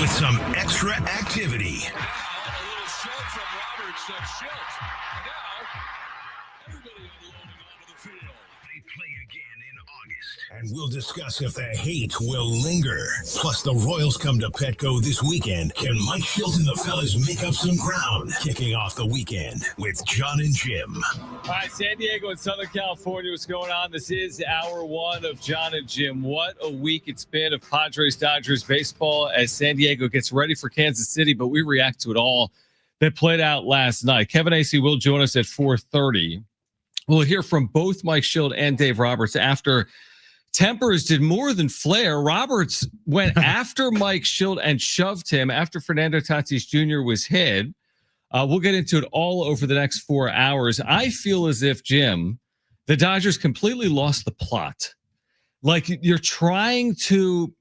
with some extra activity. Now, a little shove from Roberts of Shildt. Now, everybody unloading onto the field. They play again in August, and we'll discuss if the hate will linger. Plus, the Royals come to Petco this weekend. Can Mike Shildt and the fellas make up some ground? Kicking off the weekend with John and Jim. All right, San Diego and Southern California, what's going on? This is hour one of John and Jim. What a week it's been of Padres-Dodgers baseball as San Diego gets ready for Kansas City, but we react to it all that played out last night. Kevin Acee will join us at 4:30. We'll hear from both Mike Shildt and Dave Roberts after tempers did more than flare. Roberts went after Mike Shildt and shoved him after Fernando Tatis Jr. was hit. We'll get into it all over the next 4 hours. I feel as if, Jim, the Dodgers completely lost the plot. Like you're trying to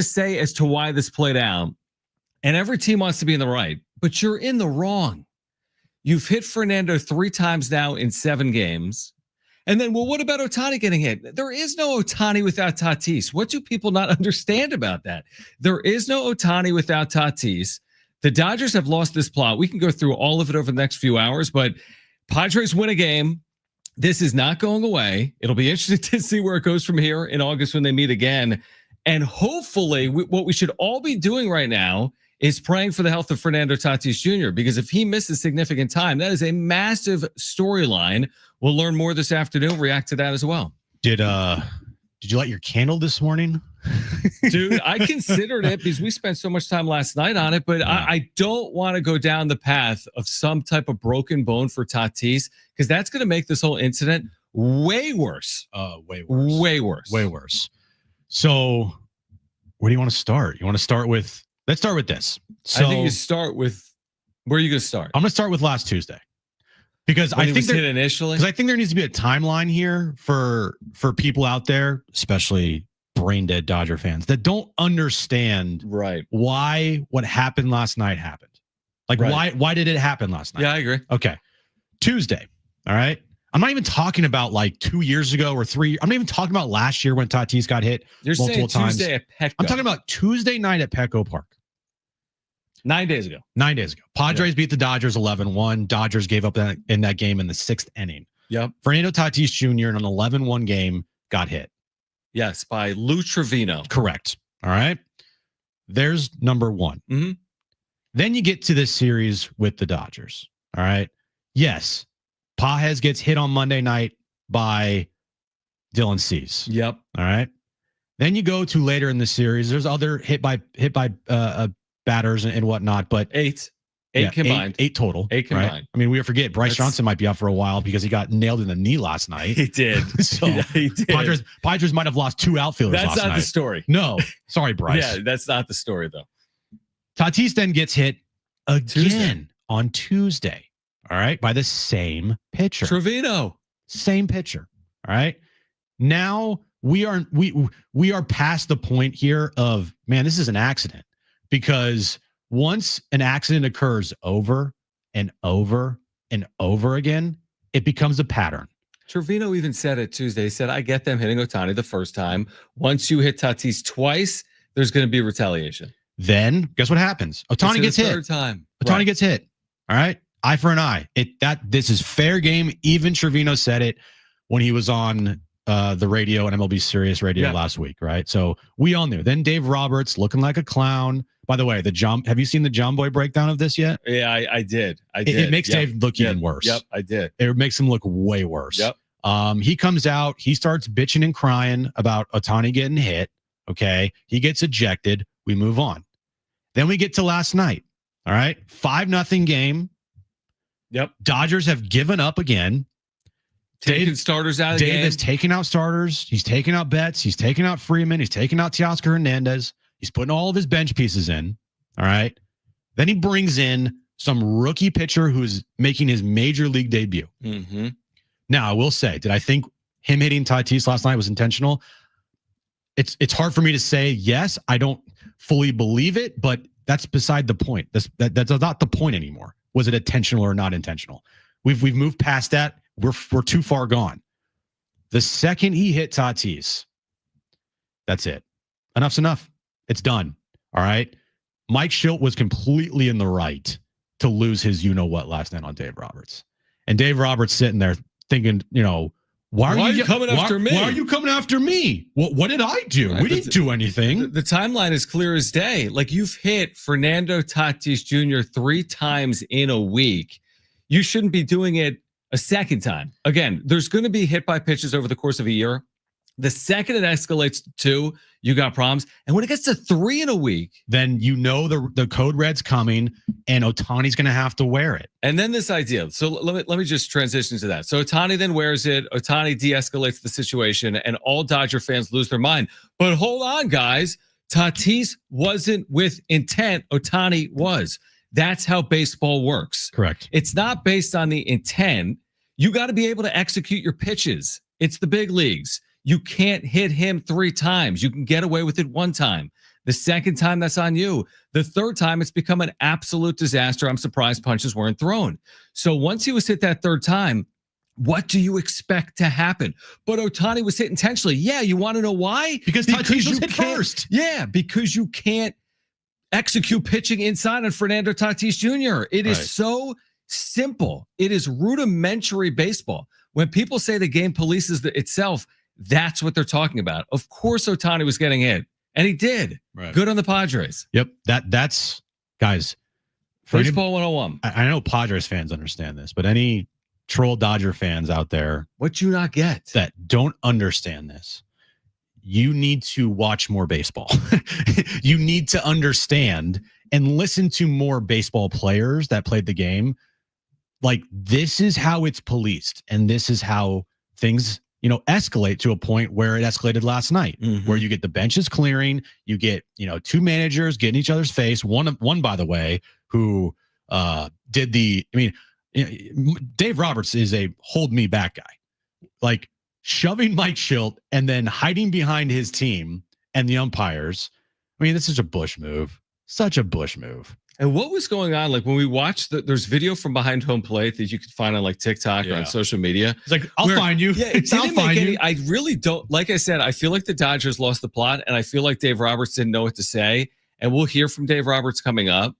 say as to why this played out, and every team wants to be in the right, but you're in the wrong. You've hit Fernando 3 times now in 7 games. And then, well, what about Ohtani getting hit? There is no Ohtani without Tatis. What do people not understand about that? There is no Ohtani without Tatis. The Dodgers have lost this plot. We can go through all of it over the next few hours, but Padres win a game. This is not going away. It'll be interesting to see where it goes from here in August when they meet again. And hopefully what we should all be doing right now is praying for the health of Fernando Tatis Jr. because if he misses significant time, that is a massive storyline. We'll learn more this afternoon. React to that as well. Did you light your candle this morning? Dude, I considered it because we spent so much time last night on it, but I don't want to go down the path of some type of broken bone for Tatis because that's going to make this whole incident way worse. Way worse. Way worse. Way worse. So where do you want to start? You want to start with, let's start with this. So I think you start with, where are you going to start? I'm going to start with last Tuesday. Because I think initially, because I think there needs to be a timeline here for people out there, especially brain dead Dodger fans that don't understand why what happened last night happened. Like why did it happen last night? Yeah, I agree. Okay. Tuesday. All right. I'm not even talking about like 2 years ago or 3. I'm not even talking about last year when Tatis got hit multiple times. Tuesday at Petco. I'm talking about Tuesday night at Petco Park. 9 days ago. 9 days ago. Padres beat the Dodgers 11-1. Dodgers gave up in that game in the 6th inning. Yep. Fernando Tatis Jr. in an 11-1 game got hit. Yes, by Lou Trevino. Correct. All right. There's number one. Mm-hmm. Then you get to this series with the Dodgers. All right. Yes. Pages gets hit on Monday night by Dylan Cease. Yep. All right. Then you go to later in the series. There's other hit by batters and whatnot, but eight combined. Eight total. 8 combined. Right? I mean, we forget Bryce Johnson might be out for a while because he got nailed in the knee last night. He did. So he did. Padres might have lost 2 outfielders That's last night. not the story. No. Sorry, Bryce. Yeah, that's not the story, though. Tatis then gets hit again on Tuesday. All right. By the same pitcher. Trevino. Same pitcher. All right. Now we are past the point here of, man, this is an accident. Because once an accident occurs over and over and over again, it becomes a pattern. Trevino even said it Tuesday. He said, I get them hitting Ohtani the first time. Once you hit Tatis twice, there's going to be retaliation. Then guess what happens? Ohtani gets hit. Third time. Ohtani gets hit. All right. Eye for an eye. This is fair game. Even Trevino said it when he was on the radio and MLB Sirius Radio last week. Right. So we all knew. Then Dave Roberts looking like a clown. By the way, have you seen the John Boy breakdown of this yet? Yeah, I did. It makes Dave look even worse. Yep, I did. It makes him look way worse. Yep. He comes out, he starts bitching and crying about Ohtani getting hit. Okay. He gets ejected. We move on. Then we get to last night. All right. 5-0 game. Yep. Dodgers have given up again. Taking starters out of the game. Dave is taking out starters. He's taking out Betts. He's taking out Freeman. He's taking out Teoscar Hernandez. He's putting all of his bench pieces in. All right. Then he brings in some rookie pitcher who's making his major league debut. Mm-hmm. Now, I will say, did I think him hitting Tatis last night was intentional? It's hard for me to say yes. I don't fully believe it, but that's beside the point. That's not the point anymore. Was it intentional or not intentional? We've moved past that. We're too far gone. The second he hit Tatis, that's it. Enough's enough. It's done. All right. Mike Shildt was completely in the right to lose his you-know-what last night on Dave Roberts. And Dave Roberts sitting there thinking, why are you coming after me? Why are you coming after me? What did I do? Right, we didn't do anything. The timeline is clear as day. Like, you've hit Fernando Tatis Jr. 3 times in a week. You shouldn't be doing it a second time. Again, there's going to be hit by pitches over the course of a year. The second it escalates to 2, you got problems. And when it gets to 3 in a week, then the code red's coming and Ohtani's going to have to wear it. And then this idea. So let me just transition to that. So Ohtani then wears it. Ohtani de-escalates the situation, and all Dodger fans lose their mind. But hold on, guys. Tatis wasn't with intent. Ohtani was. That's how baseball works. Correct. It's not based on the intent. You got to be able to execute your pitches. It's the big leagues. You can't hit him 3 times. You can get away with it 1 time. The second time, that's on you. The third time, it's become an absolute disaster. I'm surprised punches weren't thrown. So once he was hit that third time, what do you expect to happen? But Ohtani was hit intentionally. Yeah, you want to know why? Because Tatis was hit first. Yeah, because you can't execute pitching inside on Fernando Tatis Jr. It is so simple. It is rudimentary baseball. When people say the game polices itself, that's what they're talking about. Of course, Ohtani was getting hit, and he did. Right. Good on the Padres. Yep. That's guys. Baseball 101. I know Padres fans understand this, but any troll Dodger fans out there, what you not get that don't understand this, you need to watch more baseball. You need to understand and listen to more baseball players that played the game. Like, this is how it's policed, and this is how things escalate to a point where it escalated last night, where you get the benches clearing, you get, 2 managers getting each other's face. One, by the way, who did Dave Roberts is a hold me back guy, like shoving Mike Shildt and then hiding behind his team and the umpires. This is a Bush move, such a Bush move. And what was going on? Like, when we watched there's video from behind home plate that you can find on like TikTok or on social media. It's like, I'll find you. Yeah, I'll find you. I really don't. Like I said, I feel like the Dodgers lost the plot, and I feel like Dave Roberts didn't know what to say. And we'll hear from Dave Roberts coming up.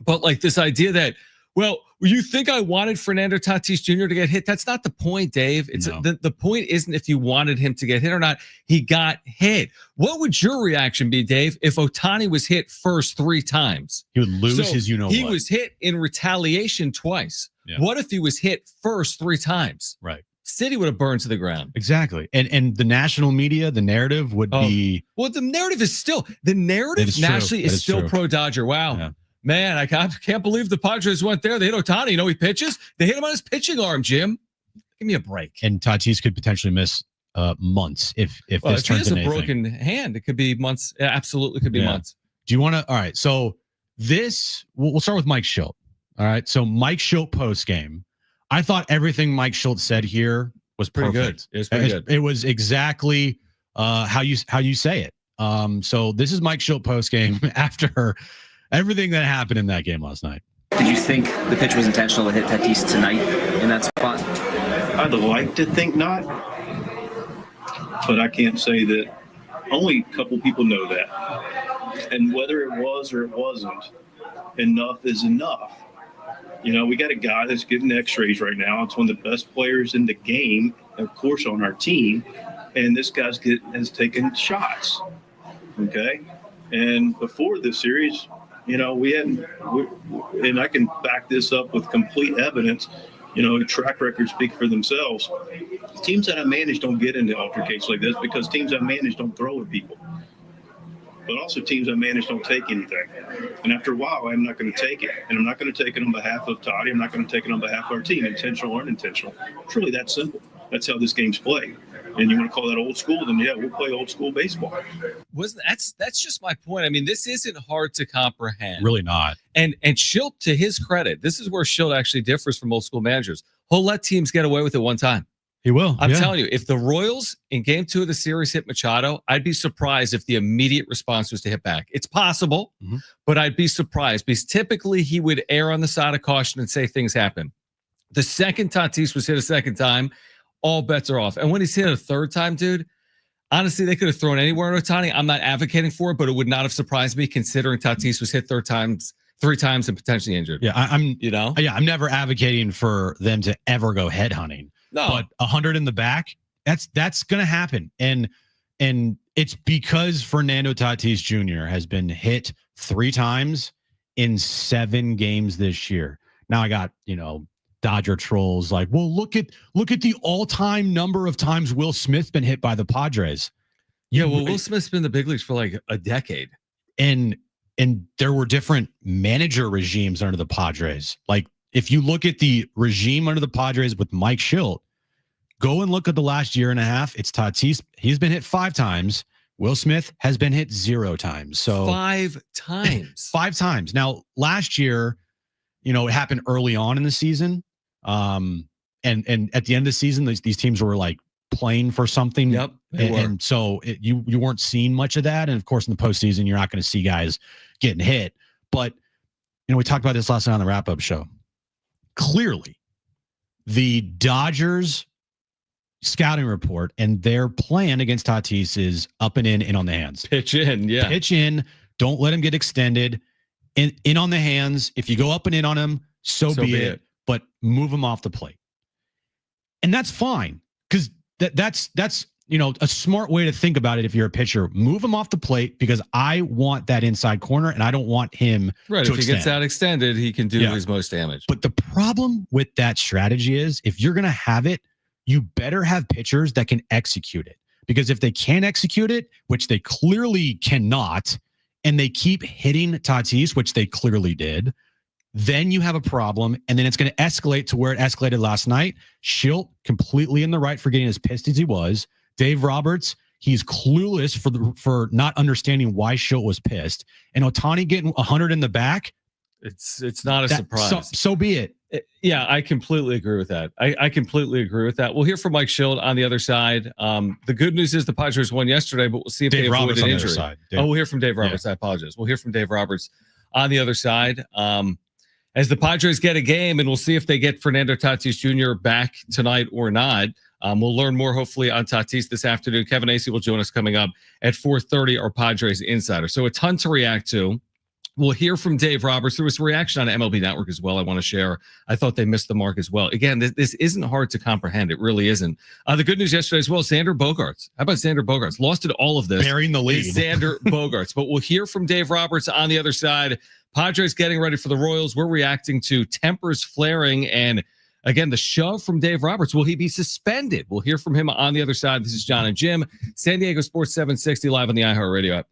But like this idea that, well, you think I wanted Fernando Tatis Jr. to get hit? That's not the point, Dave. It's the point isn't if you wanted him to get hit or not. He got hit. What would your reaction be, Dave, if Ohtani was hit first 3 times? He would lose his He was hit in retaliation twice. Yeah. What if he was hit first 3 times? Right. City would have burned to the ground. Exactly. And the national media, the narrative would be. Well, the narrative is still nationally is still pro Dodger. Wow. Yeah. Man, I can't believe the Padres went there. They hit Ohtani. He pitches. They hit him on his pitching arm, Jim. Give me a break. And Tatis could potentially miss months if this turns into anything. If he has a broken hand, it could be months. It absolutely could be months. Do you want to? All right. So we'll start with Mike Shildt. All right. So Mike Shildt post game. I thought everything Mike Shildt said here was pretty perfect. Good. It was pretty good. It was exactly how you say it. So this is Mike Shildt post game after everything that happened in that game last night. Did you think the pitch was intentional to hit Tatis tonight in that spot? I'd like to think not, but I can't say that. Only a couple people know that. And whether it was or it wasn't, enough is enough. We got a guy that's getting x-rays right now. It's one of the best players in the game, of course, on our team. And this guy's has taken shots. Okay? And before this series, we hadn't, and I can back this up with complete evidence. Track records speak for themselves. Teams that I manage don't get into altercations like this because teams I manage don't throw at people. But also teams I manage don't take anything. And after a while, I'm not going to take it. And I'm not going to take it on behalf of Toddy. I'm not going to take it on behalf of our team, intentional or unintentional. It's really that simple. That's how this game's played. And you want to call that old school, then yeah, we'll play old school baseball. That's just my point. This isn't hard to comprehend. Really not. And Shildt, to his credit, this is where Shildt actually differs from old school managers. He'll let teams get away with it one time. He will. I'm telling you, if the Royals in game 2 of the series hit Machado, I'd be surprised if the immediate response was to hit back. It's possible, but I'd be surprised because typically he would err on the side of caution and say things happen. The second Tatis was hit a second time, all bets are off. And when he's hit a third time, dude, Honestly, they could have thrown anywhere in Ohtani. I'm not advocating for it, but it would not have surprised me considering Tatis was hit three times and potentially injured. Yeah, I'm never advocating for them to ever go head hunting. No. But 100 in the back, that's going to happen. And it's because Fernando Tatis Jr. has been hit 3 times in 7 games this year. Now I got, Dodger trolls like, well, look at the all-time number of times Will Smith's been hit by the Padres. Will Smith's been in the big leagues for like a decade. And there were different manager regimes under the Padres. Like if you look at the regime under the Padres with Mike Shildt, go and look at the last year and a half. It's Tatis. He's been hit 5 times. Will Smith has been hit 0 times. So 5 times. 5 times. Now, last year, it happened early on in the season. And at the end of the season, these teams were like playing for something. Yep. And so you weren't seeing much of that. And of course, in the postseason, you're not going to see guys getting hit. But, we talked about this last night on the wrap-up show. Clearly, the Dodgers scouting report and their plan against Tatis is up and in on the hands. Pitch in, yeah. Pitch in. Don't let him get extended. In on the hands. If you go up and in on him, so be it. But move him off the plate. And that's fine because that's a smart way to think about it. If you're a pitcher, move him off the plate because I want that inside corner and I don't want him to extend. If he gets out extended, he can do his most damage. But the problem with that strategy is if you're going to have it, you better have pitchers that can execute it. Because if they can't execute it, which they clearly cannot, and they keep hitting Tatis, which they clearly did, then you have a problem, and then it's going to escalate to where it escalated last night. Shildt completely in the right for getting as pissed as he was. Dave Roberts, he's clueless for not understanding why Shildt was pissed. And Ohtani getting 100 in the back, it's not a surprise. So be it. Yeah, I completely agree with that. I completely agree with that. We'll hear from Mike Shildt on the other side. The good news is the Padres won yesterday, but we'll see if they avoid an injury. We'll hear from Dave Roberts. Yeah. I apologize. We'll hear from Dave Roberts on the other side. As the Padres get a game, and we'll see if they get Fernando Tatis Jr. back tonight or not. We'll learn more, hopefully, on Tatis this afternoon. Kevin Acee will join us coming up at 4:30, our Padres Insider. So a ton to react to. We'll hear from Dave Roberts. There was a reaction on MLB Network as well I want to share. I thought they missed the mark as well. Again, this isn't hard to comprehend. It really isn't. The good news yesterday as well, Xander Bogaerts. How about Xander Bogaerts? Lost in all of this. Bearing the lead. Xander Bogaerts. But we'll hear from Dave Roberts on the other side. Padres getting ready for the Royals. We're reacting to tempers flaring and, again, the shove from Dave Roberts. Will he be suspended? We'll hear from him on the other side. This is John and Jim. San Diego Sports 760 live on the iHeartRadio app.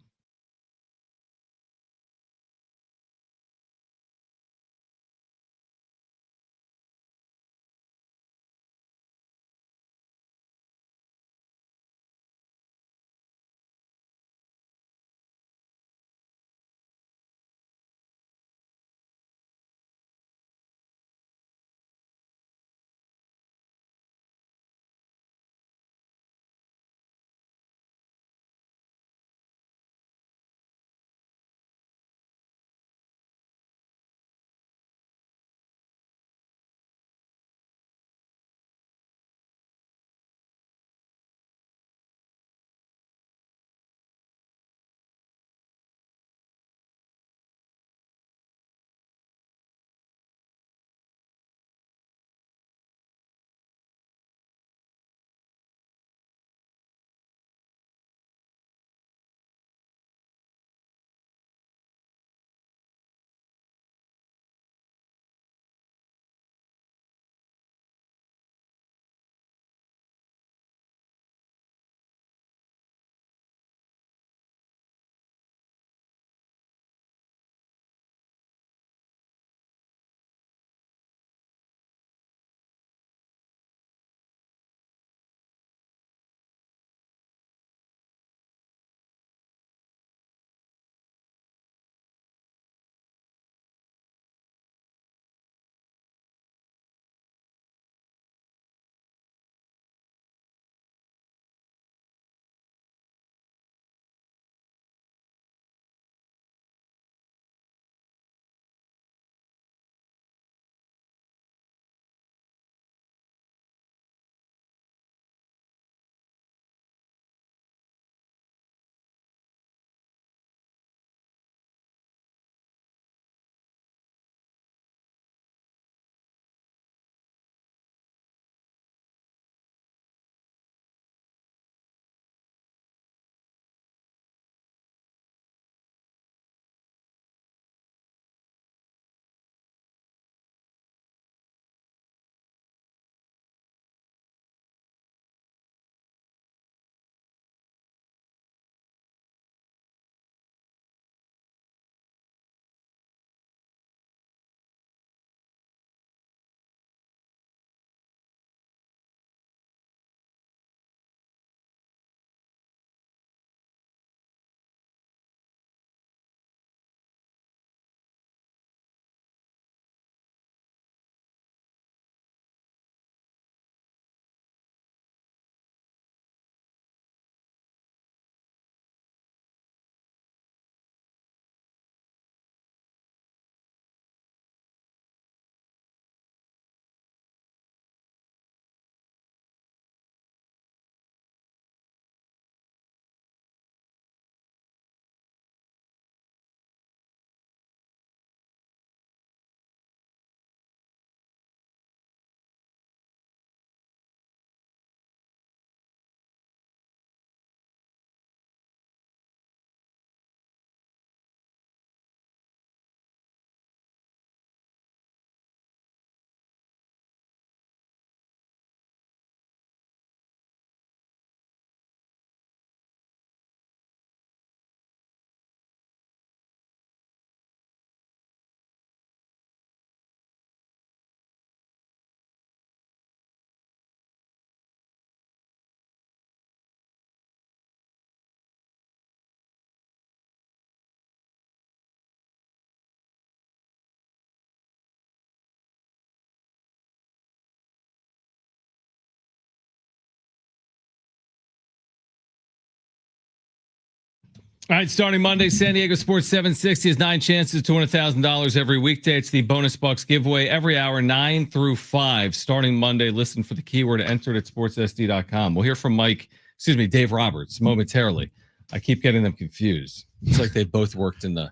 All right, starting Monday, San Diego Sports 760 has 9 chances to win $1,000 every weekday. It's the Bonus Bucks giveaway every hour, 9 through 5. Starting Monday, listen for the keyword, enter it at sportssd.com. We'll hear from Dave Roberts momentarily. I keep getting them confused. It's like they both worked in the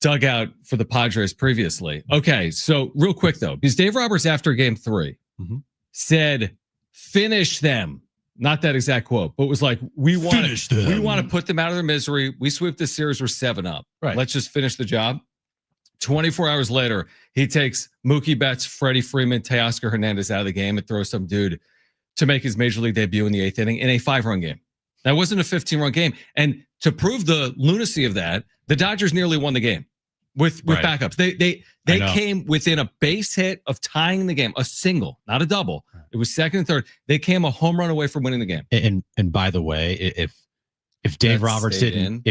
dugout for the Padres previously. Okay, so real quick, though, because Dave Roberts, after Game 3, said, finish them. Not that exact quote, but was like, we want to put them out of their misery. We sweep this series, we're 7-up. Right. Let's just finish the job. 24 hours later, he takes Mookie Betts, Freddie Freeman, Teoscar Hernandez out of the game and throws some dude to make his major league debut in the 8th inning in a 5-run game. That wasn't a 15-run game. And to prove the lunacy of that, the Dodgers nearly won the game with backups. They came within a base hit of tying the game, a single, not a double. It was second and third. They came a home run away from winning the game. And by the way, if Dave Roberts didn't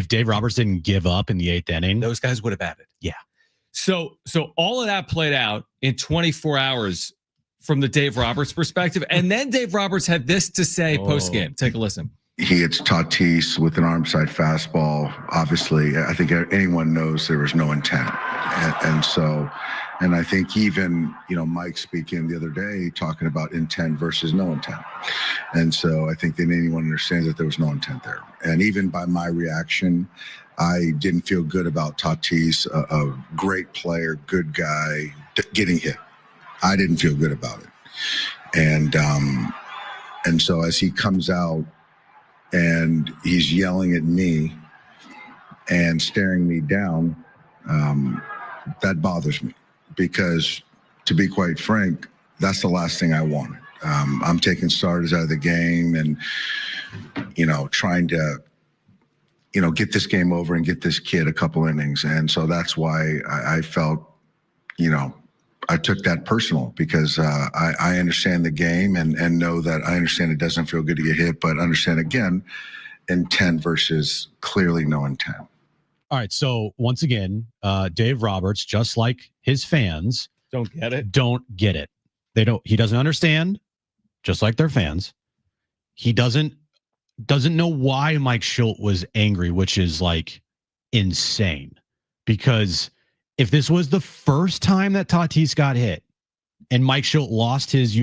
give up in the 8th inning, those guys would have batted. Yeah. So all of that played out in 24 hours from the Dave Roberts perspective. And then Dave Roberts had this to say post-game. Take a listen. He hits Tatis with an arm side fastball. Obviously, I think anyone knows there was no intent. And I think even, Mike speaking the other day, talking about intent versus no intent. And so I think that anyone understands that there was no intent there. And even by my reaction, I didn't feel good about Tatis, a great player, good guy, getting hit. I didn't feel good about it. And so as he comes out, and he's yelling at me and staring me down, that bothers me because, to be quite frank, that's the last thing I wanted. I'm taking starters out of the game and, trying to, get this game over and get this kid a couple innings. And so that's why I felt, I took that personal because I understand the game and know that I understand it doesn't feel good to get hit, but understand again, intent versus clearly no intent. All right. So once again, Dave Roberts, just like his fans, don't get it. He doesn't understand, just like their fans. He doesn't know why Mike Shildt was angry, which is like insane because if this was the first time that Tatis got hit and Mike Shildt lost his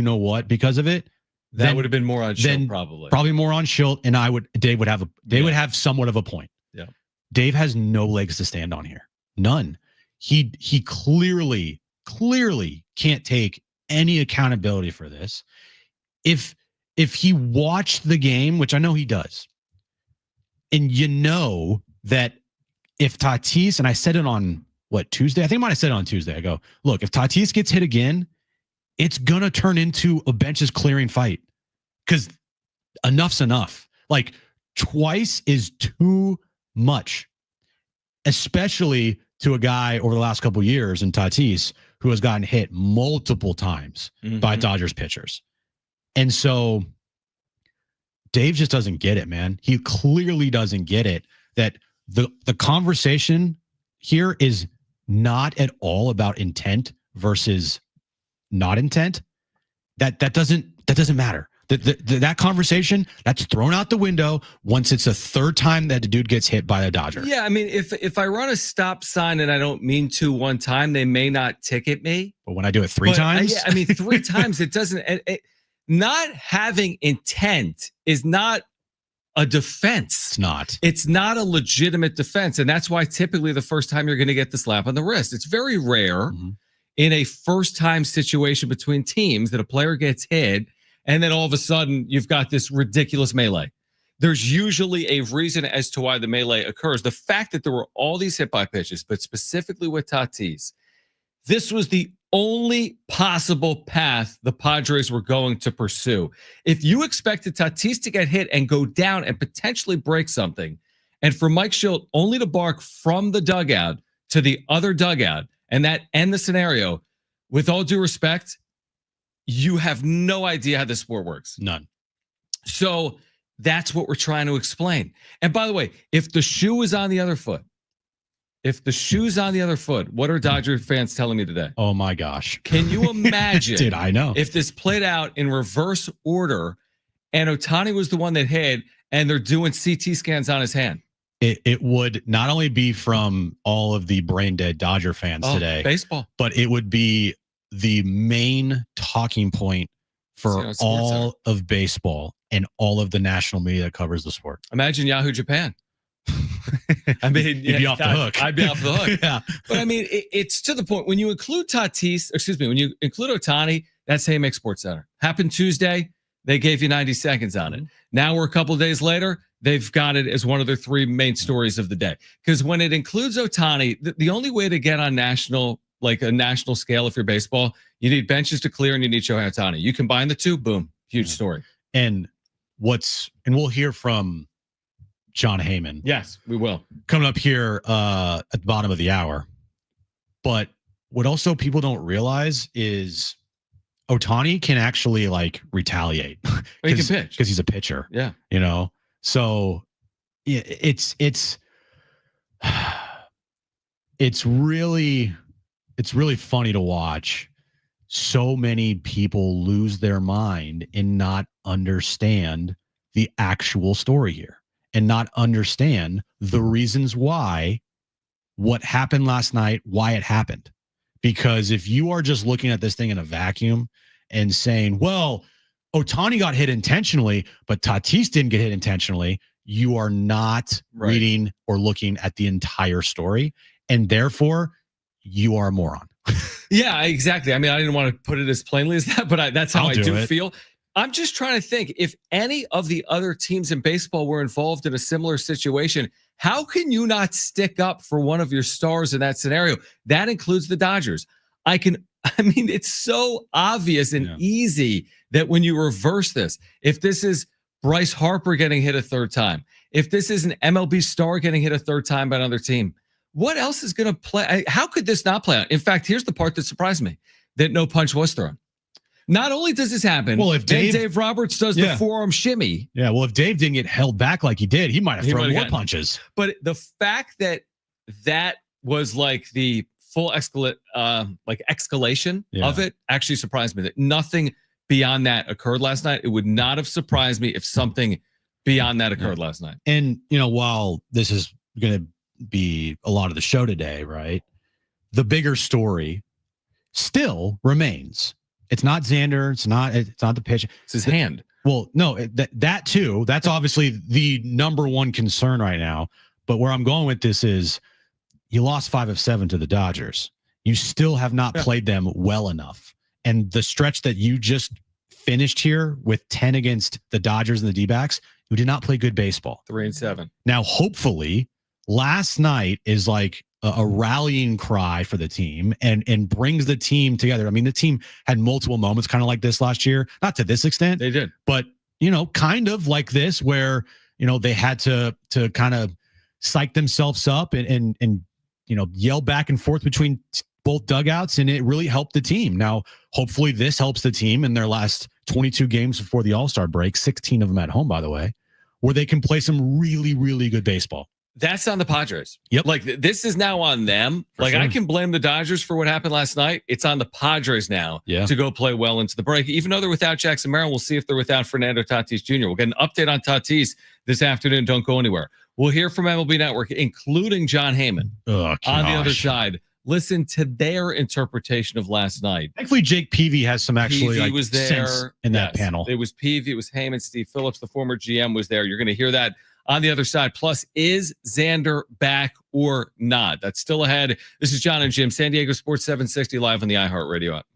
because of it, that would have been more on Shildt probably more on Shildt, and Dave would have somewhat of a point. Yeah. Dave has no legs to stand on here. None. He clearly can't take any accountability for this. If he watched the game, which I know he does, and that if Tatis, and I said it on Tuesday? I think I might have said it on Tuesday. I go, look, if Tatis gets hit again, it's going to turn into a benches clearing fight because enough's enough. Like twice is too much, especially to a guy over the last couple of years in Tatis who has gotten hit multiple times by Dodgers pitchers. And so Dave just doesn't get it, man. He clearly doesn't get it that the conversation here is not at all about intent versus not intent. That doesn't matter. That conversation, that's thrown out the window once it's the third time that the dude gets hit by a Dodger. Yeah, I mean, if I run a stop sign and I don't mean to one time, they may not ticket me. But when I do it three times? Yeah, I mean, 3 times, it doesn't. Not having intent is not a defense. It's not a legitimate defense. And that's why typically the first time you're going to get the slap on the wrist. It's very rare in a first time situation between teams that a player gets hit and then all of a sudden you've got this ridiculous melee. There's usually a reason as to why the melee occurs. The fact that there were all these hit by pitches, but specifically with Tatis, this was the only possible path the Padres were going to pursue. If you expected Tatis to get hit and go down and potentially break something, and for Mike Shildt only to bark from the dugout to the other dugout and that end the scenario, with all due respect, you have no idea how this sport works. None. So that's what we're trying to explain. And by the way, if the shoe is on the other foot, what are Dodger fans telling me today? Oh my gosh. Can you imagine? Dude, I know. If this played out in reverse order and Ohtani was the one that hit and they're doing CT scans on his hand. it would not only be from all of the brain dead Dodger fans today, baseball, but it would be the main talking point for all of baseball and all of the national media that covers the sport. Imagine Yahoo Japan. I mean, you'd be off the hook. I'd be off the hook. Yeah. But I mean, it's to the point when you include when you include Ohtani, that's Haymaker Sports Center. Happened Tuesday. They gave you 90 seconds on it. Now we're a couple of days later. They've got it as one of their 3 main stories of the day. Because when it includes Ohtani, the only way to get on a national scale, if you're baseball, you need benches to clear and you need Shohei Ohtani. You combine the two, boom, huge story. And we'll hear from John Heyman. Yes, we will. Coming up here at the bottom of the hour. But what also people don't realize is Ohtani can actually retaliate. He can pitch because he's a pitcher. Yeah. So it's really funny to watch so many people lose their mind and not understand the actual story here and not understand the reasons why what happened last night, why it happened. Because if you are just looking at this thing in a vacuum and saying, well, Ohtani got hit intentionally, but Tatis didn't get hit intentionally, you are not reading or looking at the entire story. And therefore, you are a moron. Yeah, exactly. I mean, I didn't want to put it as plainly as that, but that's how I do feel. I'm just trying to think, if any of the other teams in baseball were involved in a similar situation, how can you not stick up for one of your stars in that scenario? That includes the Dodgers. It's so obvious and easy that when you reverse this, if this is Bryce Harper getting hit a third time, if this is an MLB star getting hit a third time by another team, what else is going to play? How could this not play out? In fact, here's the part that surprised me, that no punch was thrown. Not only does this happen, well, if Dave Roberts does the forearm shimmy. Yeah, well, if Dave didn't get held back like he did, he might have thrown more punches. But the fact that was the full escalation of it actually surprised me. That nothing beyond that occurred last night. It would not have surprised me if something beyond that occurred last night. And, while this is going to be a lot of the show today, right? The bigger story still remains. It's not Xander. It's not the pitch. It's his hand. Well, no, that too. That's obviously the number one concern right now. But where I'm going with this is you lost 5 of 7 to the Dodgers. You still have not played them well enough. And the stretch that you just finished here with 10 against the Dodgers and the D-backs, you did not play good baseball. 3-7. Now, hopefully, last night is a rallying cry for the team and brings the team together. I mean, the team had multiple moments kind of like this last year, not to this extent. They did. But, kind of like this where, they had to kind of psych themselves up and yell back and forth between both dugouts, and it really helped the team. Now, hopefully this helps the team in their last 22 games before the All-Star break, 16 of them at home, by the way, where they can play some really, really good baseball. That's on the Padres. Yep. This is now on them. Sure. I can blame the Dodgers for what happened last night. It's on the Padres now to go play well into the break. Even though they're without Jackson Merrill, we'll see if they're without Fernando Tatis Jr. We'll get an update on Tatis this afternoon. Don't go anywhere. We'll hear from MLB Network, including John Heyman on the other side. Listen to their interpretation of last night. Thankfully, Jake Peavy has some actually Peavy was there sense in that panel. It was Peavy, it was Heyman, Steve Phillips, the former GM was there. You're going to hear that on the other side. Plus, is Xander back or not? That's still ahead. This is John and Jim, San Diego Sports 760 live on the iHeartRadio app.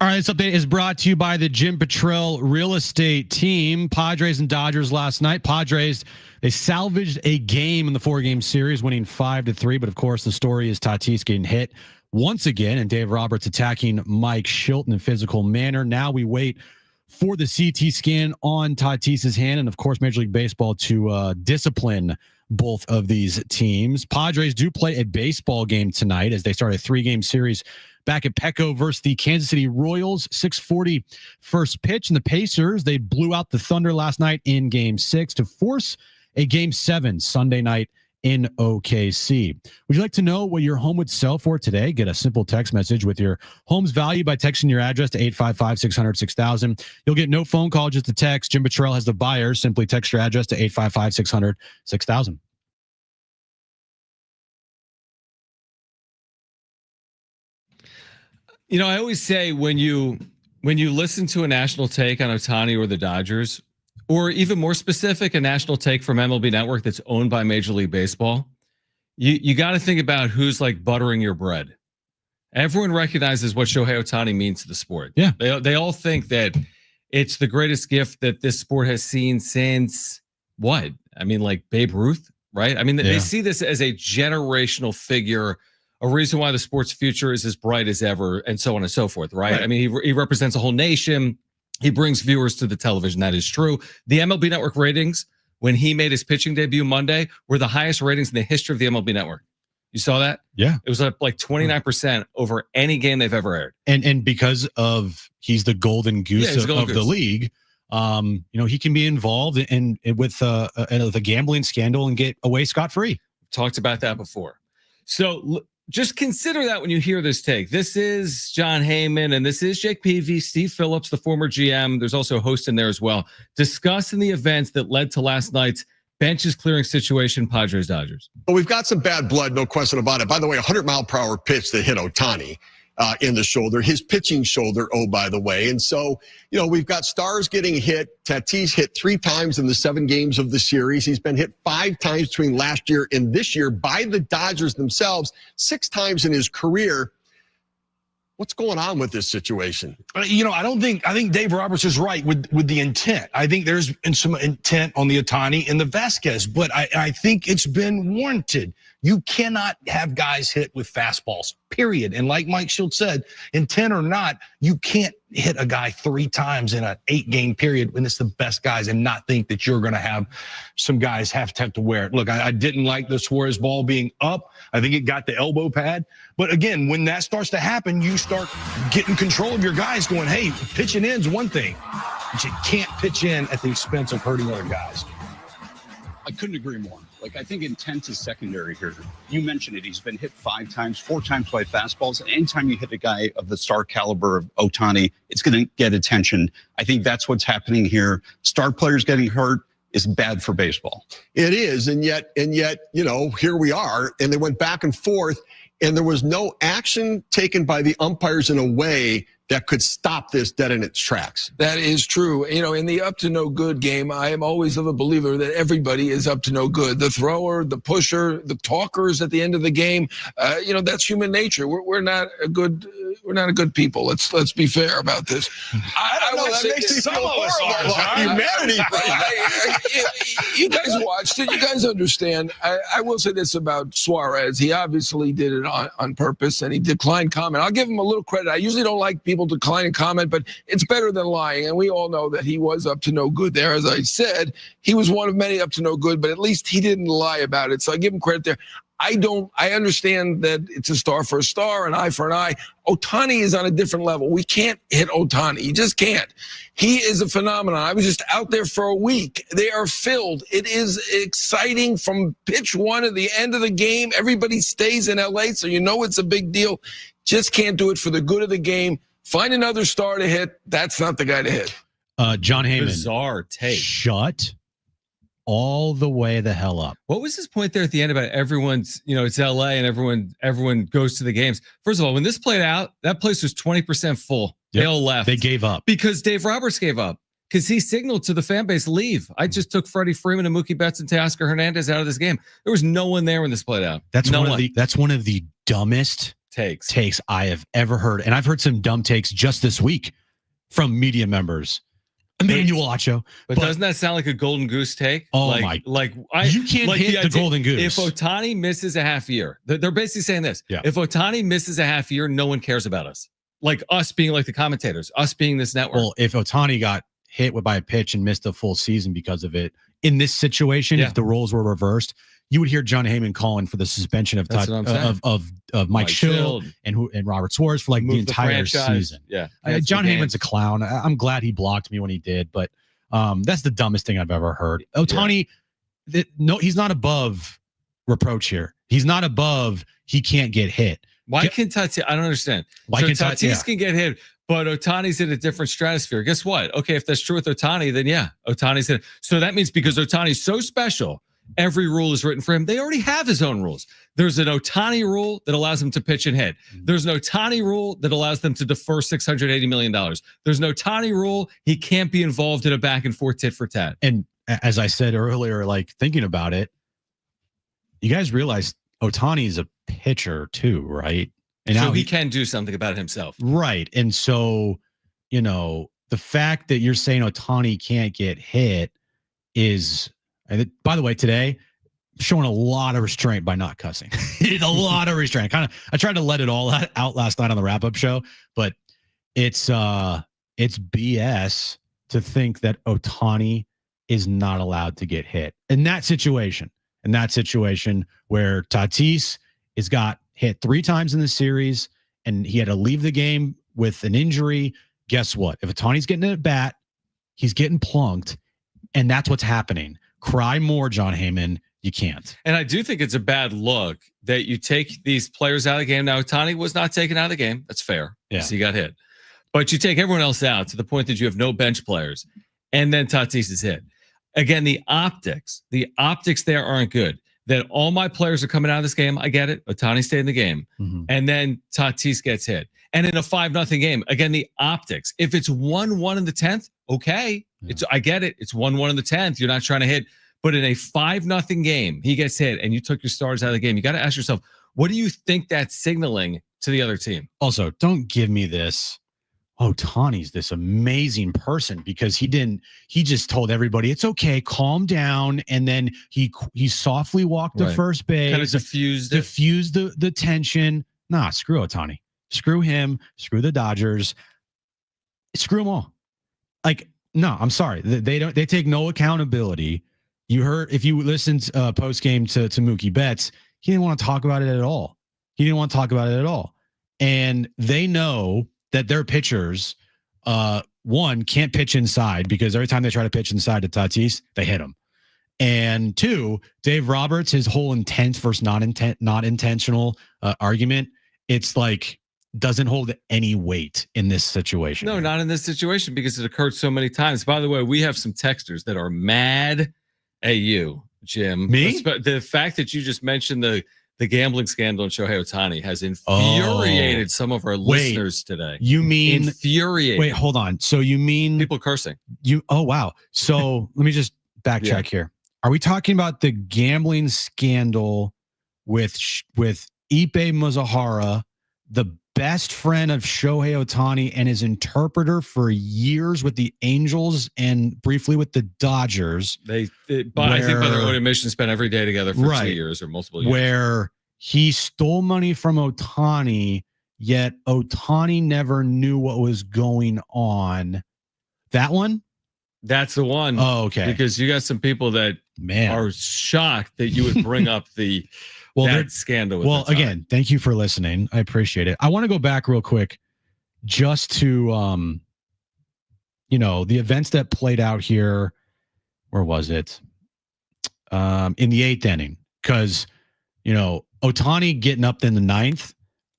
All right, this update is brought to you by the Jim Petrell Real Estate Team. Padres and Dodgers last night. Padres, they salvaged a game in the 4-game series, winning 5-3. But of course, the story is Tatis getting hit once again, and Dave Roberts attacking Mike Shildt in a physical manner. Now we wait for the CT scan on Tatis's hand, and of course, Major League Baseball to discipline both of these teams. Padres do play a baseball game tonight as they start a 3-game series back at Petco versus the Kansas City Royals. 6:40 first pitch. And the Pacers, they blew out the Thunder last night in Game 6 to force a Game 7 Sunday night in OKC. Would you like to know what your home would sell for today? Get a simple text message with your home's value by texting your address to 855-600-6000. You'll get no phone call, just a text. Jim Petrell has the buyer. Simply text your address to 855-600-6000. You know, I always say when you listen to a national take on Ohtani or the Dodgers, or even more specific, a national take from MLB Network that's owned by Major League Baseball, you got to think about who's like buttering your bread. Everyone recognizes what Shohei Ohtani means to the sport. Yeah, they all think that it's the greatest gift that this sport has seen since what? I mean, like Babe Ruth, right? I mean, they see this as a generational figure, a reason why the sport's future is as bright as ever, and so on and so forth, right? I mean, he represents a whole nation. He brings viewers to the television. That is true. The MLB Network ratings, when he made his pitching debut Monday, were the highest ratings in the history of the MLB Network. You saw that? Yeah. It was up like 29% over any game they've ever aired. And because of he's the golden goose of the league, you know, he can be involved in with the gambling scandal and get away scot-free. Talked about that before. So just consider that when you hear this take. This is John Heyman, and this is Jake Peavy, Steve Phillips, the former GM. There's also a host in there as well, discussing the events that led to last night's benches clearing situation, Padres-Dodgers. Well, we've got some bad blood, no question about it. By the way, 100-mile-per-hour pitch that hit Ohtani in the shoulder, his pitching shoulder, oh, by the way. And so, you know, we've got stars getting hit. Tatis hit 3 times in the 7 games of the series. He's been hit 5 times between last year and this year by the Dodgers themselves, 6 times in his career. What's going on with this situation? You know, I think Dave Roberts is right with the intent. I think there's been some intent on the Ohtani and the Vasquez, but I think it's been warranted. You cannot have guys hit with fastballs, period. And like Mike Shildt said, intent or not, you can't hit a guy 3 times in an 8-game period when it's the best guys and not think that you're going to have some guys have to wear it. Look, I didn't like the Suarez ball being up. I think it got the elbow pad. But again, when that starts to happen, you start getting control of your guys going, hey, pitching in's one thing, but you can't pitch in at the expense of hurting other guys. I couldn't agree more. Like, I think intent is secondary here. You mentioned it. He's been hit 5 times, 4 times by fastballs. Anytime you hit a guy of the star caliber of Ohtani, it's going to get attention. I think that's what's happening here. Star players getting hurt is bad for baseball. It is. And yet, you know, here we are. And they went back and forth, and there was no action taken by the umpires in a way that could stop this dead in its tracks. That is true. You know, in the up to no good game, I am always of a believer that everybody is up to no good. The thrower, the pusher, the talkers at the end of the game. You know, that's human nature. We're not a good people. Let's be fair about this. I don't know. That makes me feel horrible about humanity. You guys watched it. You guys understand. I will say this about Suarez. He obviously did it on purpose, and he declined comment. I'll give him a little credit. I usually don't like people declining comment, but it's better than lying. And we all know that he was up to no good there. As I said, he was one of many up to no good, but at least he didn't lie about it. So I give him credit there. I understand that it's a star for a star, an eye for an eye. Ohtani is on a different level. We can't hit Ohtani. You just can't. He is a phenomenon. I was just out there for a week. They are filled. It is exciting from pitch 1 to the end of the game. Everybody stays in LA, so you know it's a big deal. Just can't do it for the good of the game. Find another star to hit. That's not the guy to hit. John Heyman. Bizarre take. Shut all the way the hell up. What was his point there at the end about everyone's, you know, it's LA and everyone goes to the games? First of all, when this played out, that place was 20% full. Yep. They all left. They gave up. Because Dave Roberts gave up. Because he signaled to the fan base, leave. I just took Freddie Freeman and Mookie Betts and Teoscar Hernandez out of this game. There was no one there when this played out. That's one of the dumbest takes I have ever heard. And I've heard some dumb takes just this week from media members. Emmanuel Acho. But doesn't that sound like a golden goose take? Oh you can't hit the golden goose. If Ohtani misses a half year, they're basically saying this. Yeah. If Ohtani misses a half year, no one cares about us. Like us being like the commentators, us being this network. Well, if Ohtani got hit by a pitch and missed a full season because of it, in this situation, if the roles were reversed, you would hear John Heyman calling for the suspension of Mike Shildt and Robert Suarez for like the entire season. Yeah, John Heyman's a clown. I'm glad he blocked me when he did, but that's the dumbest thing I've ever heard. Ohtani, he's not above reproach here. He's not above. He can't get hit. Why can Tatis? I don't understand. Tatis can get hit, but Ohtani's in a different stratosphere. Guess what? Okay, if that's true with Ohtani, then Ohtani's in it. So that means because Ohtani's so special, every rule is written for him. They already have his own rules. There's an Ohtani rule that allows him to pitch and hit. There's an Ohtani rule that allows them to defer $680 million. There's an Ohtani rule. He can't be involved in a back and forth tit for tat. And as I said earlier, like thinking about it, you guys realize Ohtani is a pitcher too, right? And so now he can do something about it himself. Right. And so, the fact that you're saying Ohtani can't get hit is, and by the way, today, showing a lot of restraint by not cussing. A lot of restraint. I tried to let it all out last night on the wrap-up show, but it's BS to think that Ohtani is not allowed to get hit. In that situation where Tatis has got hit 3 times in the series and he had to leave the game with an injury, guess what? If Ohtani's getting at bat, he's getting plunked, and that's what's happening. Cry more, John Heyman. You can't. And I do think it's a bad look that you take these players out of the game. Now, Ohtani was not taken out of the game. That's fair. Yeah. So he got hit. But you take everyone else out to the point that you have no bench players, and then Tatis is hit. Again, the optics there aren't good. That all my players are coming out of this game. I get it. Ohtani stayed in the game. Mm-hmm. And then Tatis gets hit. And in a 5-0 game, again, the optics. If it's 1-1 in the 10th, okay. Yeah. I get it. It's 1-1 in the 10th. You're not trying to hit. But in a 5-0 game, he gets hit and you took your stars out of the game. You got to ask yourself, what do you think that's signaling to the other team? Also, don't give me this. Ohtani's this amazing person because he just told everybody it's okay, calm down, and then he softly walked to first base, kind of diffused the tension. Nah, screw Ohtani, screw him, screw the Dodgers, screw them all. Like, no, I'm sorry, they take no accountability. You heard, if you listened post game to Mookie Betts, he didn't want to talk about it at all. And they know that their pitchers, one, can't pitch inside because every time they try to pitch inside to Tatis, they hit him. And 2, Dave Roberts, his whole intent versus not intentional argument, it's like doesn't hold any weight in this situation. No, not in this situation because it occurred so many times. By the way, we have some texters that are mad at you, Jim. Me? The fact that you just mentioned the gambling scandal in Shohei Ohtani has infuriated some of our listeners today. You mean infuriated? Wait, hold on. So you mean people cursing? Oh wow. So let me just backtrack here. Are we talking about the gambling scandal with Ipe Mizahara, the best friend of Shohei Ohtani and his interpreter for years with the Angels and briefly with the Dodgers? I think by their own admission, spent every day together for 2 years or multiple years. Where he stole money from Ohtani, yet Ohtani never knew what was going on. That one? That's the one. Oh, okay. Because you got some people that are shocked that you would bring up the that scandal. Well, again, thank you for listening. I appreciate it. I want to go back real quick just to, the events that played out here. Where was it? In the 8th inning. Because, Ohtani getting up in the 9th,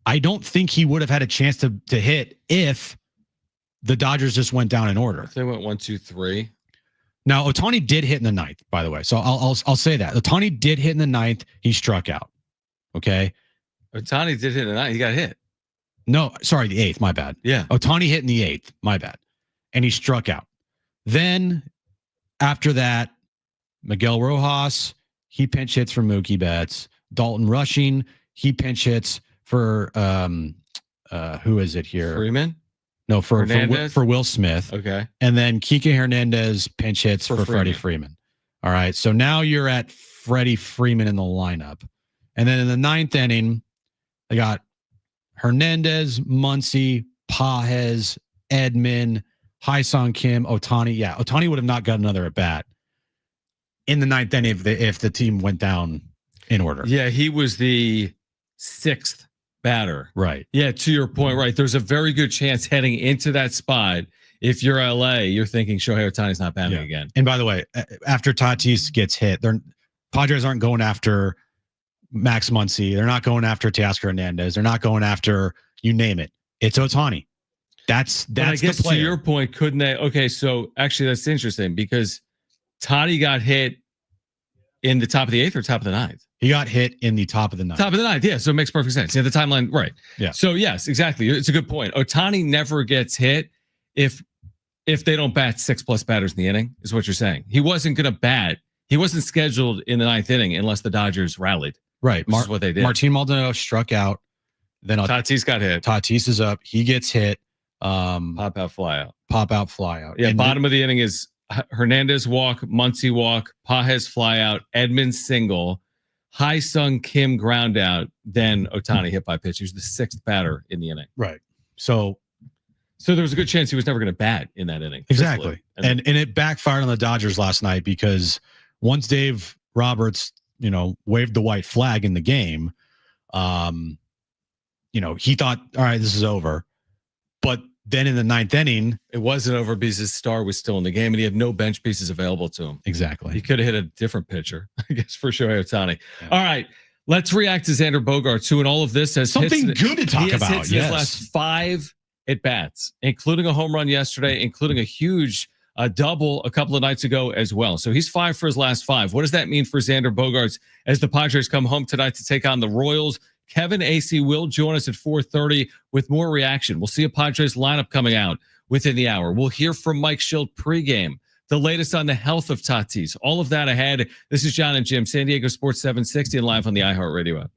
I don't think he would have had a chance to hit if the Dodgers just went down in order. If they went 1, 2, 3. Now, Ohtani did hit in the 9th, by the way. So I'll say that. Ohtani did hit in the 9th. He struck out. Okay. Ohtani did hit in the 9th. He got hit. No, sorry, the 8th. My bad. Yeah. Ohtani hit in the 8th. My bad. And he struck out. Then after that, Miguel Rojas, he pinch hits for Mookie Betts. Dalton Rushing, he pinch hits for who is it here? Freeman? No, for Hernandez? Will Smith. Okay. And then Kike Hernandez pinch hits for Freddie Freeman. All right. So now you're at Freddie Freeman in the lineup. And then in the 9th inning, I got Hernandez, Muncy, Pages, Edman, Hyun Kim, Ohtani. Yeah, Ohtani would have not got another at bat in the 9th inning if the team went down in order. Yeah, he was the 6th batter. Right. Yeah, to your point, right. There's a very good chance heading into that spot. If you're LA, you're thinking Shohei Ohtani's not batting again. And by the way, after Tatis gets hit, Padres aren't going after Max Muncy. They're not going after Teoscar Hernandez. They're not going after, you name it. It's Ohtani. That's I guess the player. to your point, couldn't they? Okay, so actually that's interesting because Toddy got hit in the top of the 8th or top of the 9th? He got hit in the top of the 9th. Top of the 9th, yeah. So it makes perfect sense. Yeah, the timeline, right. Yeah. So yes, exactly. It's a good point. Ohtani never gets hit if they don't bat 6+ batters in the inning, is what you're saying. He wasn't going to bat. He wasn't scheduled in the 9th inning unless the Dodgers rallied. Right. Which is what they did. Martin Maldonado struck out. Then Tatis got hit. Tatis is up. He gets hit. Pop out, fly out. Yeah. And bottom of the inning is Hernandez walk, Muncy walk, Pages fly out, Edman single, Hyun Kim ground out, then Ohtani hit by pitch. He was the 6th batter in the inning. Right. So there was a good chance he was never going to bat in that inning. Exactly. And it backfired on the Dodgers last night because once Dave Roberts, waved the white flag in the game, he thought, all right, this is over. But then in the 9th inning, it wasn't over because his star was still in the game and he had no bench pieces available to him. Exactly. He could have hit a different pitcher, I guess, for Shohei Ohtani. Yeah. All right. Let's react to Xander Bogaerts, who in all of this has something good to talk about. Hits his last 5 at-bats, including a home run yesterday, including a huge double a couple of nights ago as well. So he's 5 for his last 5. What does that mean for Xander Bogaerts as the Padres come home tonight to take on the Royals? Kevin AC will join us at 4:30 with more reaction. We'll see a Padres lineup coming out within the hour. We'll hear from Mike Shildt pregame, the latest on the health of Tatis. All of that ahead. This is John and Jim, San Diego Sports 760 and live on the iHeartRadio app.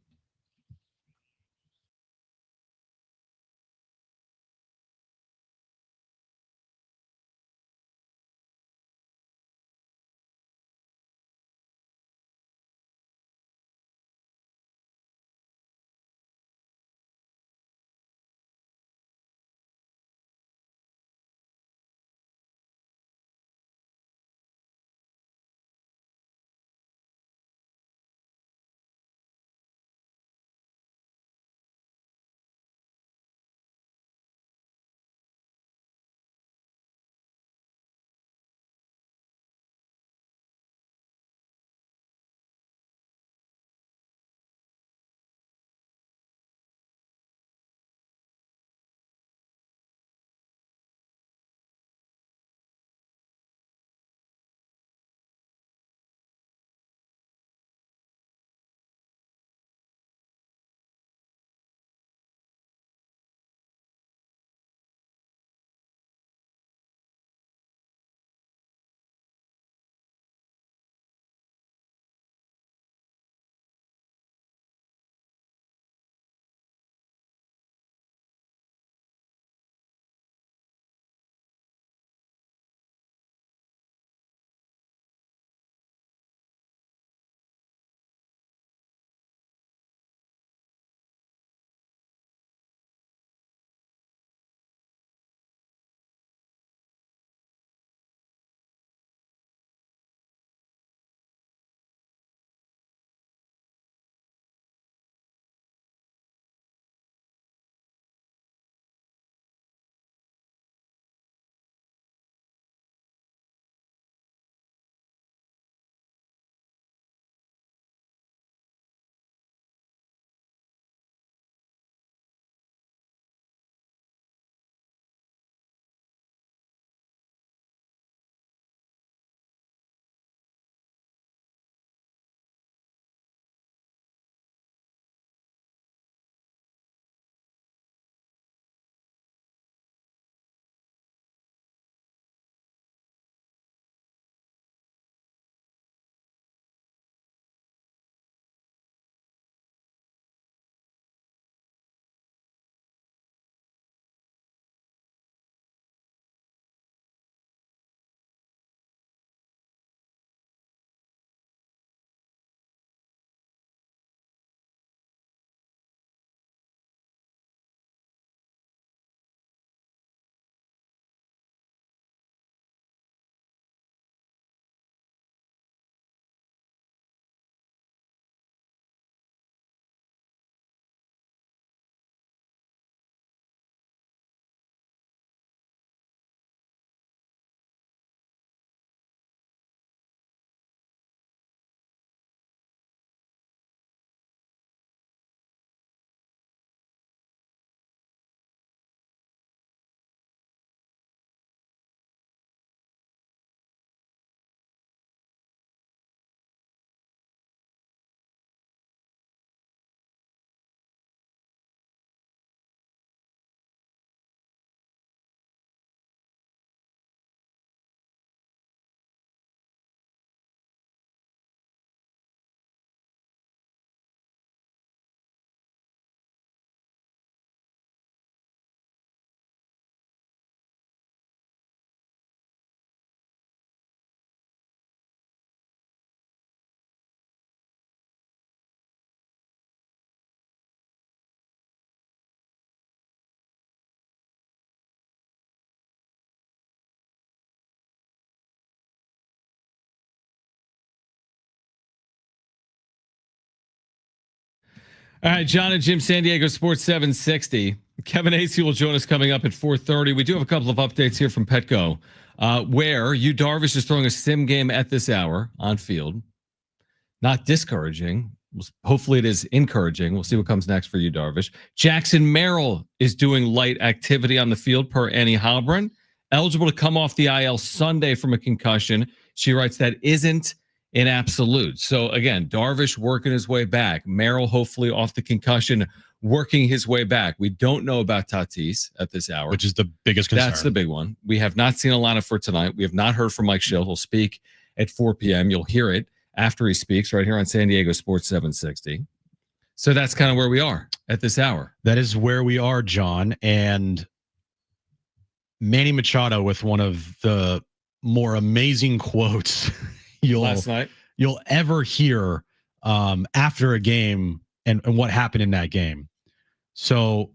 All right, John and Jim, San Diego Sports 760. Kevin Acey will join us coming up at 4:30. We do have a couple of updates here from Petco, where Yu Darvish is throwing a sim game at this hour on field. Not discouraging. Hopefully it is encouraging. We'll see what comes next for Yu Darvish. Jackson Merrill is doing light activity on the field per Annie Halbran. Eligible to come off the IL Sunday from a concussion. She writes that isn't in absolute. So again, Darvish working his way back. Merrill hopefully off the concussion, working his way back. We don't know about Tatis at this hour, which is the biggest concern. That's the big one. We have not seen a lineup for tonight. We have not heard from Mike Shildt. He'll speak at 4 p.m. You'll hear it after he speaks right here on San Diego Sports 760. So that's kind of where we are at this hour. That is where we are, John. And Manny Machado with one of the more amazing quotes last night you'll ever hear after a game and what happened in that game. So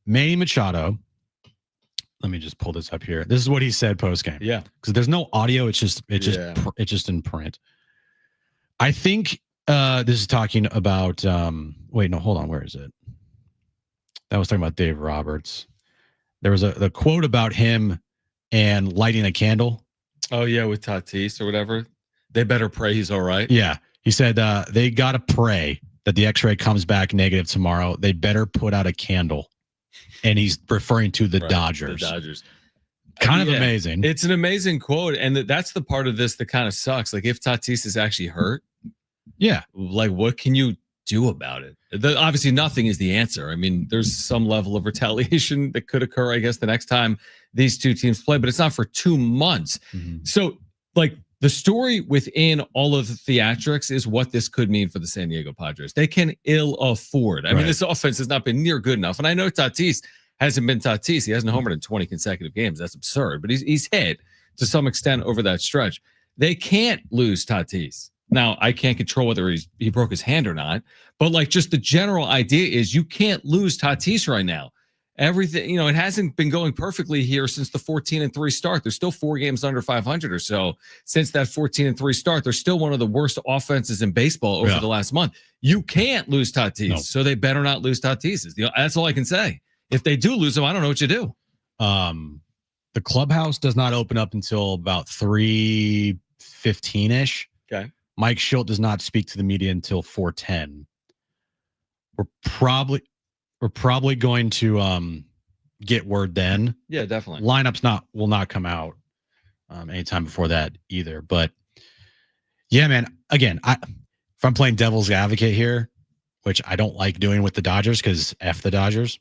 Manny Machado, let me just pull this up here. This is what he said post game. Yeah, because there's no audio. It's just in print. I think this is talking about. Wait, no, hold on. Where is it? That was talking about Dave Roberts. There was the quote about him and lighting a candle. Oh yeah, with Tatis or whatever. They better pray he's all right. Yeah. He said they got to pray that the x-ray comes back negative tomorrow. They better put out a candle. And he's referring to the Dodgers. The Dodgers. Kind of amazing. It's an amazing quote. And that's the part of this that kind of sucks. Like if Tatis is actually hurt, yeah, like what can you do about it? Obviously nothing is the answer. I mean, there's some level of retaliation that could occur, I guess, the next time these two teams play, but it's not for 2 months. Mm-hmm. So like, the story within all of the theatrics is what this could mean for the San Diego Padres. They can ill afford. I mean, this offense has not been near good enough. And I know Tatis hasn't been Tatis. He hasn't homered in 20 consecutive games. That's absurd. But he's hit to some extent over that stretch. They can't lose Tatis. Now, I can't control whether he broke his hand or not. But like just the general idea is you can't lose Tatis right now. Everything, it hasn't been going perfectly here since the 14-3 start. There's still 4 games under 500 or so since that 14-3 start. They're still one of the worst offenses in baseball over the last month. You can't lose Tatis, so they better not lose Tatis. That's all I can say. If they do lose him, I don't know what you do. The clubhouse does not open up until about 3:15-ish. Okay. Mike Shildt does not speak to the media until 4:10. We're probably going to get word then. Yeah, definitely. Lineups will not come out anytime before that either. But yeah, man. Again, if I'm playing devil's advocate here, which I don't like doing with the Dodgers because F the Dodgers,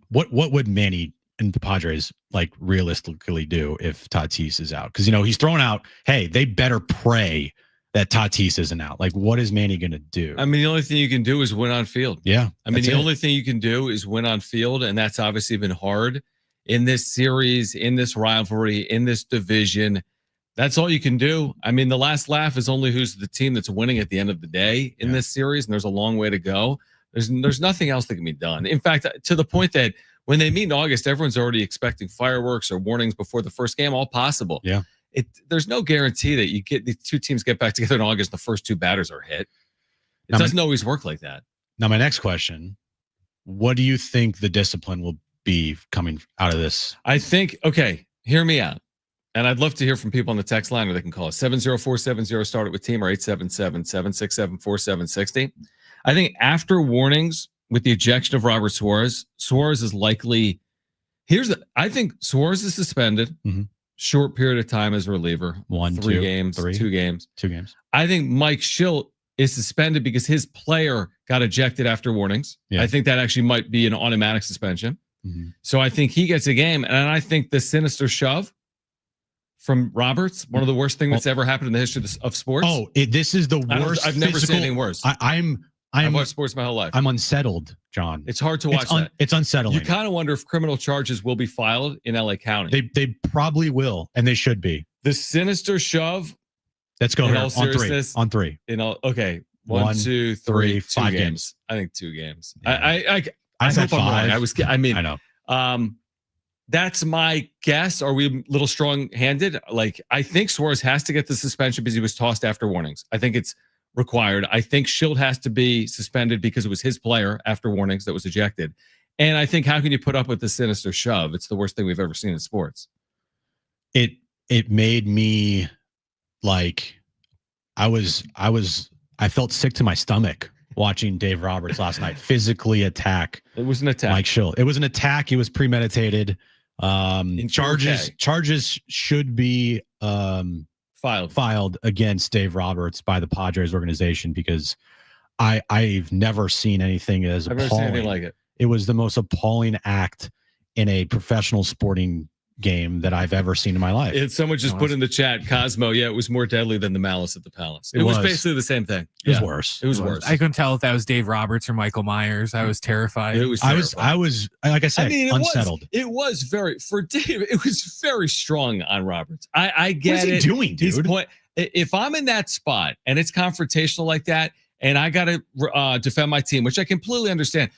what would Manny and the Padres like realistically do if Tatis is out? Because he's thrown out, hey, they better pray that Tatis isn't out. Like, what is Manny going to do? I mean, the only thing you can do is win on field. Yeah. I mean, the only thing you can do is win on field, and that's obviously been hard in this series, in this rivalry, in this division. That's all you can do. I mean, the last laugh is only who's the team that's winning at the end of the day in this series, and there's a long way to go. There's nothing else that can be done. In fact, to the point that when they meet in August, everyone's already expecting fireworks or warnings before the first game, all possible. Yeah. There's no guarantee that the two teams get back together in August. The first 2 batters are hit. It doesn't always work like that. Now, my next question: what do you think the discipline will be coming out of this? I think. Okay, hear me out, and I'd love to hear from people on the text line, or they can call us 70470 start it with team or 877-767-4760. I think after warnings with the ejection of Robert Suarez is likely. I think Suarez is suspended. Mm-hmm. Short period of time as a reliever. 2 games. I think Mike Shildt is suspended because his player got ejected after warnings. Yeah. I think that actually might be an automatic suspension. Mm-hmm. So I think he gets a game. And I think the sinister shove from Roberts, one of the worst things that's ever happened in the history of sports. Oh, this is the worst. I've never seen anything worse. I've watched sports my whole life. I'm unsettled, John. It's hard to watch that. It's unsettling. You kind of wonder if criminal charges will be filed in LA County. They probably will, and they should be. The sinister shove. Let's go here. On three. Okay. 1, 2, 3, 5 games. I think 2 games. Yeah. I said hope 5. I'm wrong. I know. That's my guess. Are we a little strong-handed? Like, I think Suarez has to get the suspension because he was tossed after warnings. I think it's required. I think Shildt has to be suspended because it was his player after warnings that was ejected. And I think, how can you put up with the sinister shove? It's the worst thing we've ever seen in sports. It made me like I felt sick to my stomach watching Dave Roberts last night physically attack. It was an attack. Mike Shildt. It was an attack. It was premeditated. Charges 4K. should be filed against Dave Roberts by the Padres organization, because I've never seen anything as appalling. I've never seen anything like it. It was the most appalling act in a professional sporting game that I've ever seen in my life. Someone just put in the chat, Cosmo, it was more deadly than the Malice at the Palace. It was basically the same thing. It was worse. It was worse. I couldn't tell if that was Dave Roberts or Michael Myers. I was terrified. It was I was like I said, unsettled. It was very, for Dave, it was very strong on Roberts. I get what is he doing, dude? His point, if I'm in that spot and it's confrontational like that, and I got to defend my team, which I completely understand,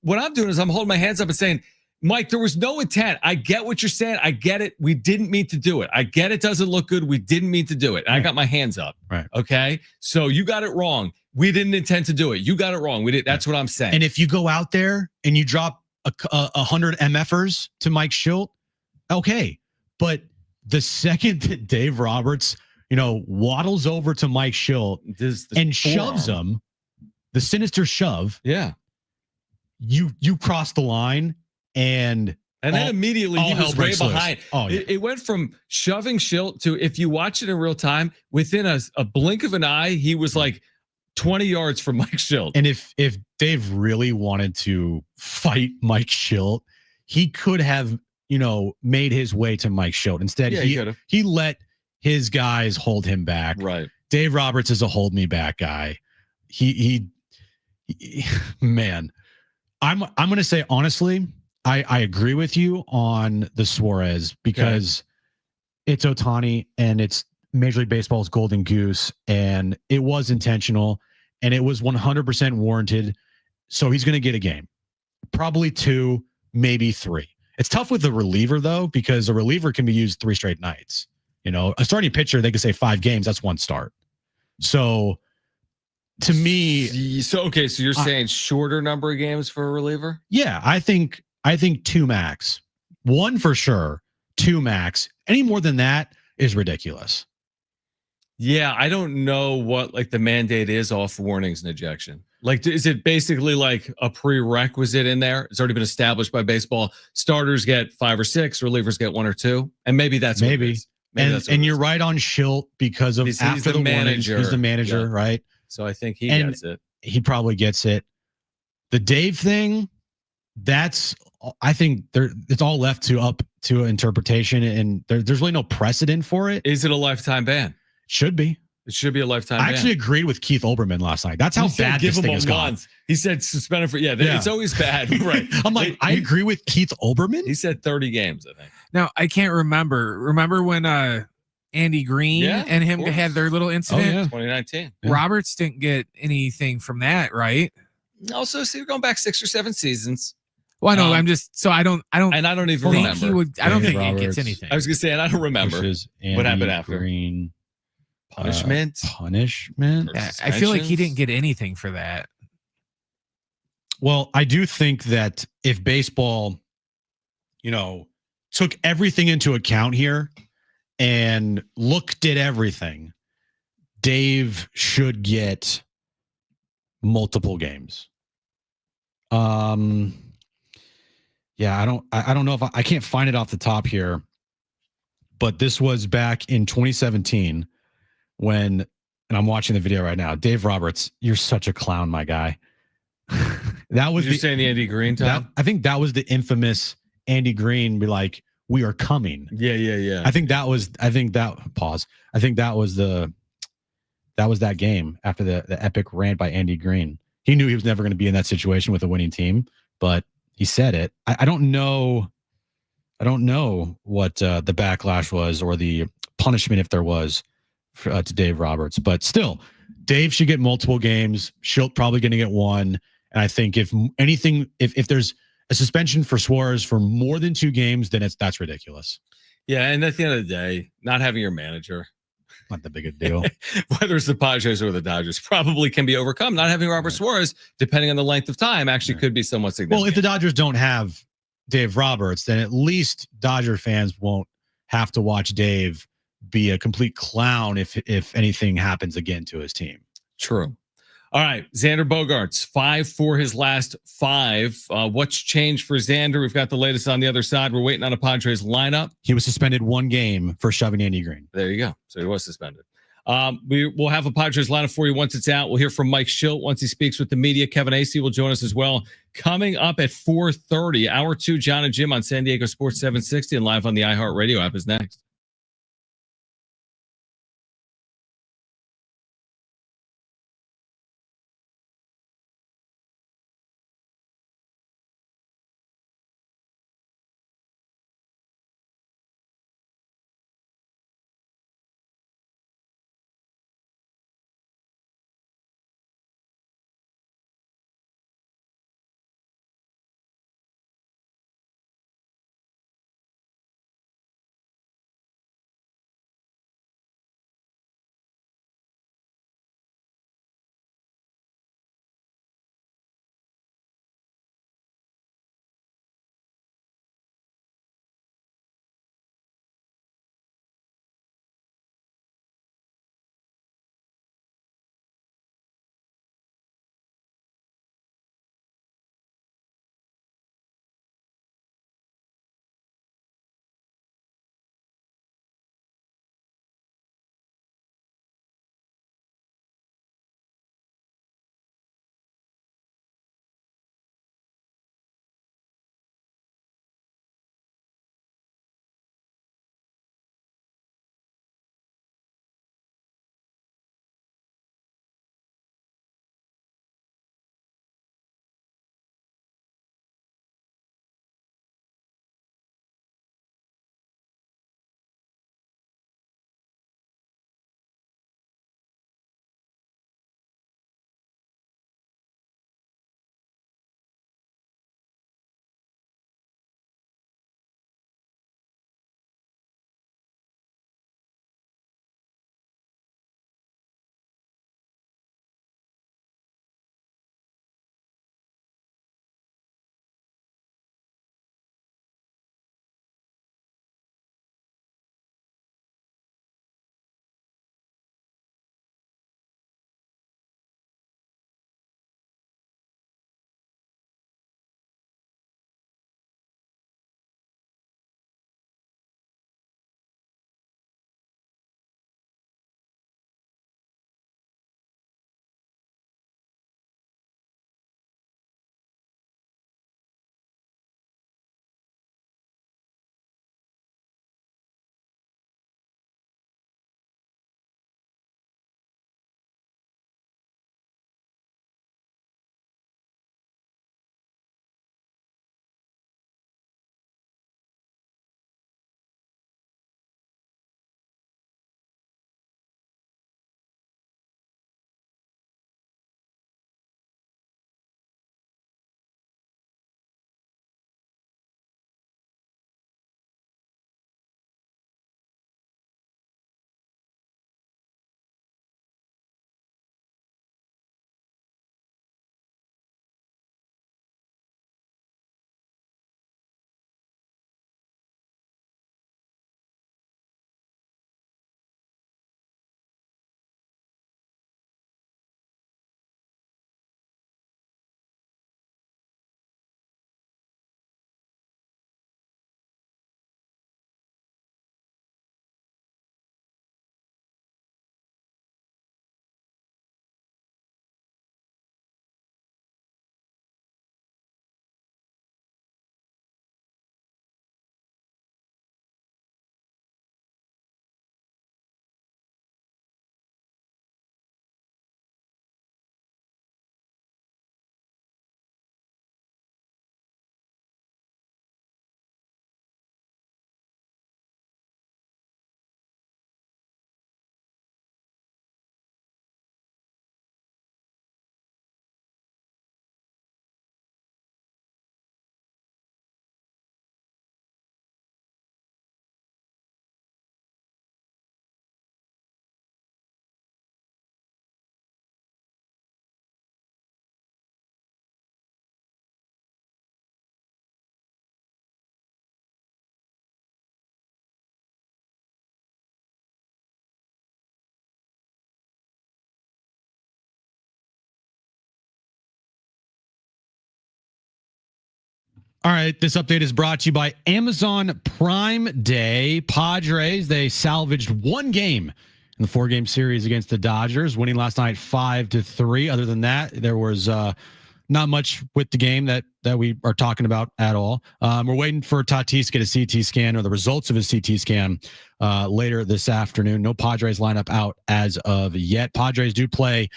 what I'm doing is I'm holding my hands up and saying, Mike, there was no intent. I get what you're saying. I get it. We didn't mean to do it. I get it doesn't look good. We didn't mean to do it. And I got my hands up. Right. Okay. So you got it wrong. We didn't intend to do it. You got it wrong. We did. That's what I'm saying. And if you go out there and you drop 100 MFers to Mike Shildt, okay. But the second that Dave Roberts, waddles over to Mike Shildt and shoves him, the sinister shove. Yeah. You cross the line. And then immediately he was way behind. Oh, yeah. It went from shoving Shildt to, if you watch it in real time, within a blink of an eye, he was like 20 yards from Mike Shildt. And if Dave really wanted to fight Mike Shildt, he could have, made his way to Mike Shildt. Instead, he let his guys hold him back. Right. Dave Roberts is a hold me back guy. He man, I'm going to say honestly, I agree with you on the Suarez, because it's Ohtani and it's Major League Baseball's golden goose, and it was intentional and it was 100% warranted. So he's going to get a game, probably 2, maybe 3. It's tough with the reliever though, because a reliever can be used 3 straight nights. A starting pitcher, they could say 5 games. That's 1 start. So to me, so you're saying shorter number of games for a reliever? Yeah, I think 2 max. 1 for sure, 2 max. Any more than that is ridiculous. Yeah, I don't know what the mandate is off warnings and ejection. Is it basically like a prerequisite in there? It's already been established by baseball. Starters get 5 or 6, relievers get 1 or 2, and maybe that's what it is. And you're right on Shildt because of after the manager. He's the manager, right? So I think he gets it. He probably gets it. The Dave thing, I think it's all left up to interpretation, and there's really no precedent for it. Is it a lifetime ban? Should be. It should be a lifetime ban. I actually agreed with Keith Olbermann last night. That's how bad this thing has gone. He said suspended for it's always bad. Right. I'm like, I agree with Keith Olbermann. He said 30 games, I think. Now, I can't remember. Remember when Andy Green and him had their little incident? 2019. Yeah. Roberts didn't get anything from that, right? Also, we're going back 6 or 7 seasons. Well, I know. I'm just I don't and I don't even remember. I don't think he gets anything. I was gonna say, and I don't remember what happened after. Green punishment. I feel like he didn't get anything for that. Well, I do think that if baseball, took everything into account here and looked at everything, Dave should get multiple games. Yeah, I don't know if I can't find it off the top here, but this was back in 2017 when, and I'm watching the video right now. Dave Roberts, you're such a clown, my guy. That was you're saying the Andy Green time. I think that was the infamous Andy Green be like, "We are coming." Yeah. I think that was that game after the epic rant by Andy Green. He knew he was never going to be in that situation with a winning team, but he said it. I don't know what the backlash was or the punishment, if there was, to Dave Roberts. But still, Dave should get multiple games. Shildt probably going to get 1. And I think if anything, if there's a suspension for Suarez for more than 2 games, then that's ridiculous. Yeah, and at the end of the day, not having your manager, Not that big a deal. Whether it's the Padres or the Dodgers, probably can be overcome. Not having Robert Suarez, depending on the length of time, actually could be somewhat significant. Well, if the Dodgers don't have Dave Roberts, then at least Dodger fans won't have to watch Dave be a complete clown if anything happens again to his team. True. All right, Xander Bogaerts, 5 for his last 5. What's changed for Xander? We've got the latest on the other side. We're waiting on a Padres lineup. He was suspended 1 game for shoving Andy Green. There you go. So he was suspended. We will have a Padres lineup for you once it's out. We'll hear from Mike Shildt once he speaks with the media. Kevin Acee will join us as well. Coming up at 4:30, Hour 2, John and Jim on San Diego Sports 760 and live on the iHeartRadio app is next. All right, this update is brought to you by Amazon Prime Day. Padres, they salvaged one game in the 4-game series against the Dodgers, winning last night 5-3. Other than that, there was not much with the game that we are talking about at all. We're waiting for Tatis to get a CT scan or the results of his CT scan later this afternoon. No Padres lineup out as of yet. Padres do play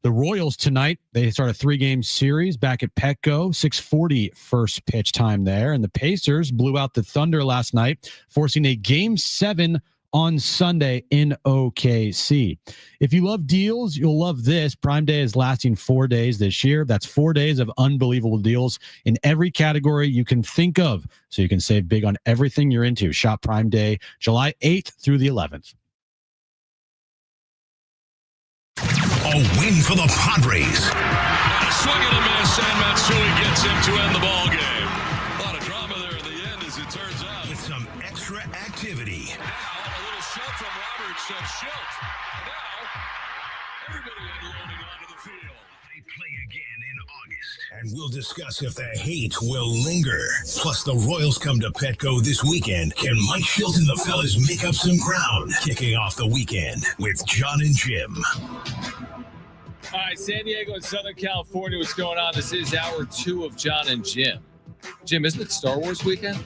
the Royals tonight. They start a 3-game series back at Petco, 6:40 first pitch time there. And the Pacers blew out the Thunder last night, forcing a Game 7 on Sunday in OKC. If you love deals, you'll love this. Prime Day is lasting 4 days this year. That's 4 days of unbelievable deals in every category you can think of, so you can save big on everything you're into. Shop Prime Day, July 8th through the 11th. A win for the Padres. Swing and a miss, and Matsui gets him to end the ball game. A lot of drama there in the end, as it turns out. With some extra activity. Now, a little shove from Roberts of Shildt. Now, everybody unloading onto the field. They play again in August. And we'll discuss if the hate will linger. Plus, the Royals come to Petco this weekend. Can Mike Shildt and the fellas make up some ground? Kicking off the weekend with John and Jim. All right, San Diego and Southern California, what's going on? This is hour 2 of John and Jim. Jim, isn't it Star Wars weekend?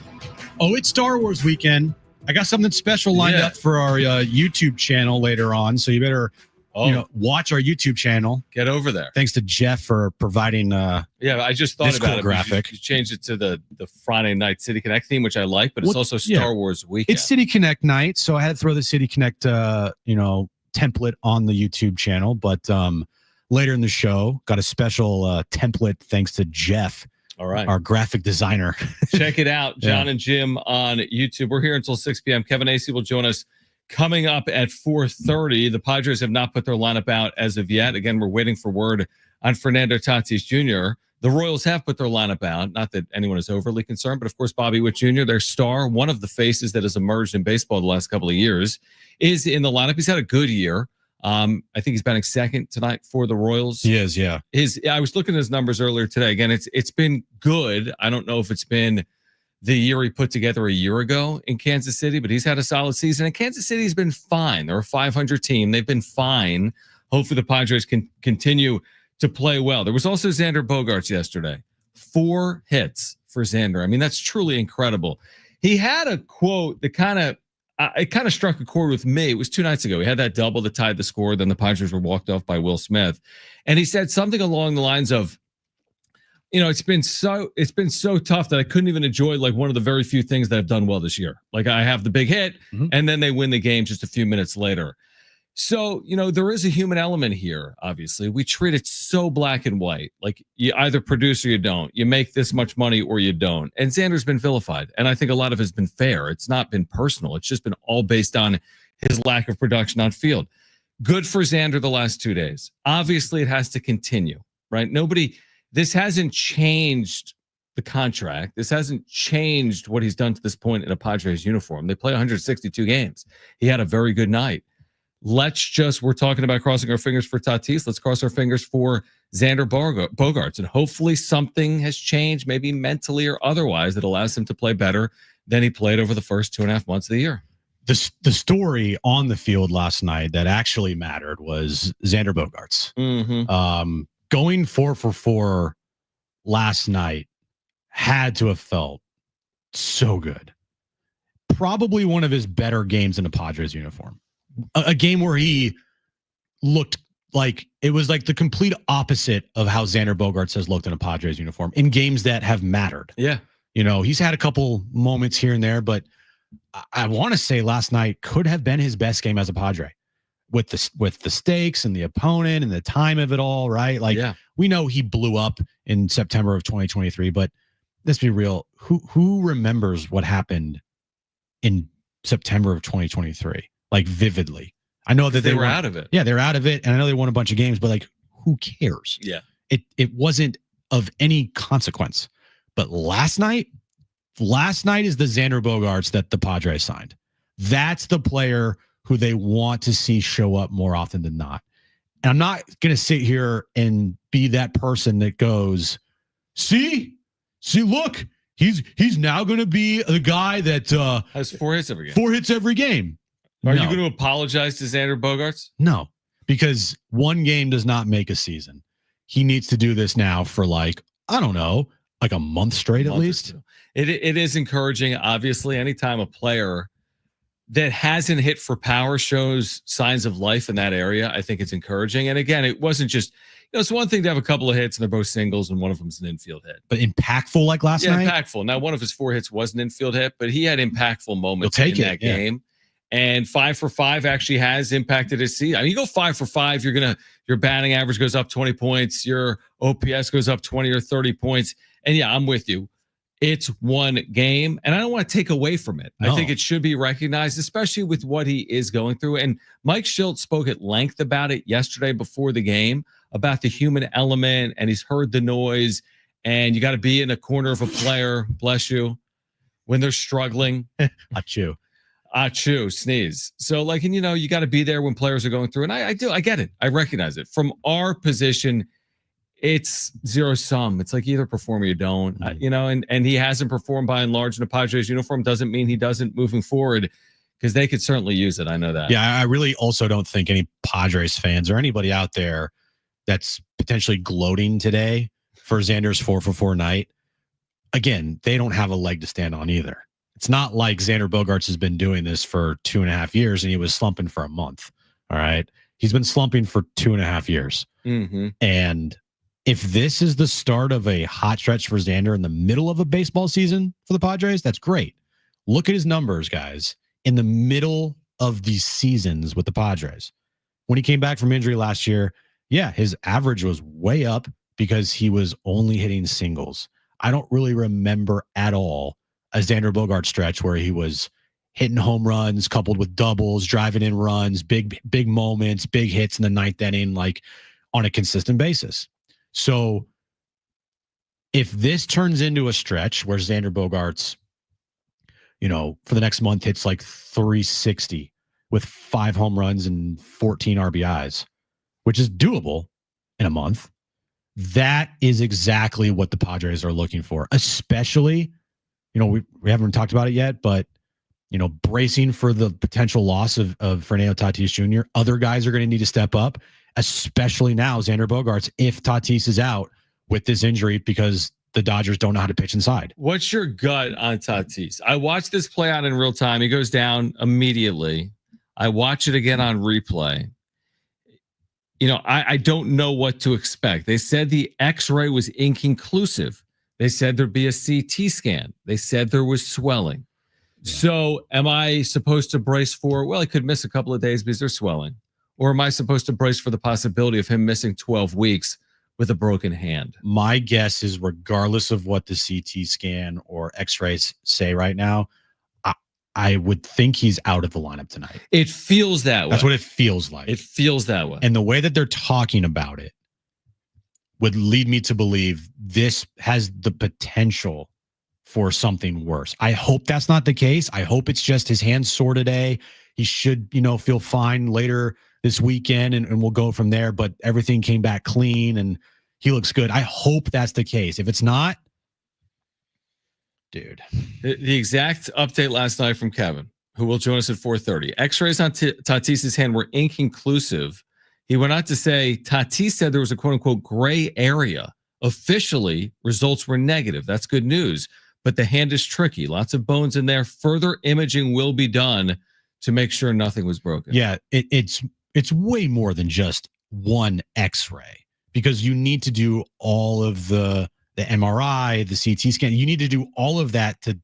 Oh, it's Star Wars weekend. I got something special lined up for our YouTube channel later on, so you better watch our YouTube channel. Get over there. Thanks to Jeff for providing I just thought about cool it. graphic. You changed it to the Friday night City Connect theme, which I like, but it's also Star Wars weekend. It's City Connect night, so I had to throw the City Connect template on the YouTube channel, but later in the show, got a special template thanks to Jeff, all right, our graphic designer. Check it out, John and Jim on YouTube. We're here until 6 p.m. Kevin Acey will join us coming up at 4:30. The Padres have not put their lineup out as of yet. Again, we're waiting for word on Fernando Tatis Jr. The Royals have put their lineup out. Not that anyone is overly concerned, but of course, Bobby Witt Jr., their star, one of the faces that has emerged in baseball the last couple of years, is in the lineup. He's had a good year. I think he's batting second tonight for the Royals. He is, yeah. I was looking at his numbers earlier today. Again, it's been good. I don't know if it's been the year he put together a year ago in Kansas City, but he's had a solid season. And Kansas City's been fine. They're a 500 team. They've been fine. Hopefully the Padres can continue to play well. There was also Xander Bogaerts yesterday. 4 hits for Xander. I mean, that's truly incredible. He had a quote that it kind of struck a chord with me. It was 2 nights ago. He had that double that tied the score. Then the Padres were walked off by Will Smith. And he said something along the lines of, it's been so tough that I couldn't even enjoy like one of the very few things that I've done well this year. Like I have the big hit and then they win the game just a few minutes later. So, there is a human element here, obviously. We treat it so black and white. Like you either produce or you don't. You make this much money or you don't. And Xander's been vilified. And I think a lot of it has been fair. It's not been personal. It's just been all based on his lack of production on field. Good for Xander the last 2 days. Obviously, it has to continue, right? This hasn't changed the contract. This hasn't changed what he's done to this point in a Padres uniform. They play 162 games. He had a very good night. We're talking about crossing our fingers for Tatis. Let's cross our fingers for Xander Bogaerts. And hopefully something has changed, maybe mentally or otherwise, that allows him to play better than he played over the first 2.5 months of the year. The story on the field last night that actually mattered was Xander Bogaerts. Mm-hmm. Going 4 for 4 last night had to have felt so good. Probably one of his better games in a Padres uniform. A game where he looked like it was like the complete opposite of how Xander Bogaerts has looked in a Padres uniform in games that have mattered. Yeah. He's had a couple moments here and there, but I want to say last night could have been his best game as a Padre with the stakes and the opponent and the time of it all, right? Like we know he blew up in September of 2023, but let's be real. Who remembers what happened in September of 2023? Like vividly. I know that they were out of it. Yeah, they're out of it. And I know they won a bunch of games, but like, who cares? Yeah. It wasn't of any consequence. But last night is the Xander Bogaerts that the Padres signed. That's the player who they want to see show up more often than not. And I'm not going to sit here and be that person that goes, see, look, he's now going to be the guy that has 4 hits every game. 4 hits every game. Are you going to apologize to Xander Bogaerts? No, because one game does not make a season. He needs to do this now for like, I don't know, like a month straight at least. It is encouraging. Obviously, anytime a player that hasn't hit for power shows signs of life in that area, I think it's encouraging. And again, it wasn't just, it's one thing to have a couple of hits and they're both singles and one of them's an infield hit. But impactful like last night? Yeah, impactful. Now, one of his 4 hits was an infield hit, but he had impactful moments in that game. And 5 for 5 actually has impacted his season. I mean, you go 5 for 5, your batting average goes up 20 points, your OPS goes up 20 or 30 points. And yeah, I'm with you. It's one game, and I don't want to take away from it. No. I think it should be recognized, especially with what he is going through. And Mike Shildt spoke at length about it yesterday before the game, about the human element, and he's heard the noise, and you got to be in a corner of a player, bless you, when they're struggling. Achoo. Achoo, sneeze. So, like, and you got to be there when players are going through, and I get it. I recognize it. From our position, it's zero sum. It's like either perform or you don't, and he hasn't performed by and large in a Padres uniform. Doesn't mean he doesn't moving forward, because they could certainly use it. I know that. Yeah, I really also don't think any Padres fans or anybody out there that's potentially gloating today for Xander's 4 for 4 night, again, they don't have a leg to stand on either. It's not like Xander Bogaerts has been doing this for 2.5 years and he was slumping for a month. All right. He's been slumping for 2.5 years. Mm-hmm. And if this is the start of a hot stretch for Xander in the middle of a baseball season for the Padres, that's great. Look at his numbers, guys, in the middle of these seasons with the Padres. When he came back from injury last year, yeah, his average was way up because he was only hitting singles. I don't really remember at all a Xander Bogaerts stretch where he was hitting home runs coupled with doubles, driving in runs, big moments, big hits in the 9th inning, like on a consistent basis. So if this turns into a stretch where Xander Bogaerts, for the next month hits like 360 with 5 home runs and 14 RBIs, which is doable in a month, that is exactly what the Padres are looking for, especially, we haven't talked about it yet, but, bracing for the potential loss of Fernando Tatis Jr. Other guys are going to need to step up, especially now Xander Bogaerts, if Tatis is out with this injury because the Dodgers don't know how to pitch inside. What's your gut on Tatis? I watched this play out in real time. He goes down immediately. I watch it again on replay. I don't know what to expect. They said the X-ray was inconclusive. They said there'd be a CT scan. They said there was swelling. Yeah. So am I supposed to brace for, well, he could miss a couple of days because there's swelling? Or am I supposed to brace for the possibility of him missing 12 weeks with a broken hand? My guess is regardless of what the CT scan or X-rays say right now, I would think he's out of the lineup tonight. It feels that way. That's what it feels like. It feels that way. And the way that they're talking about it would lead me to believe this has the potential for something worse. I hope that's not the case. I hope it's just his hand's sore today. He should, feel fine later this weekend and we'll go from there. But everything came back clean and he looks good. I hope that's the case. If it's not, dude. The exact update last night from Kevin, who will join us at 4:30. X-rays on Tatis's hand were inconclusive. He went on to say Tatis said there was a quote-unquote gray area. Officially, results were negative. That's good news. But the hand is tricky. Lots of bones in there. Further imaging will be done to make sure nothing was broken. Yeah, it's way more than just one X-ray because you need to do all of the MRI, the CT scan. You need to do all of that to,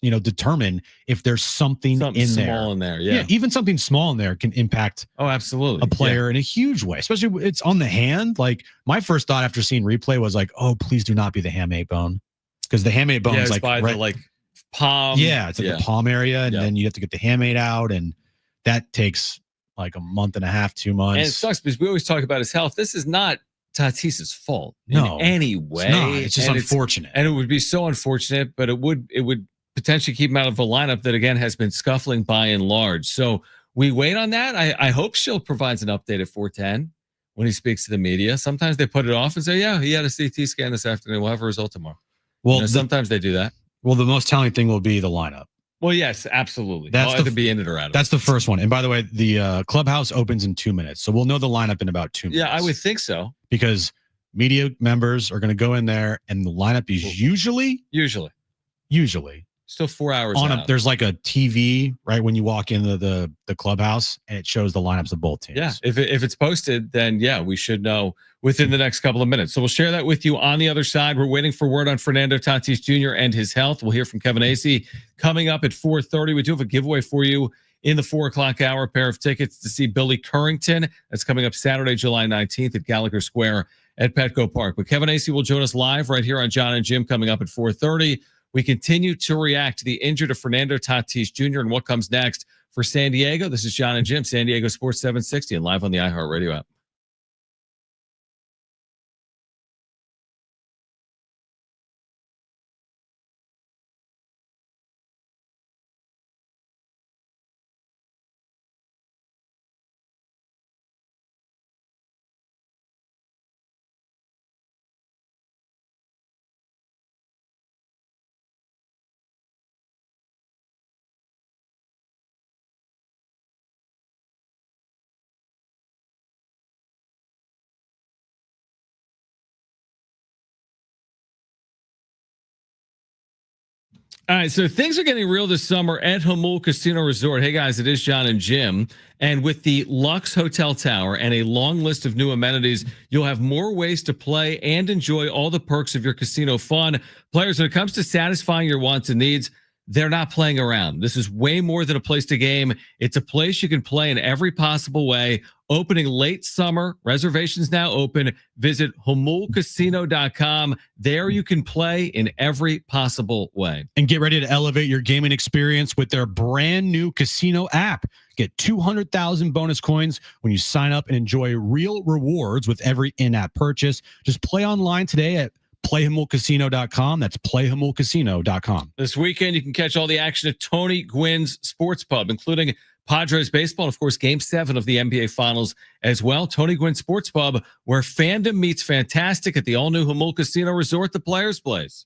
determine if there's something in small there. Yeah, even something small in there can impact. Oh, absolutely. A player in a huge way, especially it's on the hand. Like my first thought after seeing replay was like, oh, please do not be the hamate bone, because the hamate bone is like by the palm. Yeah, it's like the palm area, and then you have to get the hamate out, and that takes like a month and a half, 2 months. And it sucks because we always talk about his health. This is not Tatis's fault in any way. It's not. It's just unfortunate. And it would be so unfortunate, but it would potentially keep him out of a lineup that, again, has been scuffling by and large. So we wait on that. I hope Shildt provides an update at 4:10 when he speaks to the media. Sometimes they put it off and say, yeah, he had a CT scan this afternoon. We'll have a result tomorrow. Well, sometimes they do that. Well, the most telling thing will be the lineup. Well, yes, absolutely. That's I'll either be in it or out of it. That's the first one. And by the way, the clubhouse opens in 2 minutes, so we'll know the lineup in about 2 minutes. Yeah, I would think so. Because media members are going to go in there, and the lineup is usually still 4 hours on out. there's like a TV right when you walk into the clubhouse, and it shows the lineups of both teams. Yeah, if it's posted, then yeah, we should know within the next couple of minutes. So we'll share that with you on the other side. We're waiting for word on Fernando Tatis Jr. and his health. We'll hear from Kevin Acee coming up at 4:30. We do have a giveaway for you in the 4 o'clock hour, a pair of tickets to see Billy Currington. That's coming up Saturday, July 19th at Gallagher Square at Petco Park. But Kevin Acee will join us live right here on John and Jim coming up at 4:30. We continue to react to the injury to Fernando Tatis Jr. and what comes next for San Diego. This is John and Jim, San Diego Sports 760 and live on the iHeartRadio app. All right, so things are getting real this summer at Jamul Casino Resort. Hey guys, it is John and Jim. And with the Lux Hotel Tower and a long list of new amenities, you'll have more ways to play and enjoy all the perks of your casino fun. Players, when it comes to satisfying your wants and needs, they're not playing around. This is way more than a place to game. It's a place you can play in every possible way. Opening late summer, reservations now open. Visit jamulcasino.com. There you can play in every possible way. And get ready to elevate your gaming experience with their brand new casino app. Get 200,000 bonus coins when you sign up and enjoy real rewards with every in-app purchase. Just play online today at playhamulcasino.com. That's playhamulcasino.com. This weekend, you can catch all the action at Tony Gwynn's Sports Pub, including Padres baseball, and of course, Game 7 of the NBA Finals as well. Tony Gwynn Sports Pub, where fandom meets fantastic at the all-new Jamul Casino Resort, the Players' Place.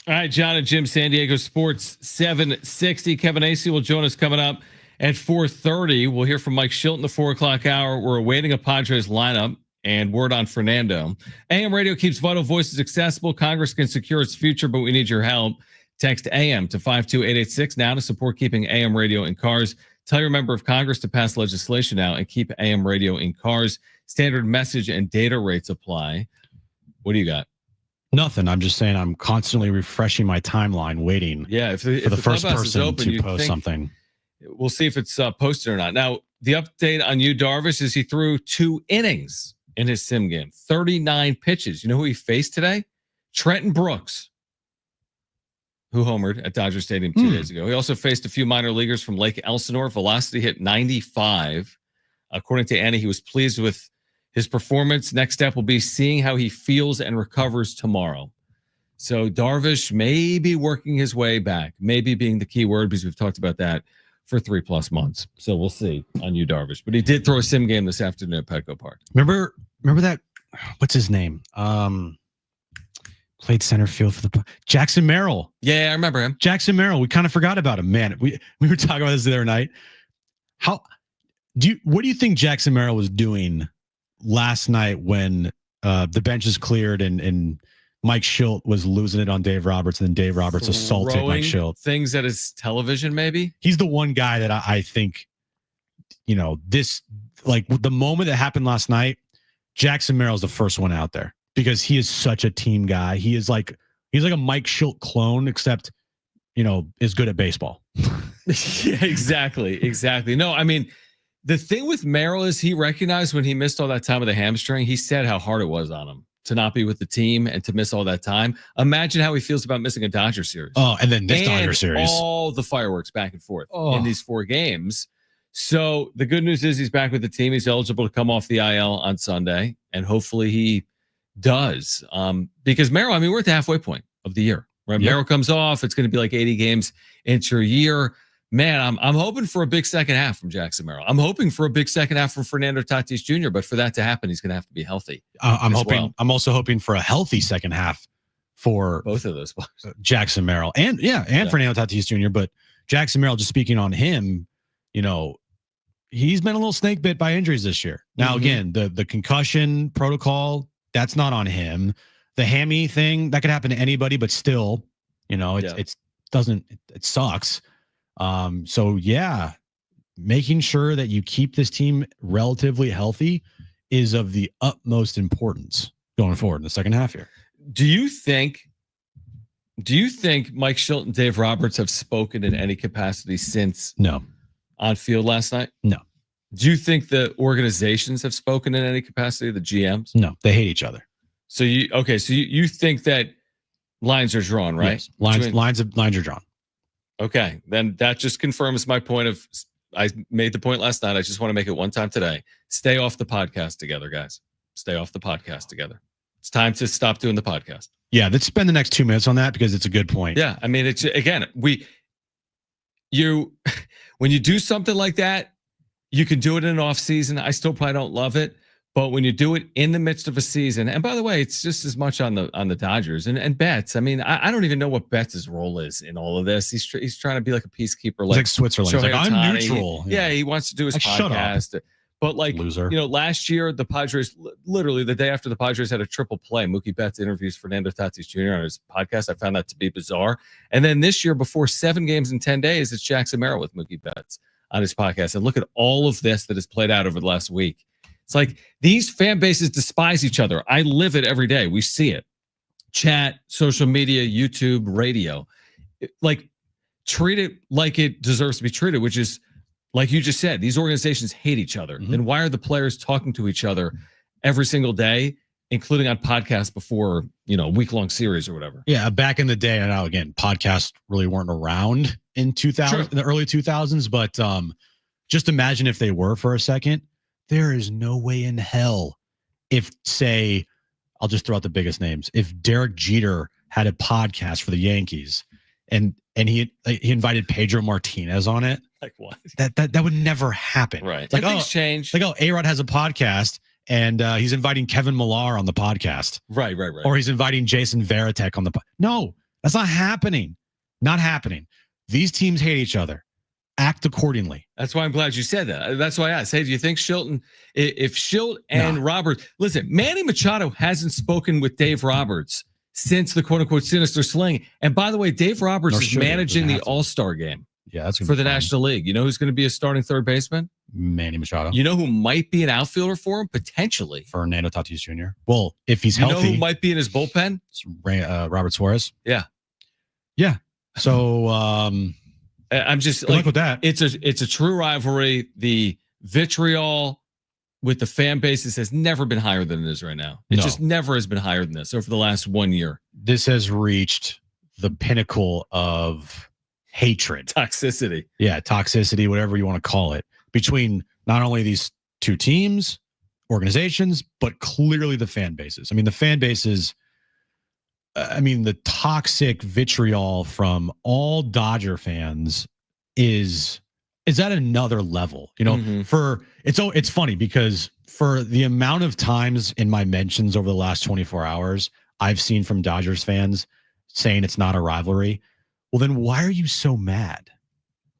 All right, John and Jim, San Diego Sports 760. Kevin Acee will join us coming up at 4:30. We'll hear from Mike Shildt in the 4 o'clock hour. We're awaiting a Padres lineup and word on Fernando. AM radio keeps vital voices accessible. Congress can secure its future, but we need your help. Text AM to 52886 now to support keeping AM radio in cars. Tell your member of Congress to pass legislation now and keep AM radio in cars. Standard message and data rates apply. What do you got? Nothing. I'm just saying I'm constantly refreshing my timeline, waiting if for the first person to post something. We'll see if it's posted or not. Now, the update on Yu Darvish is he threw 2 innings in his sim game, 39 pitches. You know who he faced today? Trenton Brooks, who homered at Dodger Stadium 2 days ago. He also faced a few minor leaguers from Lake Elsinore. Velocity hit 95. According to Annie, he was pleased with his performance. Next step will be seeing how he feels and recovers tomorrow. So Darvish may be working his way back, maybe being the key word because we've talked about that for 3+ months. So we'll see on Yu Darvish. But he did throw a sim game this afternoon at Petco Park. Remember that? What's his name? Played center field for the Jackson Merrill. Yeah, I remember him. Jackson Merrill. We kind of forgot about him, man. We were talking about this the other night. What do you think Jackson Merrill was doing last night when the bench is cleared and Mike Shildt was losing it on Dave Roberts, and then Dave Roberts assaulted Mike Shildt? Things at his television, maybe? He's the one guy that I think, this, like the moment that happened last night, Jackson Merrill's the first one out there because he is such a team guy. He's like a Mike Shildt clone, except, is good at baseball. Yeah, exactly. No, I mean, the thing with Merrill is he recognized when he missed all that time with the hamstring, he said how hard it was on him to not be with the team and to miss all that time. Imagine how he feels about missing a Dodger series. Oh, and then this Dodger series. All the fireworks back and forth in these 4 games. So the good news is he's back with the team. He's eligible to come off the IL on Sunday, and hopefully he does. Because Merrill, we're at the halfway point of the year. Right? Yep. Merrill comes off. It's going to be like 80 games into a year. Man, I'm hoping for a big second half from Jackson Merrill. I'm hoping for a big second half from Fernando Tatis Jr., but for that to happen, he's going to have to be healthy. I'm also hoping for a healthy second half for both of those players, Jackson Merrill and Fernando Tatis Jr. But Jackson Merrill, just speaking on him, he's been a little snake bit by injuries this year. Now, again, the concussion protocol, that's not on him. The hammy thing, that could happen to anybody, but still, it sucks. So yeah, making sure that you keep this team relatively healthy is of the utmost importance going forward in the second half here. Do you think Mike Shildt and Dave Roberts have spoken in any capacity since on field last night? No. Do you think the organizations have spoken in any capacity, the GMs? No, they hate each other. So you think that lines are drawn, right? Yes, lines are drawn. Okay, then that just confirms my point of, I made the point last night. I just want to make it one time today. Stay off the podcast together, guys. Stay off the podcast together. It's time to stop doing the podcast. Yeah, let's spend the next 2 minutes on that because it's a good point. Yeah, it's, again, when you do something like that, you can do it in an off season. I still probably don't love it. But when you do it in the midst of a season, and by the way, it's just as much on the Dodgers and Betts. I don't even know what Betts' role is in all of this. He's trying to be like a peacekeeper, like Switzerland. He's like, I'm neutral. Yeah, he wants to do his podcast. Shut up. But loser. Last year the Padres, literally the day after the Padres had a triple play, Mookie Betts interviews Fernando Tatis Jr. on his podcast. I found that to be bizarre. And then this year, before 7 games in 10 days, it's Jackson Merrill with Mookie Betts on his podcast. And look at all of this that has played out over the last week. It's like these fan bases despise each other. I live it every day. We see it. Chat, social media, YouTube, radio. Treat it like it deserves to be treated, which is, like you just said, these organizations hate each other. Then why are the players talking to each other every single day, including on podcasts before, week-long series or whatever? Yeah, back in the day, I know, again, podcasts really weren't around in in the early 2000s, but just imagine if they were for a second. There is no way in hell if, say, I'll just throw out the biggest names. If Derek Jeter had a podcast for the Yankees and he invited Pedro Martinez on it, like what? That would never happen. Right. Like, things change. Like, A-Rod has a podcast and he's inviting Kevin Millar on the podcast. Right. Or he's inviting Jason Varitek on the No, That's not happening. Not happening. These teams hate each other. Act accordingly. That's why I'm glad you said that. That's why I asked, hey, do you think Shildt if Shildt and Roberts, listen, Manny Machado hasn't spoken with Dave Roberts since the quote unquote sinister sling. And by the way, Dave Roberts is managing the All-Star game. Yeah, that's for the National League. You know who's going to be a starting third baseman? Manny Machado. You know who might be an outfielder for him? Potentially. Fernando Tatis Jr. Well, if he's healthy. You know who might be in his bullpen? Robert Suarez. Yeah. Yeah. So I'm just good luck with that. It's a true rivalry. The vitriol with the fan bases has never been higher than it is right now. It just never has been higher than this over the last 1 year. This has reached the pinnacle of hatred. Toxicity. Yeah, toxicity, whatever you want to call it, between not only these two teams, organizations, but clearly the fan bases. I mean, the fan bases, the toxic vitriol from all Dodger fans is at another level. You know, it's funny because for the amount of times in my mentions over the last 24 hours, I've seen from Dodgers fans saying it's not a rivalry. Well, then why are you so mad?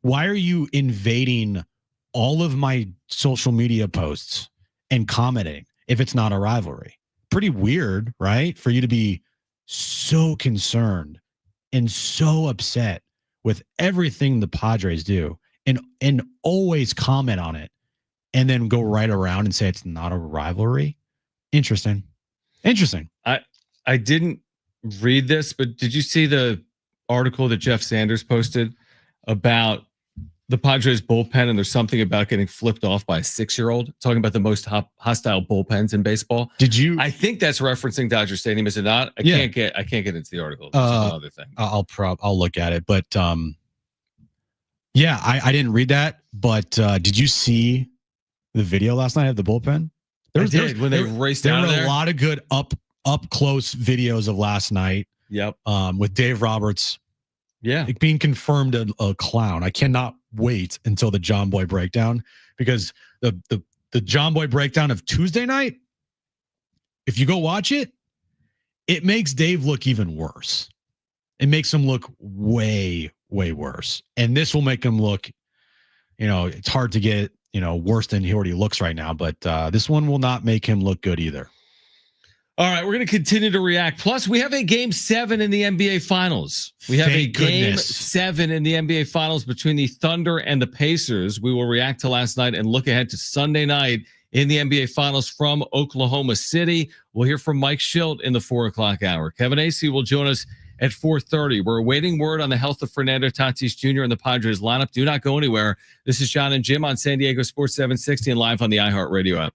Why are you invading all of my social media posts and commenting if it's not a rivalry? Pretty weird, right? For you to be so concerned and so upset with everything the Padres do and always comment on it and then go right around and say it's not a rivalry. Interesting. I didn't read this, but did you see the article that Jeff Sanders posted about the Padres bullpen? And there's something about getting flipped off by a 6-year-old, talking about the most hostile bullpens in baseball. Did you? I think that's referencing Dodger Stadium, is it not? I can't get into the article. That's another thing. I'll look at it, but yeah, I didn't read that. But did you see the video last night of the bullpen? When they raced out of there. There were a lot of good up close videos of last night. Yep. With Dave Roberts. Yeah. Being confirmed a clown. I cannot wait until the John Boy breakdown, because the John Boy breakdown of Tuesday night, if you go watch it, it makes Dave look even worse. It makes him look way, way worse. And this will make him look, it's hard to get, worse than he already looks right now, but this one will not make him look good either. All right, we're going to continue to react. Plus, we have a Game 7 in the NBA Finals. We have Game 7 in the NBA Finals between the Thunder and the Pacers. We will react to last night and look ahead to Sunday night in the NBA Finals from Oklahoma City. We'll hear from Mike Shildt in the 4 o'clock hour. Kevin Acee will join us at 4:30. We're awaiting word on the health of Fernando Tatis Jr. and the Padres lineup. Do not go anywhere. This is John and Jim on San Diego Sports 760 and live on the iHeartRadio app.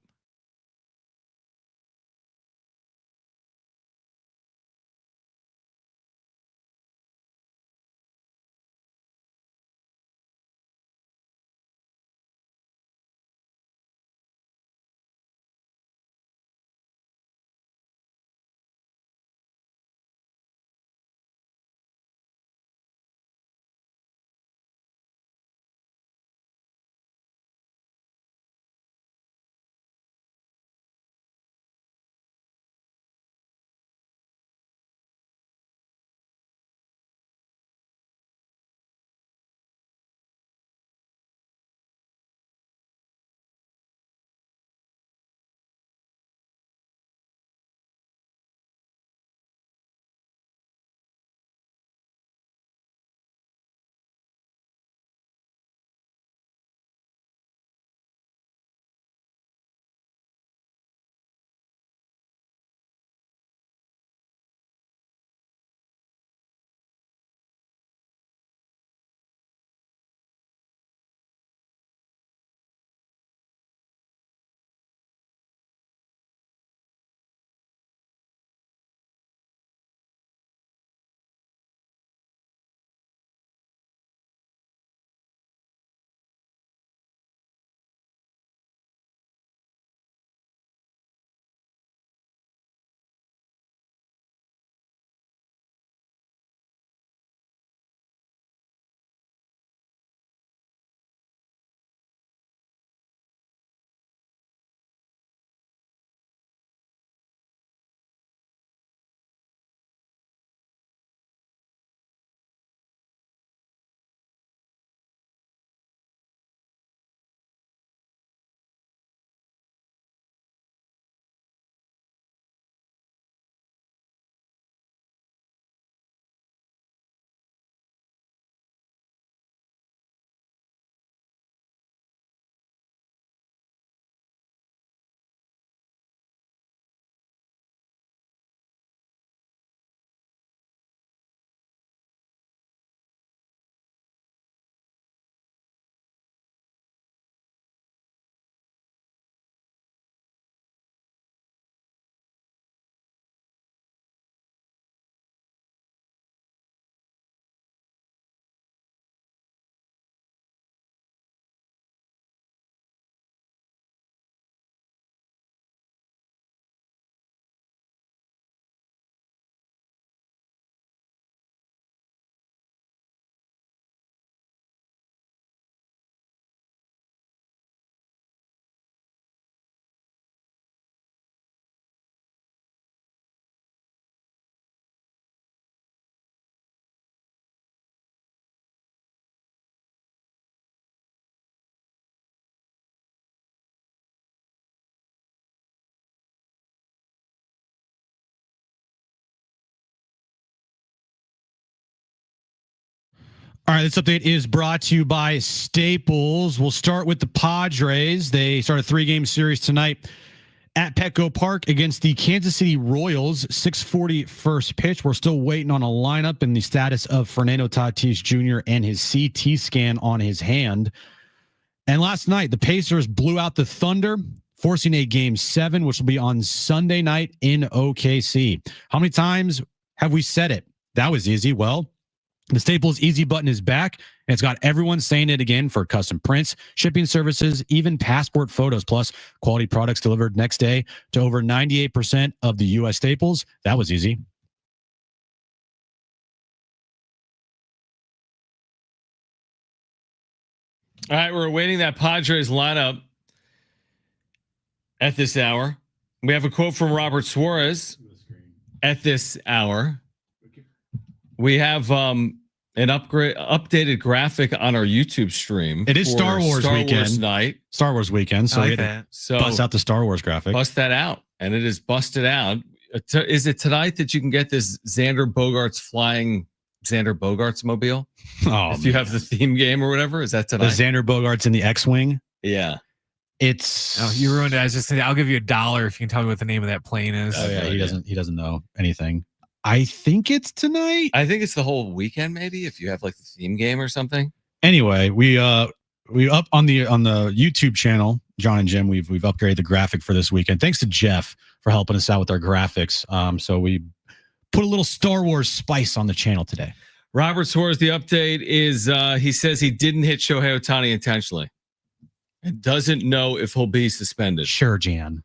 All right, this update is brought to you by Staples. We'll start with the Padres. They start a 3-game series tonight at Petco Park against the Kansas City Royals. 6:40 first pitch. We're still waiting on a lineup and the status of Fernando Tatis Jr. and his CT scan on his hand. And last night, the Pacers blew out the Thunder, forcing a Game 7, which will be on Sunday night in OKC. How many times have we said it? That was easy. Well, the Staples Easy button is back, and it's got everyone saying it again for custom prints, shipping services, even passport photos, plus quality products delivered next day to over 98% of the U.S. Staples. That was easy. All right, we're awaiting that Padres lineup at this hour. We have a quote from Robert Suarez at this hour. We have an updated graphic on our YouTube stream. It is Star Wars weekend night. Star Wars weekend. So, bust out the Star Wars graphic. Bust that out. And it is busted out. Is it tonight that you can get this Xander Bogaerts flying Xander Bogaerts mobile? Oh, if you have the theme game or whatever, is that tonight? The Xander Bogaerts in the X-Wing? Yeah. It's you ruined it. I was just saying, I'll give you $1 if you can tell me what the name of that plane is. Oh yeah, he doesn't know anything. I think it's tonight. I think it's the whole weekend, maybe, if you have like the theme game or something. Anyway, we up on the YouTube channel, John and Jim. We've upgraded the graphic for this weekend. Thanks to Jeff for helping us out with our graphics. So we put a little Star Wars spice on the channel today. Robert Suarez, the update is he says he didn't hit Shohei Ohtani intentionally. And doesn't know if he'll be suspended. Sure, Jan.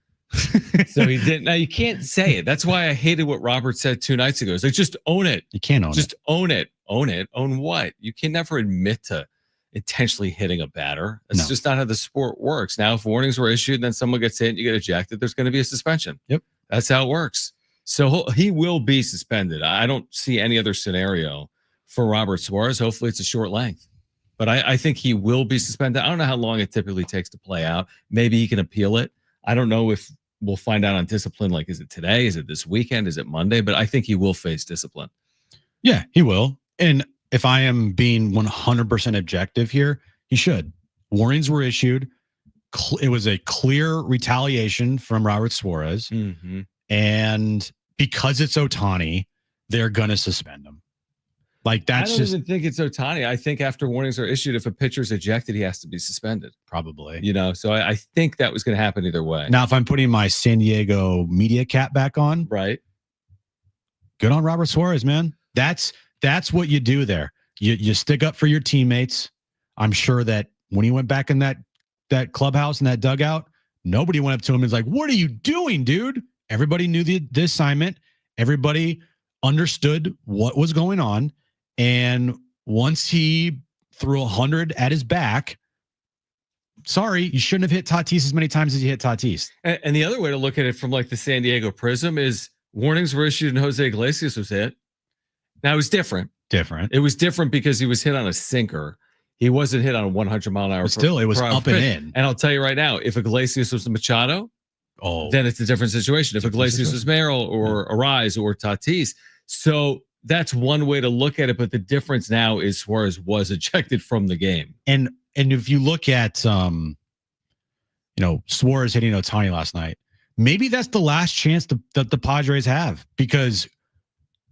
So he didn't. Now you can't say it. That's why I hated what Robert said 2 nights ago. It's like, just own it. You can't own it. Just own it. Own it. Own what? You can never admit to intentionally hitting a batter. That's just not how the sport works. Now, if warnings were issued, then someone gets hit and you get ejected, there's going to be a suspension. Yep. That's how it works. So he will be suspended. I don't see any other scenario for Robert Suarez. Hopefully it's a short length. But I think he will be suspended. I don't know how long it typically takes to play out. Maybe he can appeal it. I don't know if we'll find out on discipline. Like, is it today? Is it this weekend? Is it Monday? But I think he will face discipline. Yeah, he will. And if I am being 100% objective here, he should. Warnings were issued. It was a clear retaliation from Robert Suarez. Mm-hmm. And because it's Ohtani, they're going to suspend him. Like, that's I don't even think it's Ohtani. I think after warnings are issued, if a pitcher's ejected, he has to be suspended. Probably. You know, so I think that was going to happen either way. Now, if I'm putting my San Diego media cap back on, right? Good on Robert Suarez, man. That's what you do there. You stick up for your teammates. I'm sure that when he went back in that clubhouse and that dugout, nobody went up to him and was like, "What are you doing, dude?" Everybody knew the assignment. Everybody understood what was going on. And once he threw 100 at his back, sorry, you shouldn't have hit Tatis as many times as you hit Tatis. And the other way to look at it from like the San Diego prism is warnings were issued and Jose Iglesias was hit. Now it was different. It was different because he was hit on a sinker. He wasn't hit on a 100 mile an hour. But still, it was up and in. And I'll tell you right now, if Iglesias was Machado, then it's a different situation. If Iglesias was Merrill or Arise or Tatis. So that's one way to look at it. But the difference now is Suarez was ejected from the game. And if you look at, Suarez hitting Ohtani last night, maybe that's the last chance that the Padres have, because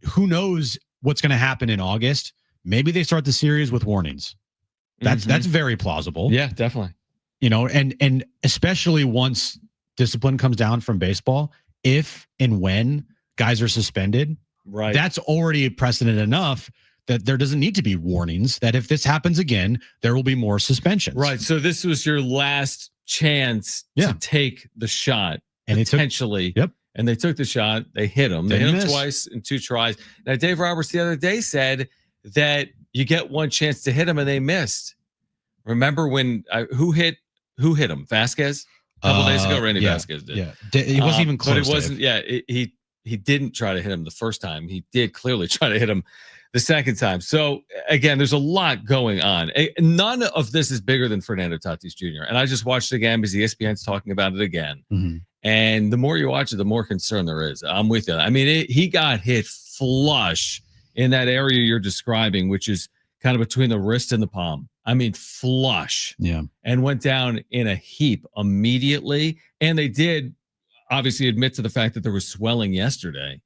who knows what's going to happen in August. Maybe they start the series with warnings. That's very plausible. Yeah, definitely. And especially once discipline comes down from baseball, if and when guys are suspended, right, that's already precedent enough that there doesn't need to be warnings, that if this happens again, there will be more suspensions. Right. So this was your last chance to take the shot, and potentially. And they took the shot. They hit him. They hit him twice in 2 tries. Now, Dave Roberts the other day said that you get one chance to hit him, and they missed. Remember when who hit him? Vasquez? A couple days ago, Randy Vasquez did. Yeah, it wasn't even close. But it wasn't. Yeah, he didn't try to hit him the first time. He did clearly try to hit him the second time. So again, there's a lot going on. None of this is bigger than Fernando Tatis Jr. And I just watched it again because ESPN's talking about it again. Mm-hmm. And the more you watch it, the more concern there is. I'm with you. I mean, he got hit flush in that area you're describing, which is kind of between the wrist and the palm. I mean, flush. Yeah. And went down in a heap immediately. And they did obviously admit to the fact that there was swelling yesterday.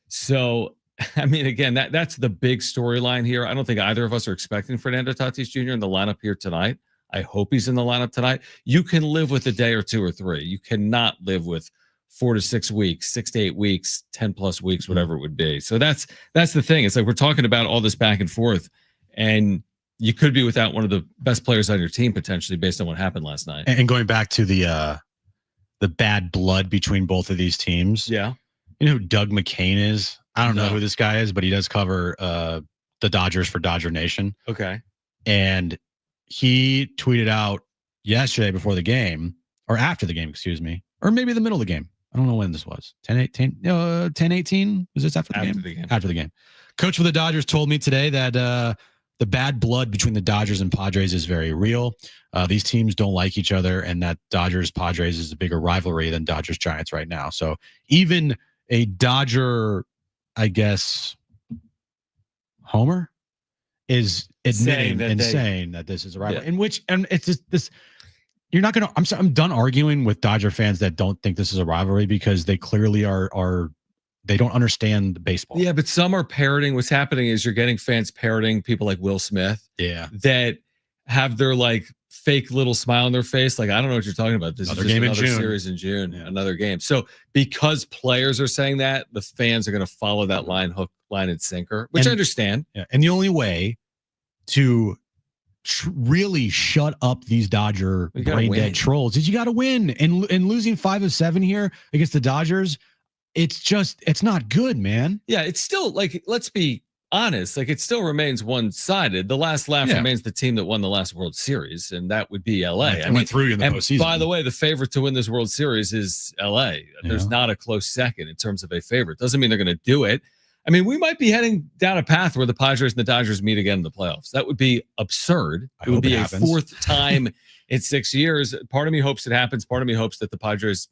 So, I mean, again, that's the big storyline here. I don't think either of us are expecting Fernando Tatis Jr. in the lineup here tonight. I hope he's in the lineup tonight. You can live with a day or 2 or 3. You cannot live with 4 to 6 weeks, 6 to 8 weeks, 10 plus weeks, whatever it would be. So that's the thing. It's like we're talking about all this back and forth, and you could be without one of the best players on your team potentially based on what happened last night. And going back to the bad blood between both of these teams. Yeah. You know who Doug McCain is? I don't know who this guy is, but he does cover the Dodgers for Dodger Nation. Okay. And he tweeted out yesterday before the game, or after the game, excuse me, or maybe the middle of the game. I don't know when this was. 10-18? Was this after the game? After the game. Coach for the Dodgers told me today that the bad blood between the Dodgers and Padres is very real. These teams don't like each other, and that Dodgers-Padres is a bigger rivalry than Dodgers-Giants right now. So even a Dodger, I guess, homer is admitting and saying that this is a rivalry. Yeah. And it's just this. You're not gonna. I'm done arguing with Dodger fans that don't think this is a rivalry because they clearly are. They don't understand baseball. Yeah, but some are parroting. What's happening is you're getting fans parroting people like Will Smith. Yeah, that have their like fake little smile on their face. Like, I don't know what you're talking about. This another is just game another in June. series in June, another game. So because players are saying that, the fans are going to follow that line, hook, line, and sinker, which I understand. Yeah, and the only way to really shut up these Dodger brain dead trolls is you got to win. And losing 5 of 7 here against the Dodgers, it's not good, man. Yeah, it's still like, let's be honest, like it still remains one-sided. The last laugh remains the team that won the last World Series, and that would be LA. I went through in the postseason. By the way, the favorite to win this World Series is LA. There's not a close second in terms of a favorite. Doesn't mean they're going to do it. I mean, we might be heading down a path where the Padres and the Dodgers meet again in the playoffs. That would be absurd. It would be a 4th time in 6 years. Part of me hopes it happens. Part of me hopes that the Padres,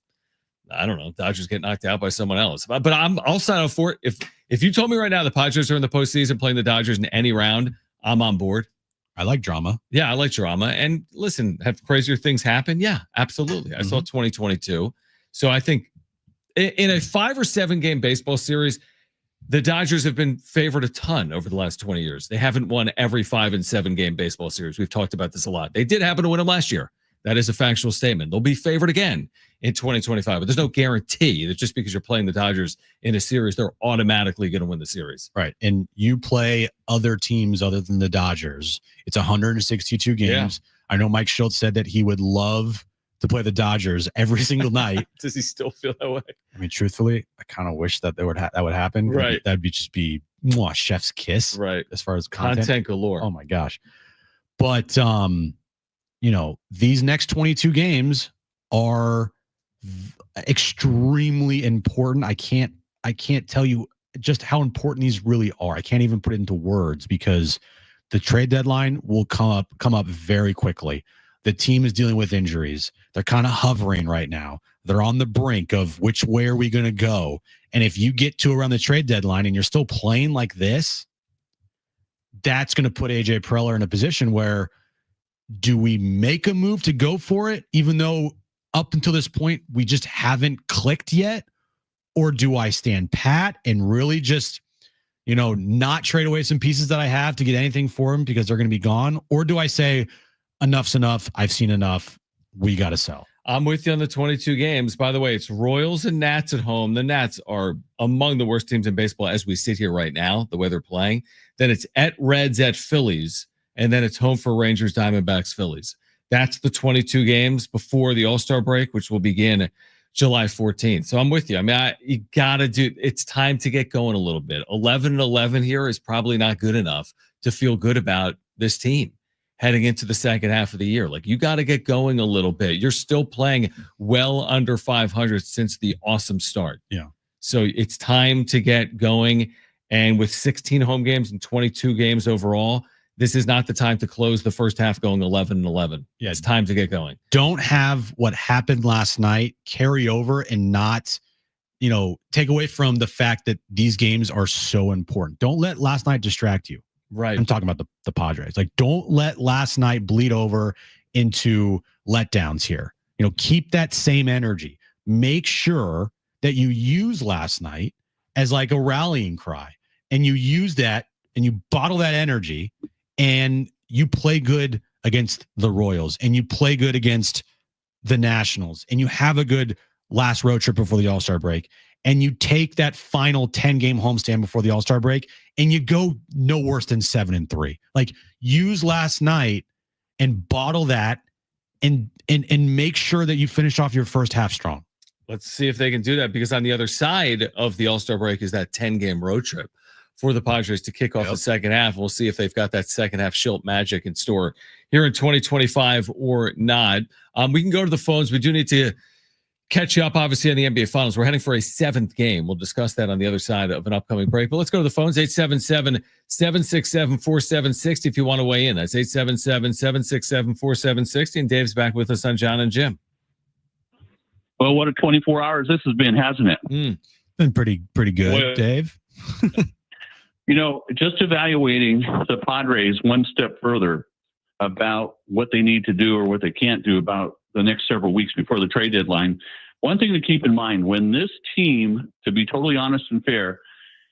I don't know, Dodgers get knocked out by someone else. But I'll sign up for it. If you told me right now the Padres are in the postseason playing the Dodgers in any round, I'm on board. I like drama. Yeah, I like drama. And listen, have crazier things happen? Yeah, absolutely. I saw 2022. So I think in a 5 or 7 game baseball series, the Dodgers have been favored a ton over the last 20 years. They haven't won every 5 and 7 game baseball series. We've talked about this a lot. They did happen to win them last year. That is a factual statement. They'll be favored again in 2025, but there's no guarantee that just because you're playing the Dodgers in a series, they're automatically going to win the series. Right. And you play other teams other than the Dodgers. It's 162 games. Yeah. I know Mike Shildt said that he would love to play the Dodgers every single night. Does he still feel that way? I mean, truthfully, I kind of wish that that would happen. Right. That'd be just be chef's kiss. Right. As far as content galore. Oh my gosh. But these next 22 games are extremely important. I can't tell you just how important these really are. I can't even put it into words because the trade deadline will come up very quickly. The team is dealing with injuries. They're kind of hovering right now. They're on the brink of which way are we going to go? And if you get to around the trade deadline and you're still playing like this, that's going to put AJ Preller in a position where do we make a move to go for it, even though up until this point we just haven't clicked yet? Or do I stand pat and really just, not trade away some pieces that I have to get anything for him because they're going to be gone? Or do I say, enough's enough. I've seen enough. We got to sell. I'm with you on the 22 games. By the way, it's Royals and Nats at home. The Nats are among the worst teams in baseball as we sit here right now, the way they're playing. Then it's at Reds, at Phillies, and then it's home for Rangers, Diamondbacks, Phillies. That's the 22 games before the All-Star break, which will begin July 14th. So I'm with you. I mean, you got to it's time to get going a little bit. 11-11 here is probably not good enough to feel good about this team heading into the second half of the year. Like, you got to get going a little bit. You're still playing well under 500 since the awesome start. Yeah. So it's time to get going. And with 16 home games and 22 games overall, this is not the time to close the first half going 11-11. Yeah. It's time to get going. Don't have what happened last night carry over and not, take away from the fact that these games are so important. Don't let last night distract you. Right. I'm talking about the Padres. Like, don't let last night bleed over into letdowns here. Keep that same energy. Make sure that you use last night as like a rallying cry, and you use that and you bottle that energy, and you play good against the Royals, and you play good against the Nationals, and you have a good last road trip before the All-Star break, and you take that final 10-game homestand before the All-Star break, and you go no worse than 7-3. Like, use last night and bottle that, and make sure that you finish off your first half strong. Let's see if they can do that, because on the other side of the All-Star break is that 10-game road trip for the Padres to kick off the second half. We'll see if they've got that second half Shildt magic in store here in 2025 or not. We can go to the phones. We do need to catch up, obviously, on the NBA Finals. We're heading for a 7th game. We'll discuss that on the other side of an upcoming break. But let's go to the phones, 877-767-4760 if you want to weigh in. That's 877-767-4760. And Dave's back with us on John and Jim. Well, what a 24 hours this has been, hasn't it? Been pretty good, Well, Dave. Just evaluating the Padres one step further about what they need to do or what they can't do about the next several weeks before the trade deadline. One thing to keep in mind, when this team, to be totally honest and fair,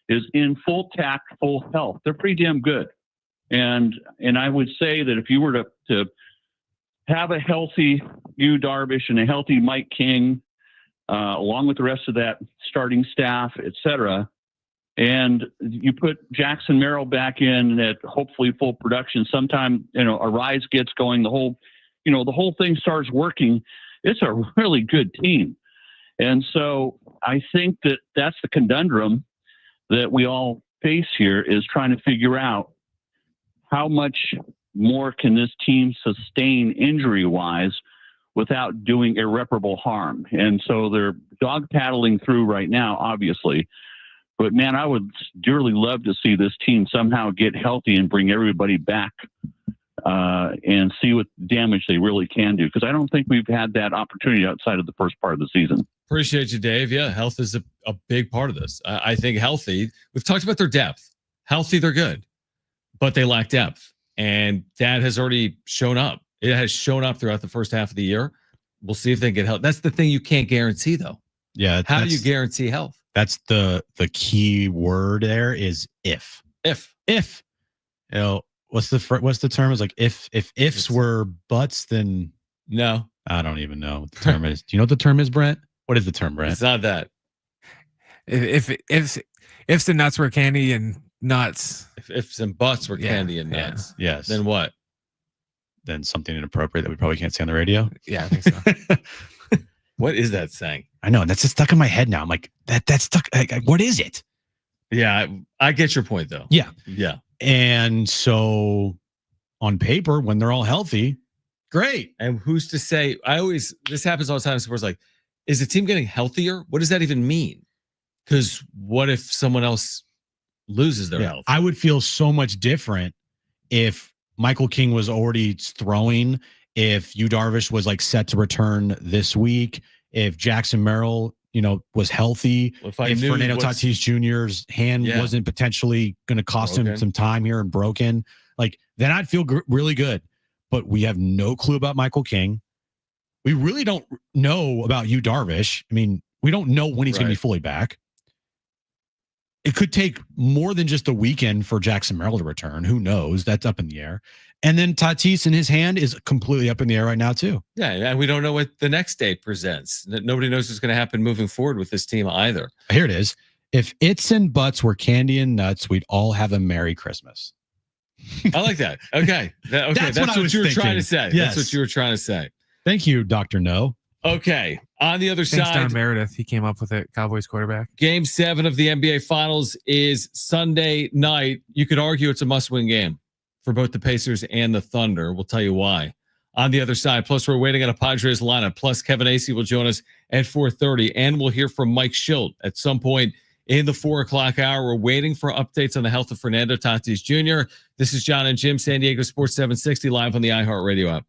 is in full tact, full health, they're pretty damn good. And I would say that if you were to have a healthy Yu Darvish and a healthy Mike King, along with the rest of that starting staff, et cetera, and you put Jackson Merrill back in at hopefully full production, sometime, a rise gets going, the whole thing starts working. It's a really good team. And so I think that that's the conundrum that we all face here, is trying to figure out how much more can this team sustain injury-wise without doing irreparable harm. And so they're dog paddling through right now, obviously. But, man, I would dearly love to see this team somehow get healthy and bring everybody back and see what damage they really can do. Because I don't think we've had that opportunity outside of the first part of the season. Appreciate you, Dave. Yeah, health is a big part of this. I think healthy, we've talked about their depth. Healthy, they're good, but they lack depth. And that has already shown up. It has shown up throughout the first half of the year. We'll see if they get health. That's the thing you can't guarantee, though. Yeah. How do you guarantee health? That's the key word there, is if. If. What's the term? It's like if ifs were buts, then no. I don't even know what the term is. Do you know what the term is, Brent? What is the term, Brent? It's not that. If ifs and nuts were candy and nuts. If ifs and buts were candy and nuts. Yeah. Yes. Then what? Then something inappropriate that we probably can't say on the radio. Yeah, I think so. What is that saying? I know. That's just stuck in my head now. I'm like, that's stuck. What is it? Yeah, I get your point, though. Yeah. Yeah. And so on paper, when they're all healthy, great. And who's to say? This happens all the time. Sports, like, is the team getting healthier? What does that even mean? Because what if someone else loses their health? I would feel so much different if Michael King was already throwing, if Yu Darvish was like set to return this week, if Jackson Merrill, was healthy, if Fernando Tatis Jr.'s hand wasn't potentially going to cost him some time here and broken, like, then I'd feel really good. But we have no clue about Michael King. We really don't know about Yu Darvish. I mean, we don't know when he's going to be fully back. It could take more than just a weekend for Jackson Merrill to return. Who knows? That's up in the air. And then Tatis in his hand is completely up in the air right now, too. Yeah, and we don't know what the next day presents. Nobody knows what's going to happen moving forward with this team either. Here it is. If its and butts were candy and nuts, we'd all have a Merry Christmas. I like that. Okay. That's what you were trying to say. Yes. That's what you were trying to say. Thank you, Dr. No. Okay. On the other Thanks, side, Don Meredith. He came up with it. Cowboys quarterback. Game 7 of the NBA Finals is Sunday night. You could argue it's a must-win game for both the Pacers and the Thunder. We'll tell you why. On the other side, plus we're waiting on a Padres lineup. Plus Kevin Acee will join us at 4:30, and we'll hear from Mike Shildt at some point in the 4 o'clock hour. We're waiting for updates on the health of Fernando Tatis Jr. This is John and Jim, San Diego Sports 760, live on the iHeartRadio app.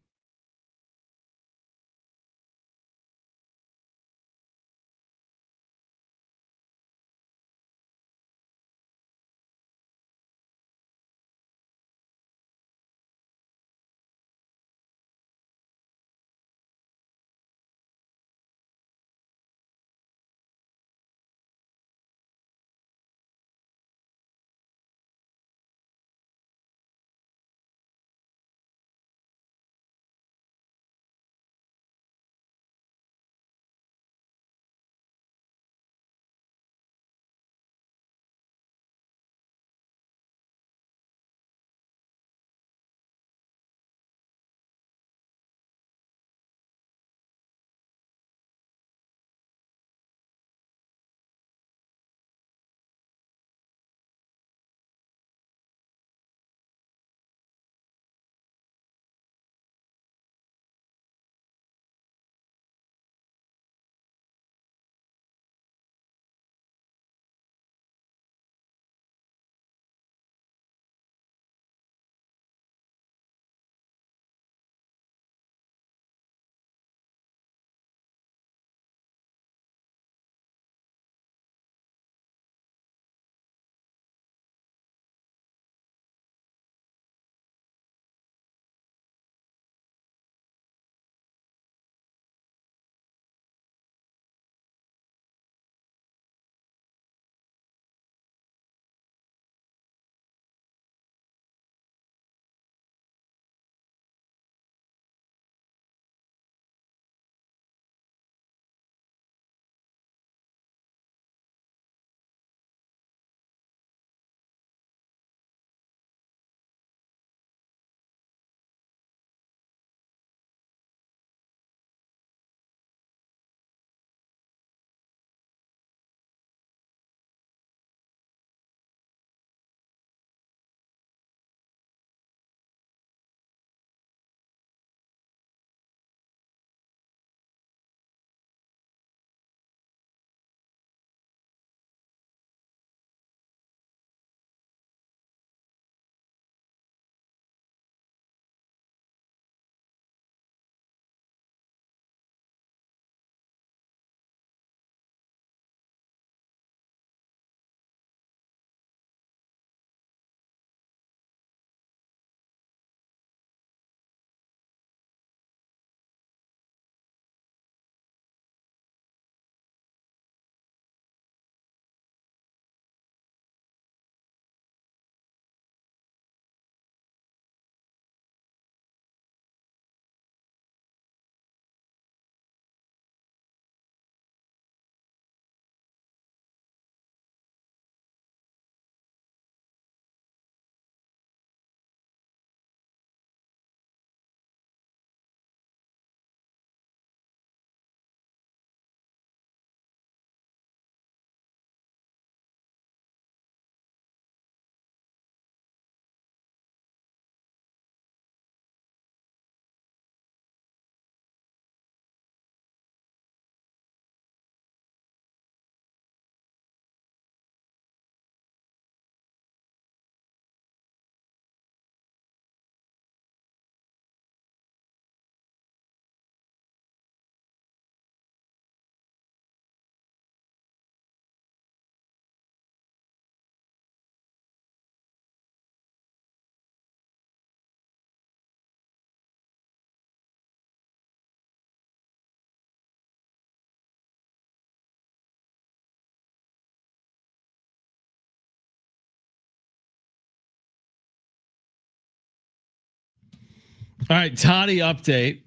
All right, Toddy update.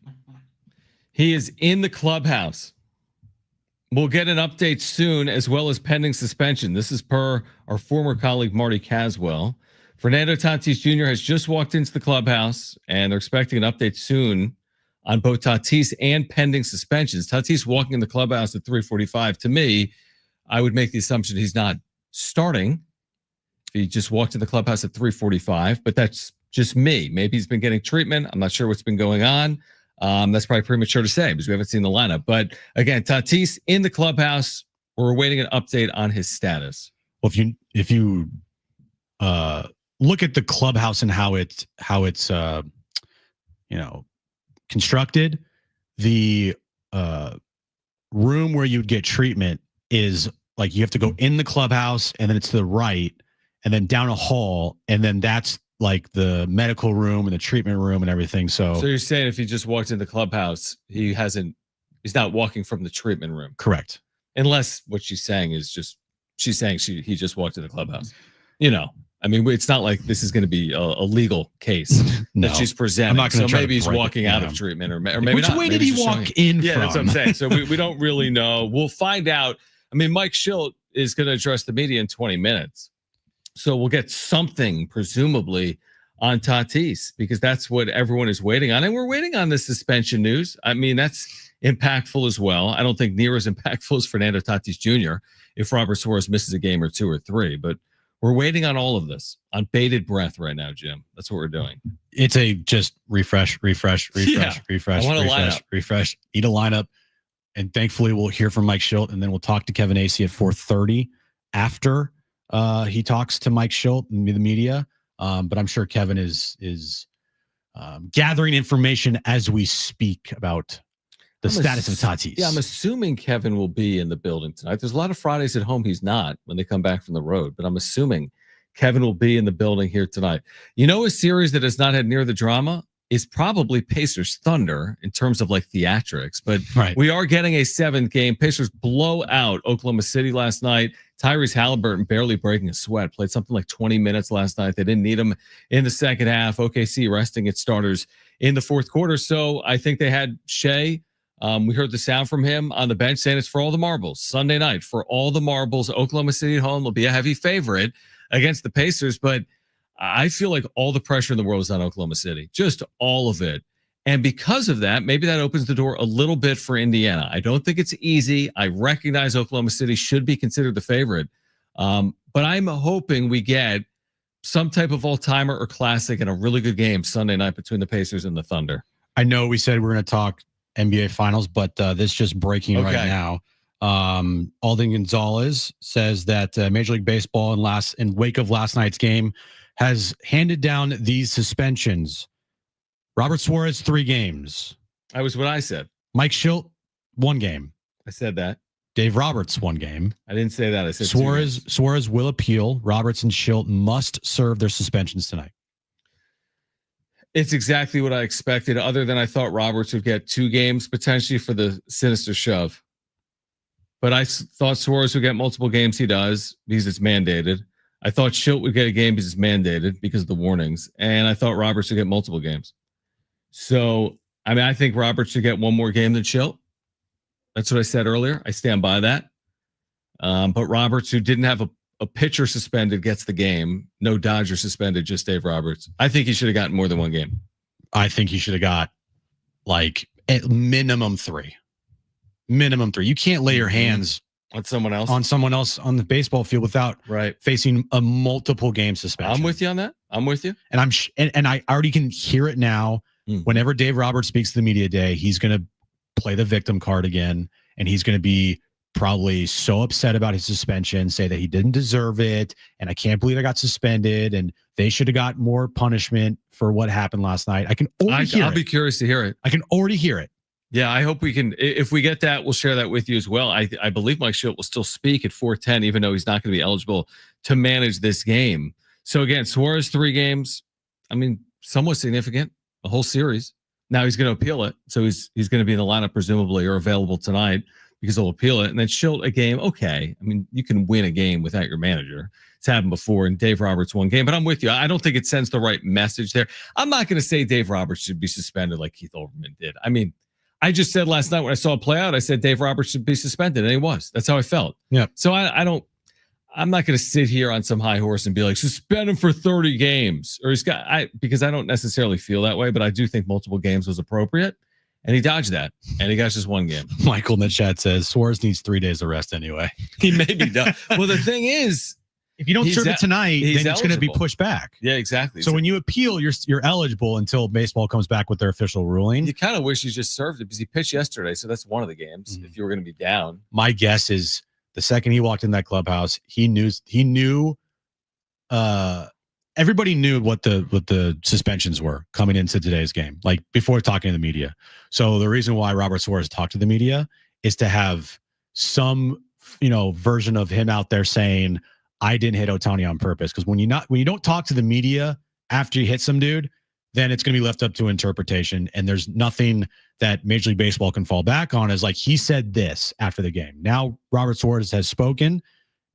He is in the clubhouse. We'll get an update soon, as well as pending suspension. This is per our former colleague, Marty Caswell. Fernando Tatis Jr. has just walked into the clubhouse, and they're expecting an update soon on both Tatis and pending suspensions. Tatis walking in the clubhouse at 3:45. To me, I would make the assumption he's not starting. If he just walked in the clubhouse at 3:45, but that's just me. Maybe he's been getting treatment. I'm not sure what's been going on. That's probably premature to say because we haven't seen the lineup. But again, Tatis in the clubhouse. We're awaiting an update on his status. Well, if you look at the clubhouse and how it's constructed, the room where you'd get treatment is like you have to go in the clubhouse and then it's to the right and then down a hall and then that's like the medical room and the treatment room and everything. So you're saying if he just walked in the clubhouse, he's not walking from the treatment room. Correct. Unless what she's saying is she's saying he just walked in the clubhouse. I mean, it's not like this is going to be a legal case that she's presenting. I'm not going to try maybe to he's walking out of treatment or maybe Which not. way Maybe did he walk in Yeah, from? that's what I'm saying. So we don't really know. We'll find out. I mean, Mike Shildt is going to address the media in 20 minutes. So we'll get something, presumably, on Tatis, because that's what everyone is waiting on. And we're waiting on the suspension news. I mean, that's impactful as well. I don't think near as impactful as Fernando Tatis Jr. if Robert Suarez misses a game or two or three. But we're waiting on all of this on bated breath right now, Jim. That's what we're doing. It's a just refresh, I want a lineup. refresh, eat a lineup. And thankfully, we'll hear from Mike Shildt, and then we'll talk to Kevin Acee at 4:30 after he talks to Mike Shildt and the media. But I'm sure Kevin is gathering information as we speak about the status of Tatis. Yeah, I'm assuming Kevin will be in the building tonight. There's a lot of Fridays at home he's not when they come back from the road, but I'm assuming Kevin will be in the building here tonight. A series that has not had near the drama is probably Pacers Thunder in terms of like theatrics, but we are getting a 7th game. Pacers blow out Oklahoma City last night. Tyrese Halliburton barely breaking a sweat, played something like 20 minutes last night. They didn't need him in the second half. OKC resting its starters in the fourth quarter. So I think they had Shea. We heard the sound from him on the bench saying it's for all the marbles. Sunday night for all the marbles. Oklahoma City at home will be a heavy favorite against the Pacers, but I feel like all the pressure in the world is on Oklahoma City, just all of it. And because of that, maybe that opens the door a little bit for Indiana. I don't think it's easy. I recognize Oklahoma City should be considered the favorite. But I'm hoping we get some type of all-timer or classic and a really good game Sunday night between the Pacers and the Thunder. I know we said we're going to talk NBA Finals, but this just breaking right now. Alden Gonzalez says that Major League Baseball in wake of last night's game has handed down these suspensions. Robert Suarez, 3 games. That was what I said. Mike Shildt, 1 game. I said that. Dave Roberts, 1 game. I didn't say that. I said Suarez will appeal. Roberts and Shildt must serve their suspensions tonight. It's exactly what I expected, other than I thought Roberts would get 2 games potentially for the sinister shove. But I thought Suarez would get multiple games. He does because it's mandated. I thought Shildt would get a game because it's mandated because of the warnings. And I thought Roberts would get multiple games. So, I mean, I think Roberts should get 1 more game than Shildt. That's what I said earlier. I stand by that. But Roberts, who didn't have a pitcher suspended, gets the game. No Dodger suspended, just Dave Roberts. I think he should have gotten more than 1 game. I think he should have got like at minimum 3. Minimum 3. You can't lay your hands on someone else on the baseball field without facing a multiple game suspension. I'm with you on that. I'm with you. And and I already can hear it now. Whenever Dave Roberts speaks to the media day, he's going to play the victim card again, and he's going to be probably so upset about his suspension, say that he didn't deserve it, and I can't believe I got suspended, and they should have got more punishment for what happened last night. I can already hear it. I'll be curious to hear it. I can already hear it. Yeah, I hope we can. If we get that, we'll share that with you as well. I believe Mike Shildt will still speak at 4:10, even though he's not going to be eligible to manage this game. So again, Suarez 3 games. I mean, somewhat significant, a whole series. Now he's going to appeal it, so he's going to be in the lineup presumably or available tonight. because they'll appeal it. And then Shildt a game, okay. I mean, you can win a game without your manager. It's happened before, and Dave Roberts won game. But I'm with you. I don't think it sends the right message there. I'm not going to say Dave Roberts should be suspended like Keith Olbermann did. I mean, I just said last night when I saw it play out, I said Dave Roberts should be suspended, and he was. That's how I felt. Yeah. So I'm not going to sit here on some high horse and be like, suspend him for 30 games. Or because I don't necessarily feel that way, but I do think multiple games was appropriate. And he dodged that. And he got just one game. Michael in the chat says Suarez needs 3 days of rest anyway. He maybe does. Well, the thing is, if you don't serve it tonight, then it's going to be pushed back. Yeah, exactly. So when you appeal, you're eligible until baseball comes back with their official ruling. You kind of wish you just served it because he pitched yesterday. So that's one of the games if you were going to be down. My guess is the second he walked in that clubhouse, he knew everybody knew what the suspensions were coming into today's game, like before talking to the media. So the reason why Robert Suarez talked to the media is to have some, version of him out there saying, I didn't hit Ohtani on purpose. Because when you don't talk to the media after you hit some dude, then it's going to be left up to interpretation. And there's nothing that Major League Baseball can fall back on as like, he said this after the game. Now Robert Suarez has spoken.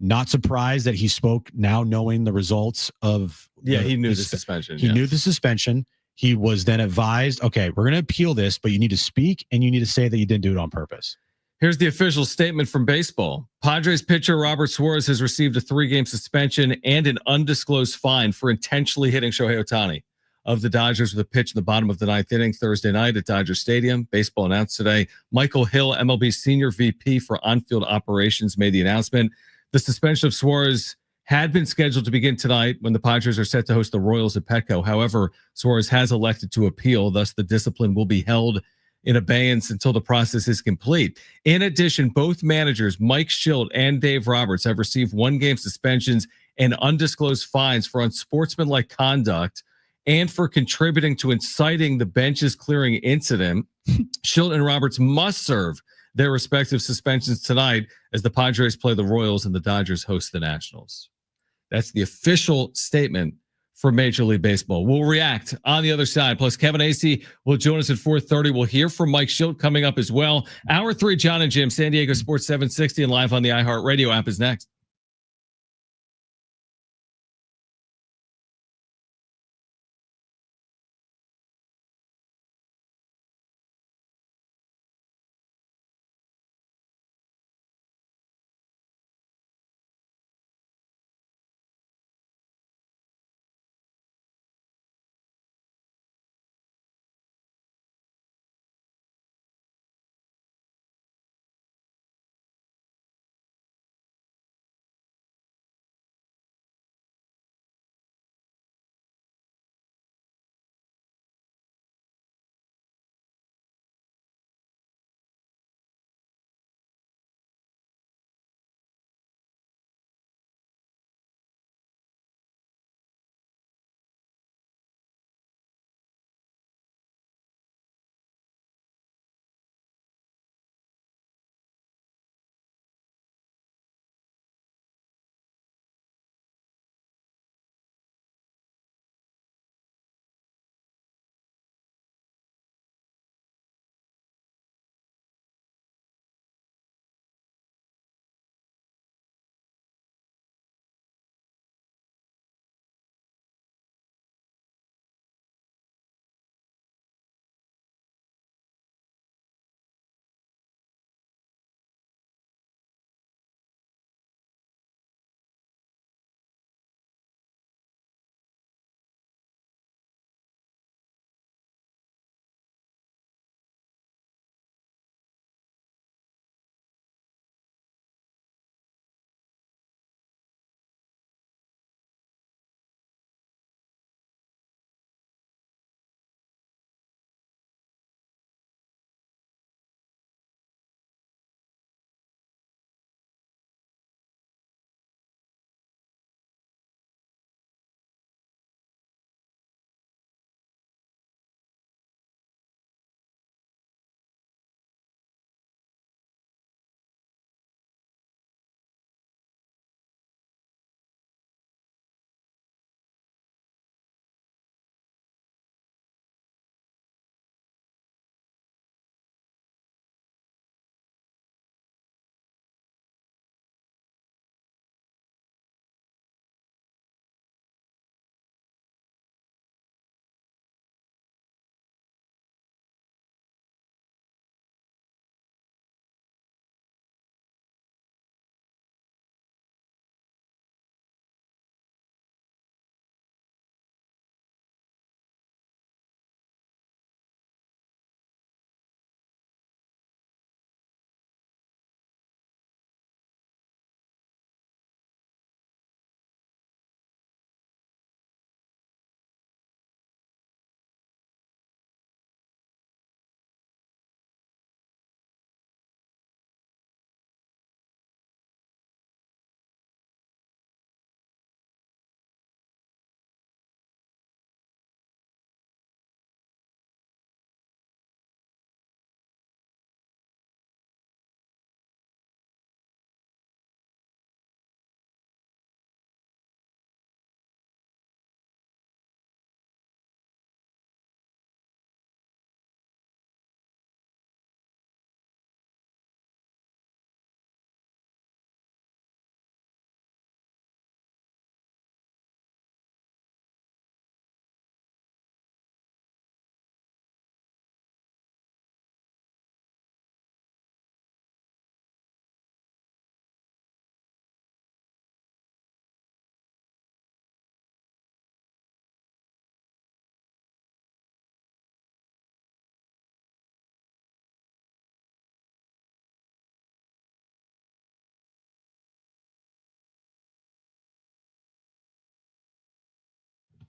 Not surprised that he spoke now knowing the results of. He knew the suspension. He knew the suspension. He was then advised, okay, we're going to appeal this, but you need to speak and you need to say that you didn't do it on purpose. Here's the official statement from baseball. Padres pitcher Robert Suarez has received a 3-game suspension and an undisclosed fine for intentionally hitting Shohei Ohtani of the Dodgers with a pitch in the bottom of the 9th inning Thursday night at Dodger Stadium. Baseball announced today. Michael Hill, MLB senior VP for on-field operations, made the announcement. The suspension of Suarez had been scheduled to begin tonight when the Padres are set to host the Royals at Petco. However, Suarez has elected to appeal. Thus, the discipline will be held in abeyance until the process is complete. In addition, both managers, Mike Shildt and Dave Roberts, have received 1-game suspensions and undisclosed fines for unsportsmanlike conduct and for contributing to inciting the benches clearing incident. Shildt and Roberts must serve their respective suspensions tonight as the Padres play the Royals and the Dodgers host the Nationals. That's the official statement for Major League Baseball. We'll react on the other side. Plus, Kevin Acee will join us at 4:30. We'll hear from Mike Shildt coming up as well. Hour 3, John and Jim, San Diego Sports 760 and live on the iHeartRadio app is next.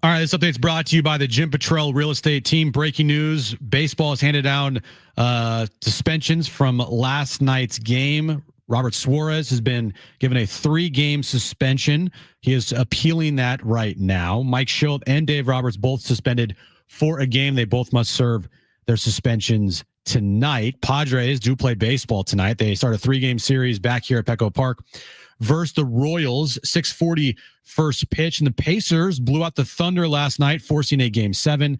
All right, this update's brought to you by the Jim Petrell Real Estate Team. Breaking news: baseball has handed down suspensions from last night's game. Robert Suarez has been given a 3-game suspension. He is appealing that right now. Mike Shildt and Dave Roberts both suspended for a game. They both must serve their suspensions tonight. Padres do play baseball tonight. They start a 3-game series back here at Petco Park versus the Royals. 6:40 first pitch, and the Pacers blew out the Thunder last night, forcing a Game 7,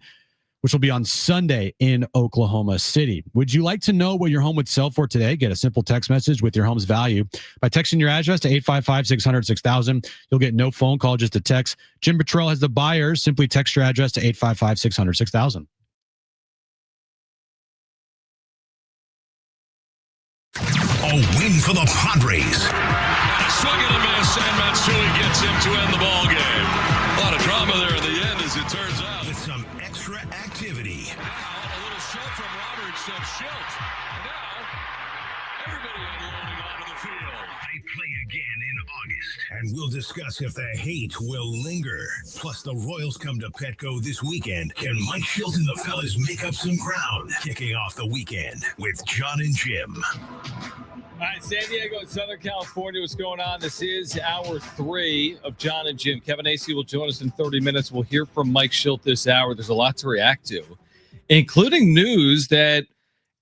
which will be on Sunday in Oklahoma City. Would you like to know what your home would sell for today? Get a simple text message with your home's value by texting your address to 855-600-6000. You'll get no phone call, just a text. Jim Petrell has the buyers. Simply text your address to 855-600-6000. A win for the Padres. Swing and a miss, and Matsui gets him to end the ball game. A lot of drama there in the end, as it turns out. With some extra activity. Now, a little shove from Roberts of Shildt. And now, everybody unloading onto the field. They play again in August, and we'll discuss if the hate will linger. Plus, the Royals come to Petco this weekend. Can Mike Shildt and the fellas make up some ground? Kicking off the weekend with John and Jim. All right, San Diego and Southern California, what's going on? This is hour 3 of John and Jim. Kevin Acee will join us in 30 minutes. We'll hear from Mike Shildt this hour. There's a lot to react to, including news that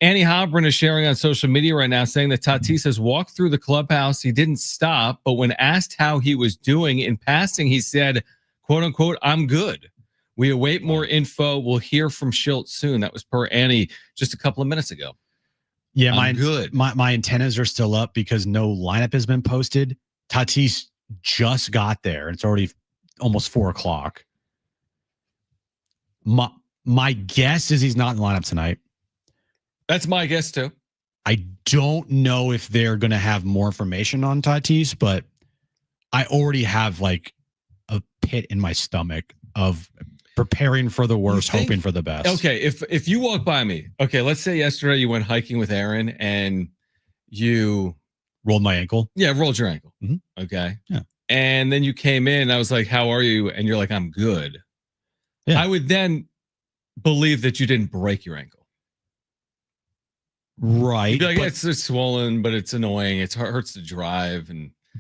Annie Hobron is sharing on social media right now, saying that Tatis has walked through the clubhouse. He didn't stop, but when asked how he was doing in passing, he said, quote unquote, "I'm good. We await more info. We'll hear from Shildt soon." That was per Annie just a couple of minutes ago. Yeah, good. My antennas are still up because no lineup has been posted. Tatis just got there. It's already almost 4:00. My guess is he's not in the lineup tonight. That's my guess too. I don't know if they're going to have more information on Tatis, but I already have like a pit in my stomach of preparing for the worst, hoping for the best. Okay, if you walk by me, okay, let's say yesterday you went hiking with Aaron and you rolled my ankle. Yeah, rolled your ankle. Mm-hmm. Okay. Yeah. And then you came in, I was like, "How are you?" And you're like, "I'm good." Yeah. I would then believe that you didn't break your ankle. Right. You'd be like, it's swollen, but it's annoying. It hurts to drive.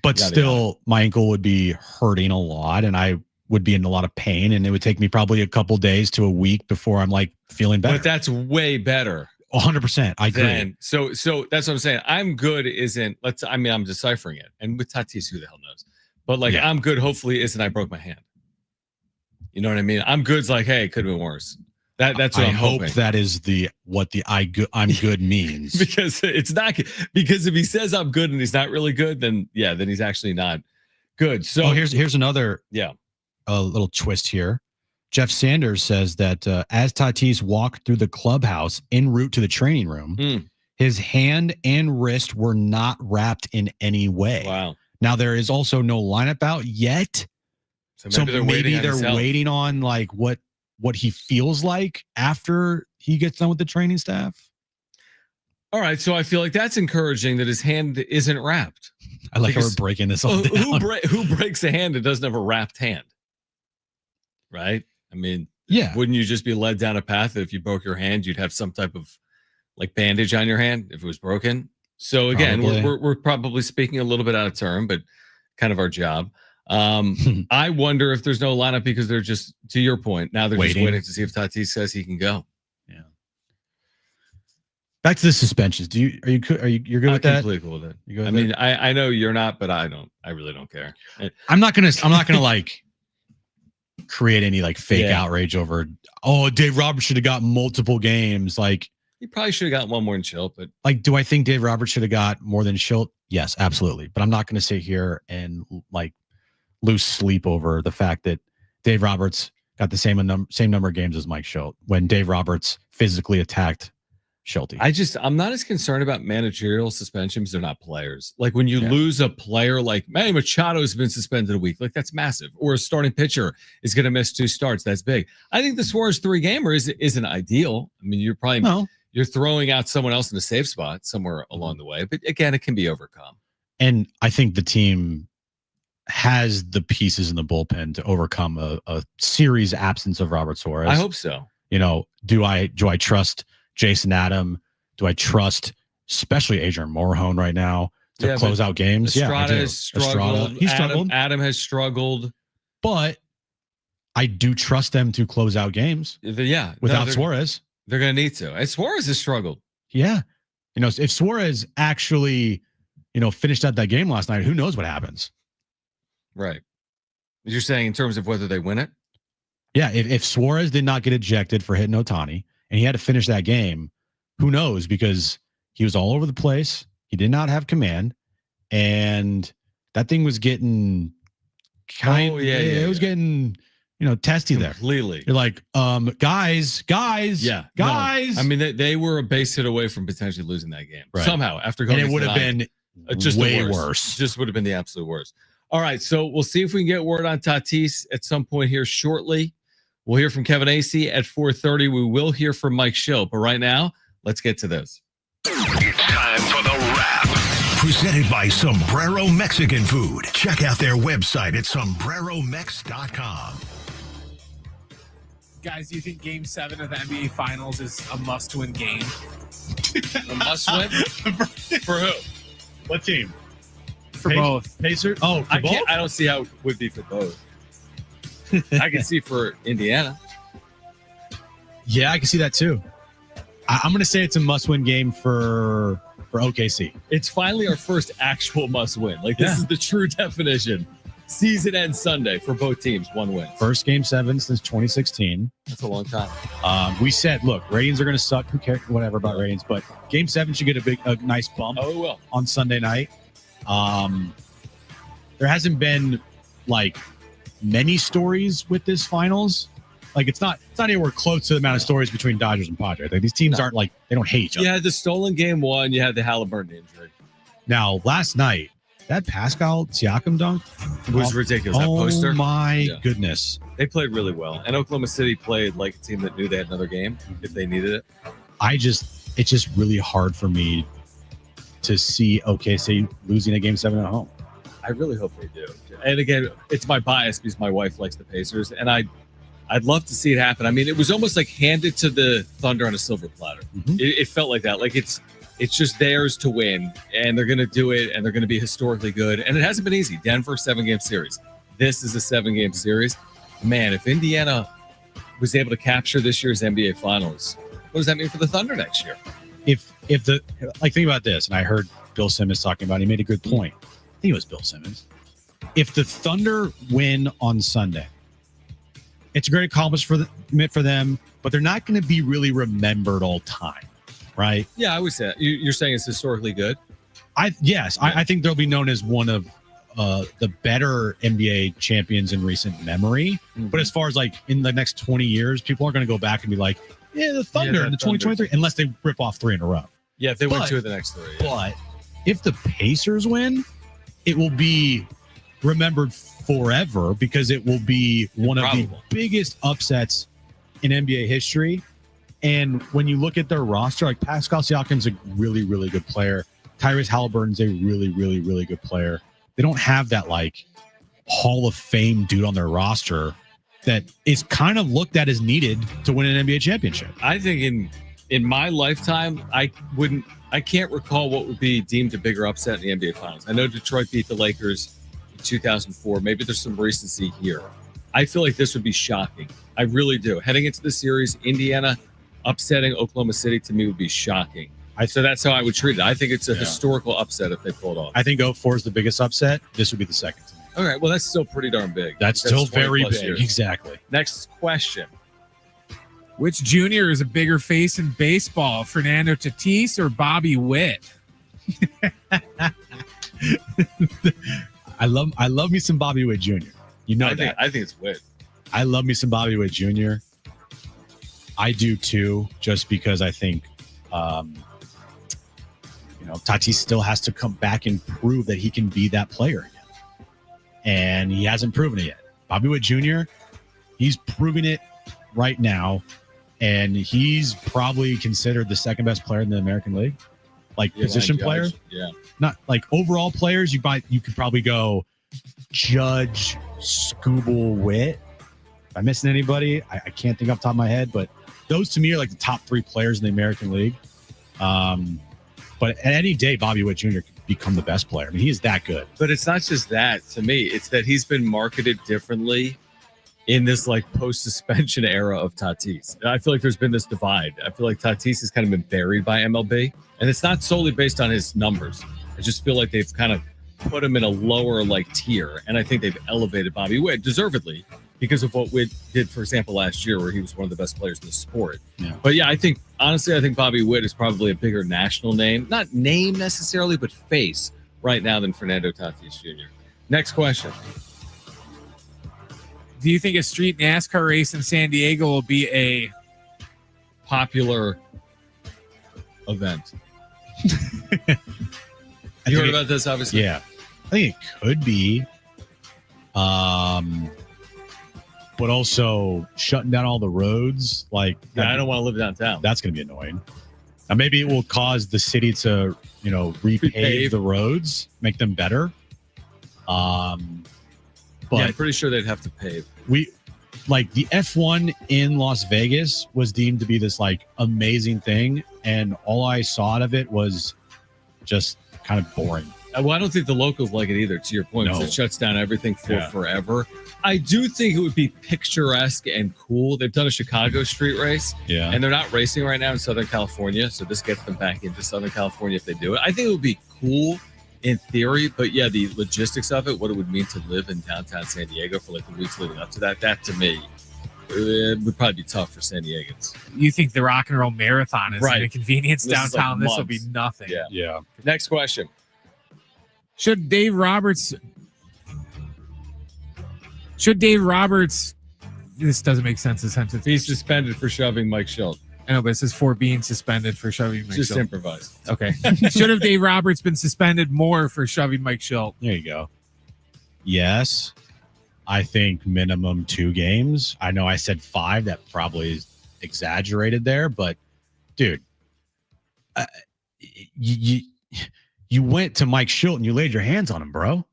But still, my ankle would be hurting a lot, and I would be in a lot of pain, and it would take me probably a couple days to a week before I'm like feeling better. But that's way better. 100%. I agree. So that's what I'm saying. I'm good isn't, I'm deciphering it. And with Tatis, who the hell knows? But like, I'm good, hopefully, isn't I broke my hand. You know what I mean? I'm good's like, hey, it could have been worse. That's what I'm hoping. I hope that is what I'm good means. Because it's not, because if he says I'm good and he's not really good, then he's actually not good. So here's another a little twist here. Jeff Sanders says that as Tatis walked through the clubhouse en route to the training room, his hand and wrist were not wrapped in any way. Wow. Now there is also no lineup out yet. So maybe they're waiting on like what he feels like after he gets done with the training staff. All right, so I feel like that's encouraging that his hand isn't wrapped. I like how we're breaking this all down. Who breaks a hand that doesn't have a wrapped hand? Right? I mean, wouldn't you just be led down a path that if you broke your hand, you'd have some type of like bandage on your hand if it was broken? So again, we're probably speaking a little bit out of term, but kind of our job. I wonder if there's no lineup because they're just, to your point, now they're just waiting to see if Tatis says he can go. Yeah. Back to the suspensions. Are you good with that? I'm completely cool with it. I mean, I know you're not, but I don't. I really don't care. I'm not gonna like create any like fake outrage over. Oh, Dave Roberts should have got multiple games. Like he probably should have got one more than Shildt. But like, do I think Dave Roberts should have got more than Shildt? Yes, absolutely. But I'm not going to sit here and like lose sleep over the fact that Dave Roberts got the same number of games as Mike Shildt when Dave Roberts physically attacked Shildt. I'm not as concerned about managerial suspensions. They're not players. Like when you lose a player, like Manny Machado's been suspended a week. Like that's massive. Or a starting pitcher is going to miss 2 starts. That's big. I think the Suarez 3-gamer isn't ideal. I mean, you're throwing out someone else in a safe spot somewhere along the way. But again, it can be overcome. And I think the team has the pieces in the bullpen to overcome a series absence of Robert Suarez. I hope so. Do I trust Jason Adam? Do I trust especially Adrian Morejon right now to close out games? Estrada has struggled. He struggled. Adam has struggled. But I do trust them to close out games. Without Suarez. They're going to need to. And Suarez has struggled. Yeah. If Suarez actually, finished out that game last night, who knows what happens? Right. You're saying in terms of whether they win it? Yeah. If Suarez did not get ejected for hitting Ohtani and he had to finish that game, who knows? Because he was all over the place. He did not have command. And that thing was getting it was getting, testy there. Completely. You're like, guys. Yeah. Guys. No. I mean, they were a base hit away from potentially losing that game. Right. Somehow after going. And it would have been just way worse. Just would have been the absolute worst. All right. So we'll see if we can get word on Tatis at some point here shortly. We'll hear from Kevin Acee at 4:30. We will hear from Mike Shildt. But right now, let's get to this. It's time for the wrap. Presented by Sombrero Mexican Food. Check out their website at sombreromex.com. Guys, do you think Game 7 of the NBA Finals is a must-win game? A must-win? For who? What team? For both. Pacers? Oh, for both? I don't see how it would be for both. I can see for Indiana. Yeah, I can see that too. I'm going to say it's a must-win game for OKC. It's finally our first actual must-win. This is the true definition. Season end Sunday for both teams, 1 win. First Game 7 since 2016. That's a long time. We said, look, ratings are going to suck. Who cares? Whatever about ratings, but Game 7 should get a nice bump. Oh, it will. On Sunday night. There hasn't been many stories with this finals. It's not anywhere close to the amount of stories between Dodgers and Padres. These teams aren't they don't hate each other. You had the stolen Game 1. You had the Halliburton injury. Now, last night, that Pascal Siakam dunk was ridiculous. That poster. Oh my goodness. They played really well. And Oklahoma City played like a team that knew they had another game if they needed it. It's just really hard for me to see OKC losing a Game 7 at home. I really hope they do. And again, it's my bias because my wife likes the Pacers, and I'd love to see it happen. I mean, it was almost like handed to the Thunder on a silver platter. Mm-hmm. It felt like that. It's just theirs to win, and they're going to do it, and they're going to be historically good. And it hasn't been easy. Denver, 7-game series. This is a 7-game series. Man, if Indiana was able to capture this year's NBA Finals, what does that mean for the Thunder next year? If think about this, and I heard Bill Simmons talking about it, he made a good point. I think it was Bill Simmons. If the Thunder win on Sunday, it's a great accomplishment for them, but they're not going to be really remembered all time, right? Yeah, I would say that. You're saying it's historically good? I think they'll be known as one of the better NBA champions in recent memory. Mm-hmm. But as far as in the next 20 years, people aren't going to go back and be like, the Thunder in the 2023, unless they rip off 3 in a row. Yeah, if they win 2 of the next 3. Yeah. But if the Pacers win, it will be remembered forever because it will be one of the biggest upsets in NBA history. And when you look at their roster, Pascal Siakam's a really, really good player. Tyrese Halliburton's a really, really, really good player. They don't have that Hall of Fame dude on their roster that is kind of looked at as needed to win an NBA championship. I think in my lifetime, I can't recall what would be deemed a bigger upset in the NBA Finals. I know Detroit beat the Lakers in 2004. Maybe there's some recency here. I feel like this would be shocking. I really do. Heading into the series, Indiana upsetting Oklahoma City to me would be shocking. So that's how I would treat it. I think it's a historical upset if they pull it off. I think 04 is the biggest upset. This would be the second to me. All right. Well, that's still pretty darn big. That's still very big. Years. Exactly. Next question. Which junior is a bigger face in baseball, Fernando Tatis or Bobby Witt? I love me some Bobby Witt Jr. You know that. I think it's Witt. I love me some Bobby Witt Jr. I do too, just because I think Tatis still has to come back and prove that he can be that player again. And he hasn't proven it yet. Bobby Witt Jr., he's proving it right now. And he's probably considered the second best player in the American League. Position player. Yeah. Not overall players. You could probably go Judge, Scooble, Witt. Am I missing anybody? I can't think off the top of my head, but those to me are like the top 3 players in the American League. But at any day, Bobby Witt Jr. could become the best player. I mean, he is that good. But it's not just that. To me, it's that he's been marketed differently in this like post-suspension era of Tatis. And I feel like there's been this divide. I feel like Tatis has kind of been buried by MLB, and it's not solely based on his numbers. I just feel like they've kind of put him in a lower like tier, and I think they've elevated Bobby Witt deservedly because of what Witt did, for example, last year, where he was one of the best players in the sport. Yeah. But yeah, I think Bobby Witt is probably a bigger national name, not name necessarily, but face right now than Fernando Tatis Jr. Next question. Do you think a street NASCAR race in San Diego will be a popular event? You heard about this, obviously? Yeah. I think it could be. But also shutting down all the roads. Like, I don't want to live downtown. That's going to be annoying. Now, maybe it will cause the city to, repave the roads, make them better. But yeah, I'm pretty sure they'd have to pave. The F1 in Las Vegas was deemed to be this like amazing thing, and all I saw out of it was just kind of boring. Well, I don't think the locals like it either, to your point, because it shuts down everything for forever. I do think it would be picturesque and cool. They've done a Chicago street race, and they're not racing right now in Southern California, so this gets them back into Southern California if they do it. I think it would be cool in theory, but yeah, the logistics of it, what it would mean to live in downtown San Diego for like the weeks leading up to that to me, it would probably be tough for San Diegans. You think the Rock and Roll Marathon is an inconvenience downtown? Like this will be nothing. Yeah. Next question. Should Dave Roberts, this doesn't make sense, this sentence. He's suspended for shoving Mike Shildt. I know, but it says for being suspended for shoving Mike Just Shildt. improvise. Okay. Should have Dave Roberts been suspended more for shoving Mike Shildt? There you go. Yes. I think minimum 2 games. I know I said 5. That probably is exaggerated there, but dude, you went to Mike Shildt and you laid your hands on him, bro.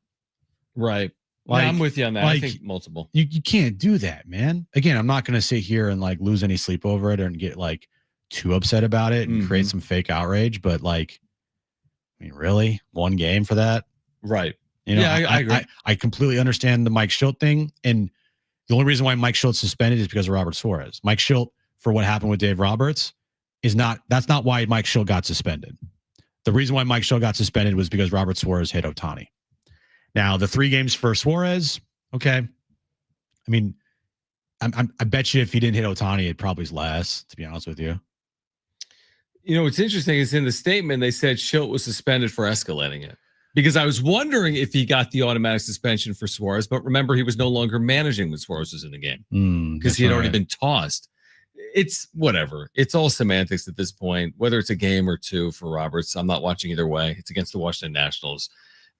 Right. Like, yeah, I'm with you on that. I think multiple. You can't do that, man. Again, I'm not going to sit here and like lose any sleep over it and get like too upset about it and create some fake outrage. But like, I mean, really, 1 game for that? Right. I agree. I completely understand the Mike Shildt thing. And the only reason why Mike Shildt suspended is because of Robert Suarez. Mike Shildt, for what happened with Dave Roberts, that's not why Mike Shildt got suspended. The reason why Mike Shildt got suspended was because Robert Suarez hit Ohtani. Now, the 3 games for Suarez, okay. I mean, I bet you if he didn't hit Ohtani, it probably is less, to be honest with you. You know, what's interesting is in the statement, they said Shildt was suspended for escalating it. Because I was wondering if he got the automatic suspension for Suarez, but remember, he was no longer managing when Suarez was in the game because he had already been tossed. It's whatever. It's all semantics at this point, whether it's a game or 2 for Roberts. I'm not watching either way. It's against the Washington Nationals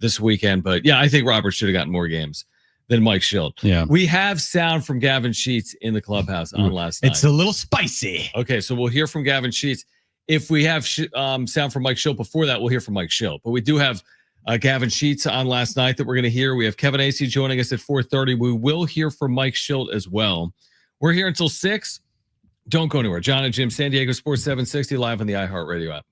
this weekend. But yeah, I think Roberts should have gotten more games than Mike Shildt. Yeah. We have sound from Gavin Sheets in the clubhouse on last night. It's a little spicy. Okay, so we'll hear from Gavin Sheets. If we have sound from Mike Shildt before that, we'll hear from Mike Shildt. But we do have Gavin Sheets on last night that we're going to hear. We have Kevin Acee joining us at 4:30. We will hear from Mike Shildt as well. We're here until 6. Don't go anywhere. John and Jim, San Diego Sports 760, live on the iHeartRadio app.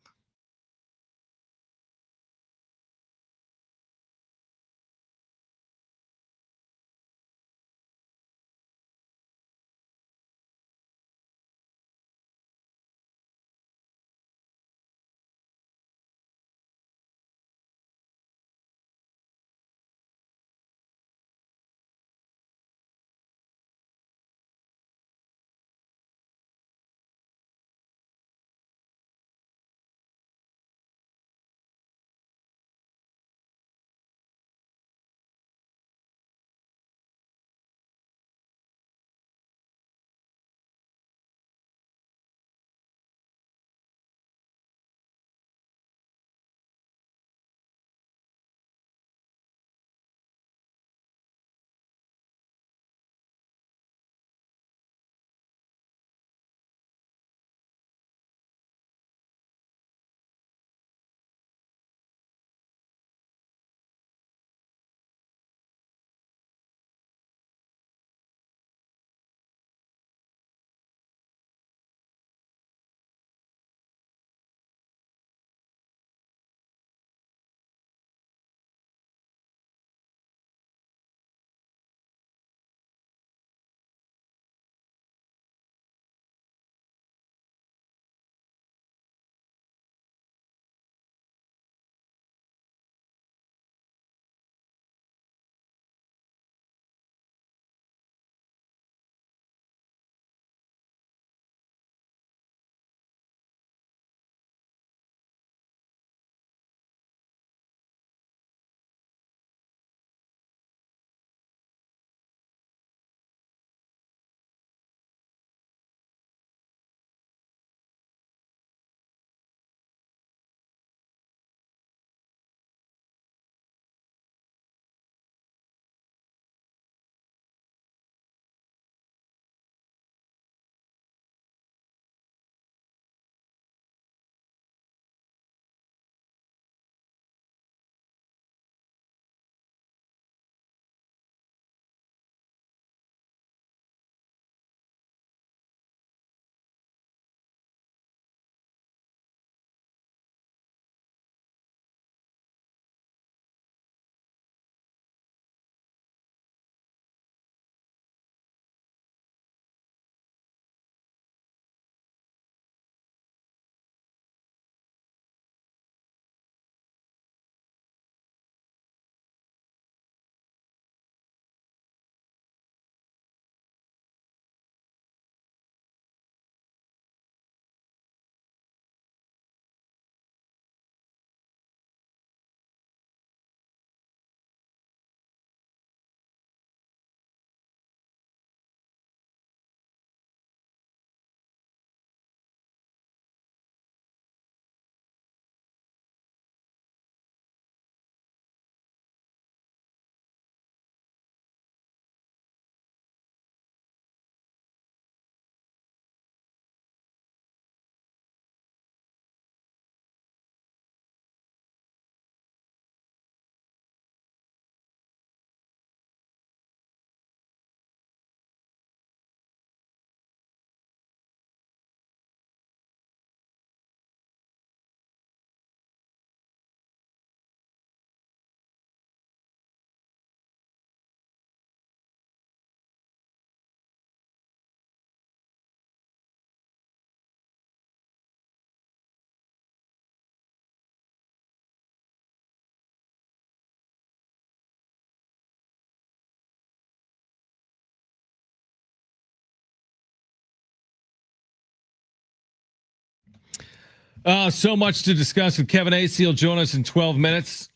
So much to discuss with Kevin Acee. He'll join us in 12 minutes.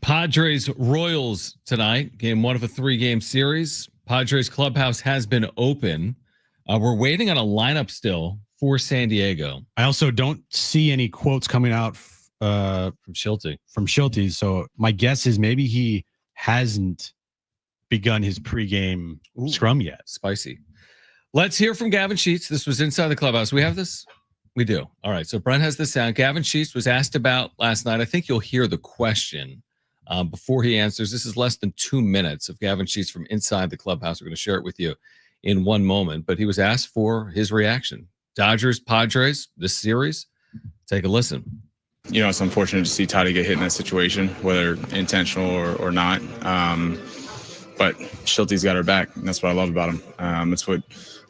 Padres Royals tonight, game 1 of a 3-game series. Padres clubhouse has been open. We're waiting on a lineup still for San Diego. I also don't see any quotes coming out from Shildt. So my guess is maybe he hasn't begun his pregame scrum yet. Spicy. Let's hear from Gavin Sheets. This was inside the clubhouse. We have this? We do. All right. So Brent has the sound. Gavin Sheets was asked about last night. I think you'll hear the question before he answers. This is less than 2 minutes of Gavin Sheets from inside the clubhouse. We're going to share it with you in one moment. But he was asked for his reaction. Dodgers, Padres, this series. Take a listen. You know, it's unfortunate to see Toddy get hit in that situation, whether intentional or not. But Shilty's got our back, and that's what I love about him. That's what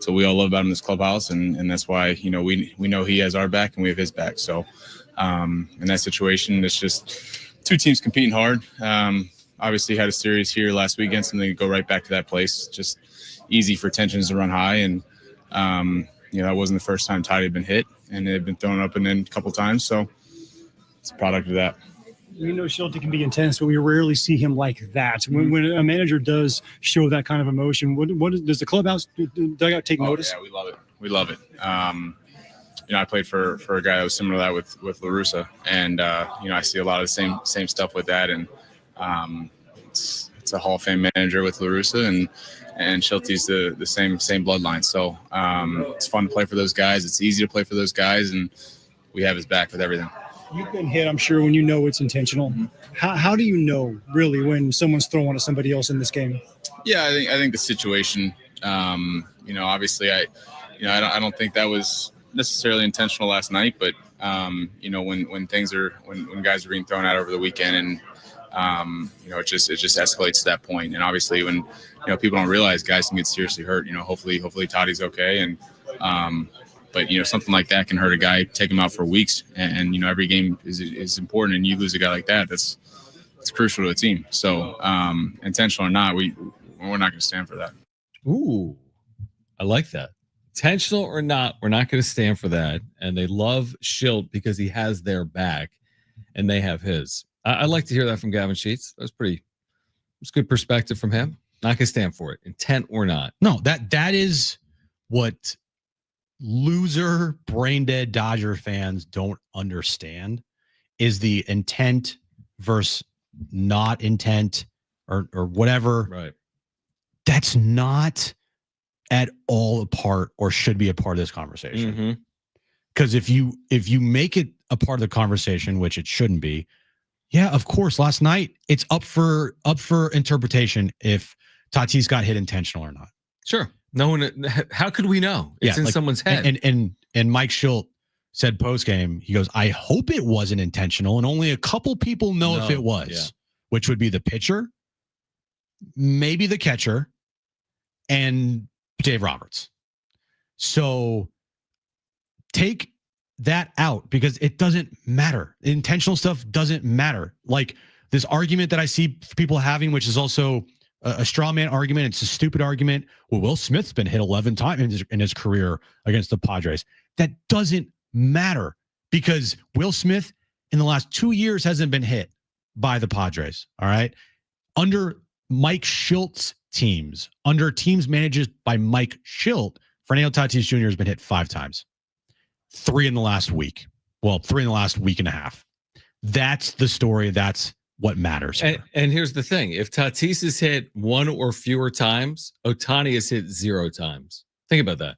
we all love about him in this clubhouse, and that's why, you know, we know he has our back and we have his back. So in that situation, it's just two teams competing hard. Obviously had a series here last weekend, so they go right back to that place. Just easy for tensions to run high, and you know, that wasn't the first time Toddy had been hit, and it had been thrown up and in a couple times. So it's a product of that. We know Shildt can be intense, but we rarely see him like that. When a manager does show that kind of emotion, does the clubhouse dugout take notice? Yeah, we love it. We love it. You know, I played for a guy that was similar to that with La Russa, and you know, I see a lot of the same stuff with that. And it's a Hall of Fame manager with La Russa, and Shilty's the same bloodline. So it's fun to play for those guys. It's easy to play for those guys, and we have his back with everything. You've been hit, I'm sure, when you know it's intentional. How do you know, really, when someone's throwing at somebody else in this game? Yeah, I think the situation. You know, obviously, I don't think that was necessarily intentional last night, but you know, when guys are being thrown out over the weekend, and you know, it just escalates to that point. And obviously, when, you know, people don't realize guys can get seriously hurt. You know, hopefully Toddy's okay, and but, you know, something like that can hurt a guy, take him out for weeks. And you know, every game is important, and you lose a guy like that, it's crucial to a team. So intentional or not, we're not going to stand for that. Ooh, I like that. Intentional or not, we're not going to stand for that. And they love Shildt because he has their back and they have his. I'd like to hear that from Gavin Sheets. That was good perspective from him. Not going to stand for it, intent or not. No, that is what loser, brain dead Dodger fans don't understand, is the intent versus not intent or whatever. Right. That's not at all a part, or should be a part of this conversation. Because if you make it a part of the conversation, which it shouldn't be, yeah, of course, last night it's up for interpretation if Tatis got hit intentional or not. Sure. No one. How could we know? It's in someone's head. And Mike Shildt said post game, he goes, "I hope it wasn't intentional, and only a couple people know if it was," which would be the pitcher, maybe the catcher, and Dave Roberts. So take that out, because it doesn't matter. Intentional stuff doesn't matter. Like this argument that I see people having, which is also a straw man argument. It's a stupid argument. Well, Will Smith's been hit 11 times in his career against the Padres. That doesn't matter, because Will Smith in the last 2 years hasn't been hit by the Padres. All right. Under Mike Shildt's teams, under teams managed by Mike Shildt, Fernando Tatis Jr. has been hit 5 times. 3 in the last week. Well, 3 in the last week and a half. That's the story. That's what matters. And here's the thing. If Tatis is hit 1 or fewer times, Ohtani is hit 0 times. Think about that.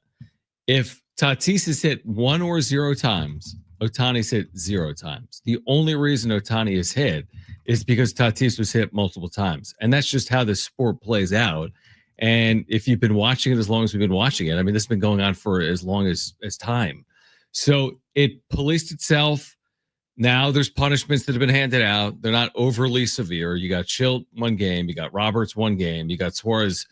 If Tatis is hit 1 or 0 times, Ohtani's hit 0 times. The only reason Ohtani is hit is because Tatis was hit multiple times. And that's just how this sport plays out. And if you've been watching it as long as we've been watching it, I mean, this has been going on for as long as time. So it policed itself. Now there's punishments that have been handed out. They're not overly severe. You got Shildt 1 game. You got Roberts 1 game. You got Suarez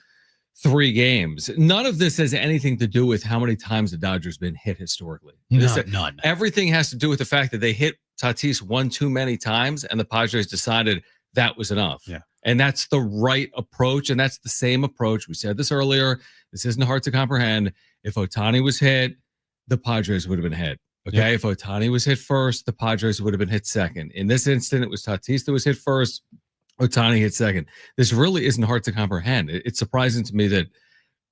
3 games. None of this has anything to do with how many times the Dodgers been hit historically. None. Everything has to do with the fact that they hit Tatis 1 too many times, and the Padres decided that was enough. Yeah. And that's the right approach, and that's the same approach. We said this earlier. This isn't hard to comprehend. If Ohtani was hit, the Padres would have been hit. Okay, if Ohtani was hit first, the Padres would have been hit second. In this instant, it was Tatis that was hit first, Ohtani hit second. This really isn't hard to comprehend. It's surprising to me that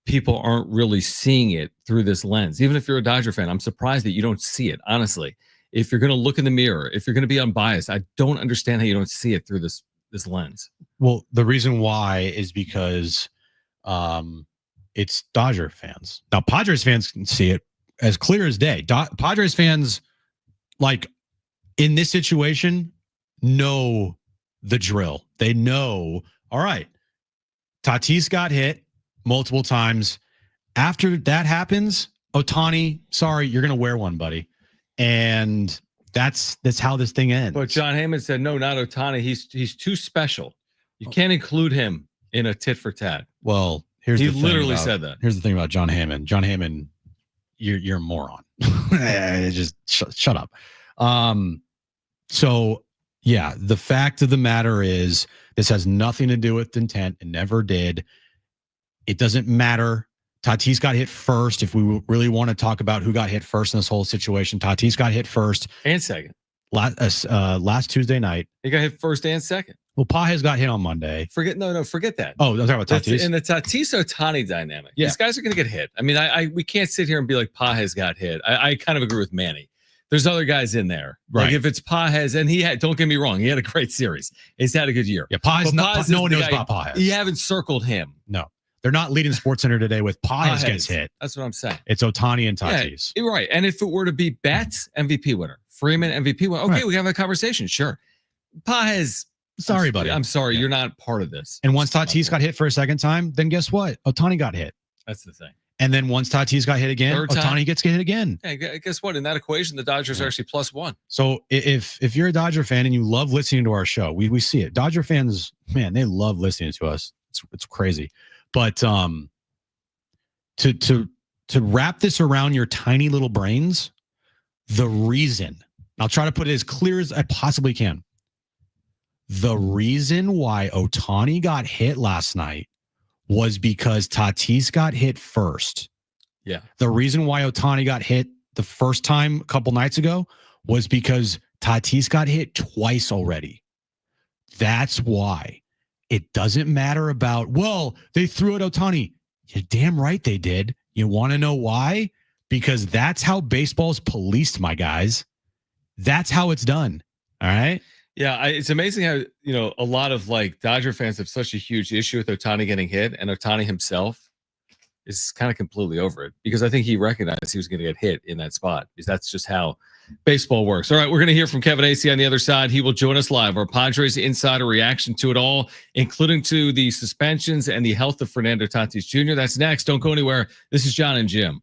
people aren't really seeing it through this lens. Even if you're a Dodger fan, I'm surprised that you don't see it, honestly. If you're going to look in the mirror, if you're going to be unbiased, I don't understand how you don't see it through this lens. Well, the reason why is because it's Dodger fans. Now, Padres fans can see it as clear as day. Padres fans, like in this situation, know the drill. They know, all right, Tatis got hit multiple times. After that happens, Ohtani, sorry, you're going to wear one, buddy. And that's how this thing ends. But John Heyman said, no, not Ohtani. He's too special. You can't include him in a tit for tat. Well, he literally said that. Here's the thing about John Heyman. John Heyman, you're a moron. Just shut up. So yeah, the fact of the matter is this has nothing to do with intent. It never did. It doesn't matter. Tatis got hit first. If we really want to talk about who got hit first in this whole situation, Tatis got hit first and second. Last Tuesday night. He got hit first and second. Well, Pages got hit on Monday. Forget that. Oh, I'm talking about Tatis. In the Tatis-Ohtani dynamic, these guys are going to get hit. I mean, we can't sit here and be like Pages got hit. I kind of agree with Manny. There's other guys in there. Right. Like if it's Pages, and don't get me wrong, he had a great series. He's had a good year. Yeah, Pages, no one knows about Pages. You haven't circled him. No. They're not leading SportsCenter today with Pages gets hit. That's what I'm saying. It's Ohtani and Tatis. Yeah, right. And if it were to be Betts, MVP winner, Freeman, MVP winner, okay, we have a conversation. Sure. Pages. Sorry, buddy. I'm sorry. You're not part of this. And once Tatis got hit for a second time, then guess what? Ohtani got hit. That's the thing. And then once Tatis got hit again, Ohtani gets hit again. Yeah, guess what? In that equation, the Dodgers are actually +1. So if you're a Dodger fan and you love listening to our show, we see it. Dodger fans, man, they love listening to us. It's crazy. But to wrap this around your tiny little brains, the reason, I'll try to put it as clear as I possibly can. The reason why Ohtani got hit last night was because Tatis got hit first. Yeah. The reason why Ohtani got hit the first time a couple nights ago was because Tatis got hit twice already. That's why. It doesn't matter about, well, they threw at Ohtani. You're damn right they did. You want to know why? Because that's how baseball's policed, my guys. That's how it's done. All right? Yeah, it's amazing how, a lot of Dodger fans have such a huge issue with Ohtani getting hit, and Ohtani himself is kind of completely over it because I think he recognized he was going to get hit in that spot because that's just how baseball works. All right, we're going to hear from Kevin Acee on the other side. He will join us live. Our Padres insider reaction to it all, including to the suspensions and the health of Fernando Tatis Jr. That's next. Don't go anywhere. This is John and Jim.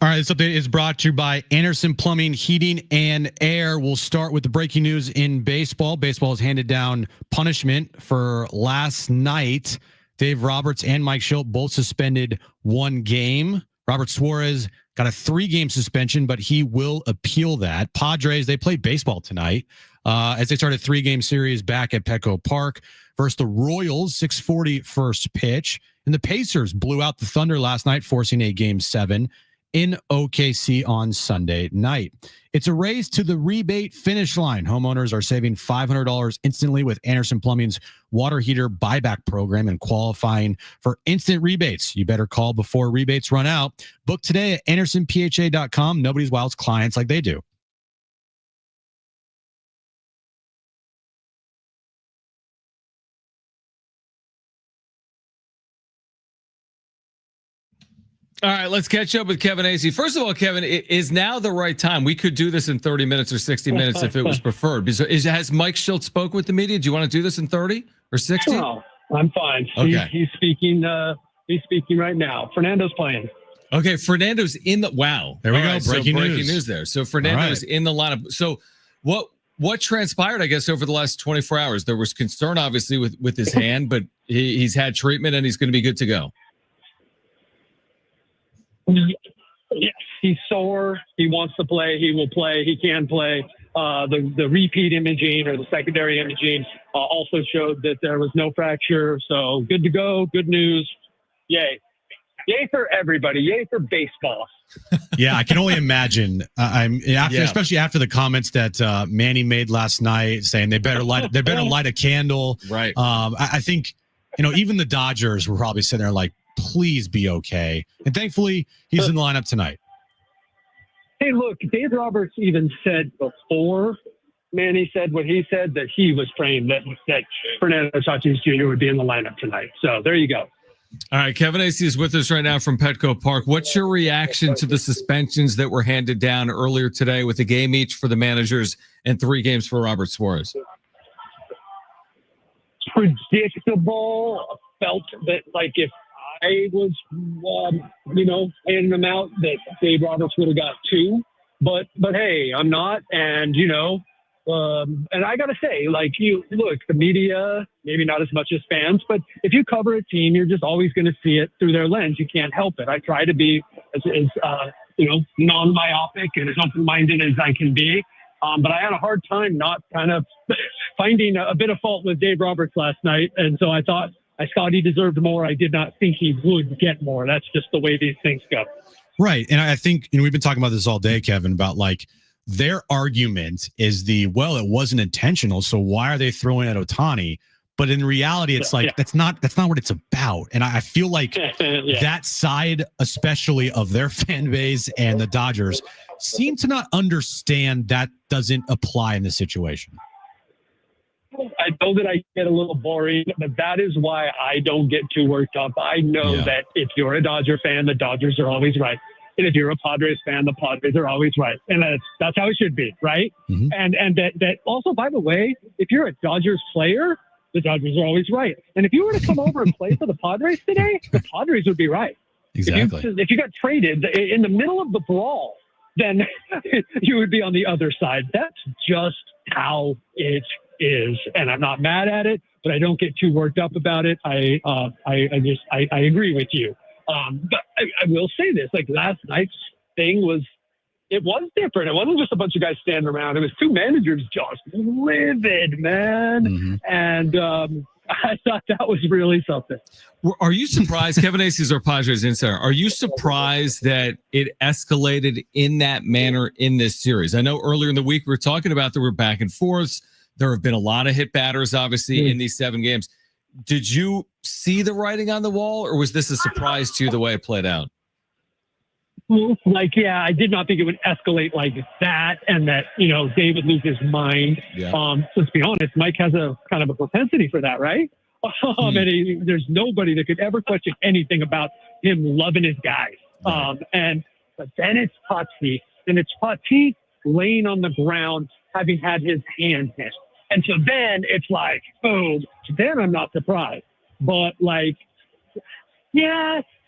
All right, this update is brought to you by Anderson Plumbing, Heating, and Air. We'll start with the breaking news in baseball. Baseball has handed down punishment for last night. Dave Roberts and Mike Shildt both suspended 1 game. Robert Suarez got a 3-game suspension, but he will appeal that. Padres, they played baseball tonight as they start a 3-game series back at Petco Park versus the Royals, 6:40 first pitch. And the Pacers blew out the Thunder last night, forcing a Game 7 in OKC on Sunday night. It's a race to the rebate finish line. Homeowners are saving $500 instantly with Anderson Plumbing's water heater buyback program and qualifying for instant rebates. You better call before rebates run out. Book today at AndersonPHA.com. Nobody's wild clients like they do. All right, let's catch up with Kevin Acee. First of all, Kevin, is now the right time? We could do this in 30 minutes or 60 minutes if it was preferred. Has Mike Shildt spoke with the media? Do you want to do this in 30 or 60? No, I'm fine. Okay. He's speaking. He's speaking right now. Fernando's playing. Okay, Fernando's in the wow. There we All go. right, Breaking so news there. So Fernando's in the lineup. So what transpired, I guess, over the last 24 hours? There was concern, obviously, with his hand, but he's had treatment and he's going to be good to go. Yes, he's sore. He wants to play. He will play. He can play. The repeat imaging or the secondary imaging also showed that there was no fracture. So good to go. Good news. Yay. Yay for everybody. Yay for baseball. Yeah, I can only imagine. Especially after the comments that Manny made last night, saying they better light a candle. Right. I think even the Dodgers were probably sitting there like, please be okay. And thankfully, he's in the lineup tonight. Hey, look, Dave Roberts even said before Manny said what he said that he was praying that Fernando Tatis Jr. would be in the lineup tonight. So there you go. All right, Kevin Acee is with us right now from Petco Park. What's your reaction to the suspensions that were handed down earlier today with a game each for the managers and 3 games for Robert Suarez? Predictable. Felt that if I was, handing them out, that Dave Roberts would have got 2, but hey, I'm not, and and I gotta say, the media, maybe not as much as fans, but if you cover a team, you're just always going to see it through their lens. You can't help it. I try to be as non-myopic and as open-minded as I can be, but I had a hard time not kind of finding a bit of fault with Dave Roberts last night, and so I thought he deserved more. I did not think he would get more. That's just the way these things go. Right. And I think we've been talking about this all day, Kevin, about their argument is it wasn't intentional. So why are they throwing at Ohtani? But in reality, it's that's not what it's about. And I feel like that side, especially of their fan base and the Dodgers, seem to not understand that doesn't apply in this situation. I know that I get a little boring, but that is why I don't get too worked up. I know that if you're a Dodger fan, the Dodgers are always right. And if you're a Padres fan, the Padres are always right. And that's how it should be, right? Mm-hmm. And that also, by the way, if you're a Dodgers player, the Dodgers are always right. And if you were to come over and play for the Padres today, the Padres would be right. Exactly. If you got traded in the middle of the brawl, then you would be on the other side. That's just how it is, and I'm not mad at it, but I don't get too worked up about it. I agree with you. But I will say this: last night's thing was different. It wasn't just a bunch of guys standing around. It was 2 managers just livid, man. Mm-hmm. And I thought that was really something. Are you surprised? Kevin Acee is our Padres insider. Are you surprised that it escalated in that manner in this series? I know earlier in the week we were talking about there were back and forths. There have been a lot of hit batters, obviously, in these 7 games. Did you see the writing on the wall, or was this a surprise to you the way it played out? I did not think it would escalate like that, and that, Dave would lose his mind. Yeah. Let's be honest, Mike has a kind of a propensity for that, right? And there's nobody that could ever question anything about him loving his guys. But then it's Tatis, and it's Tatis laying on the ground, having had his hand hit. And so then it's boom. Then I'm not surprised. But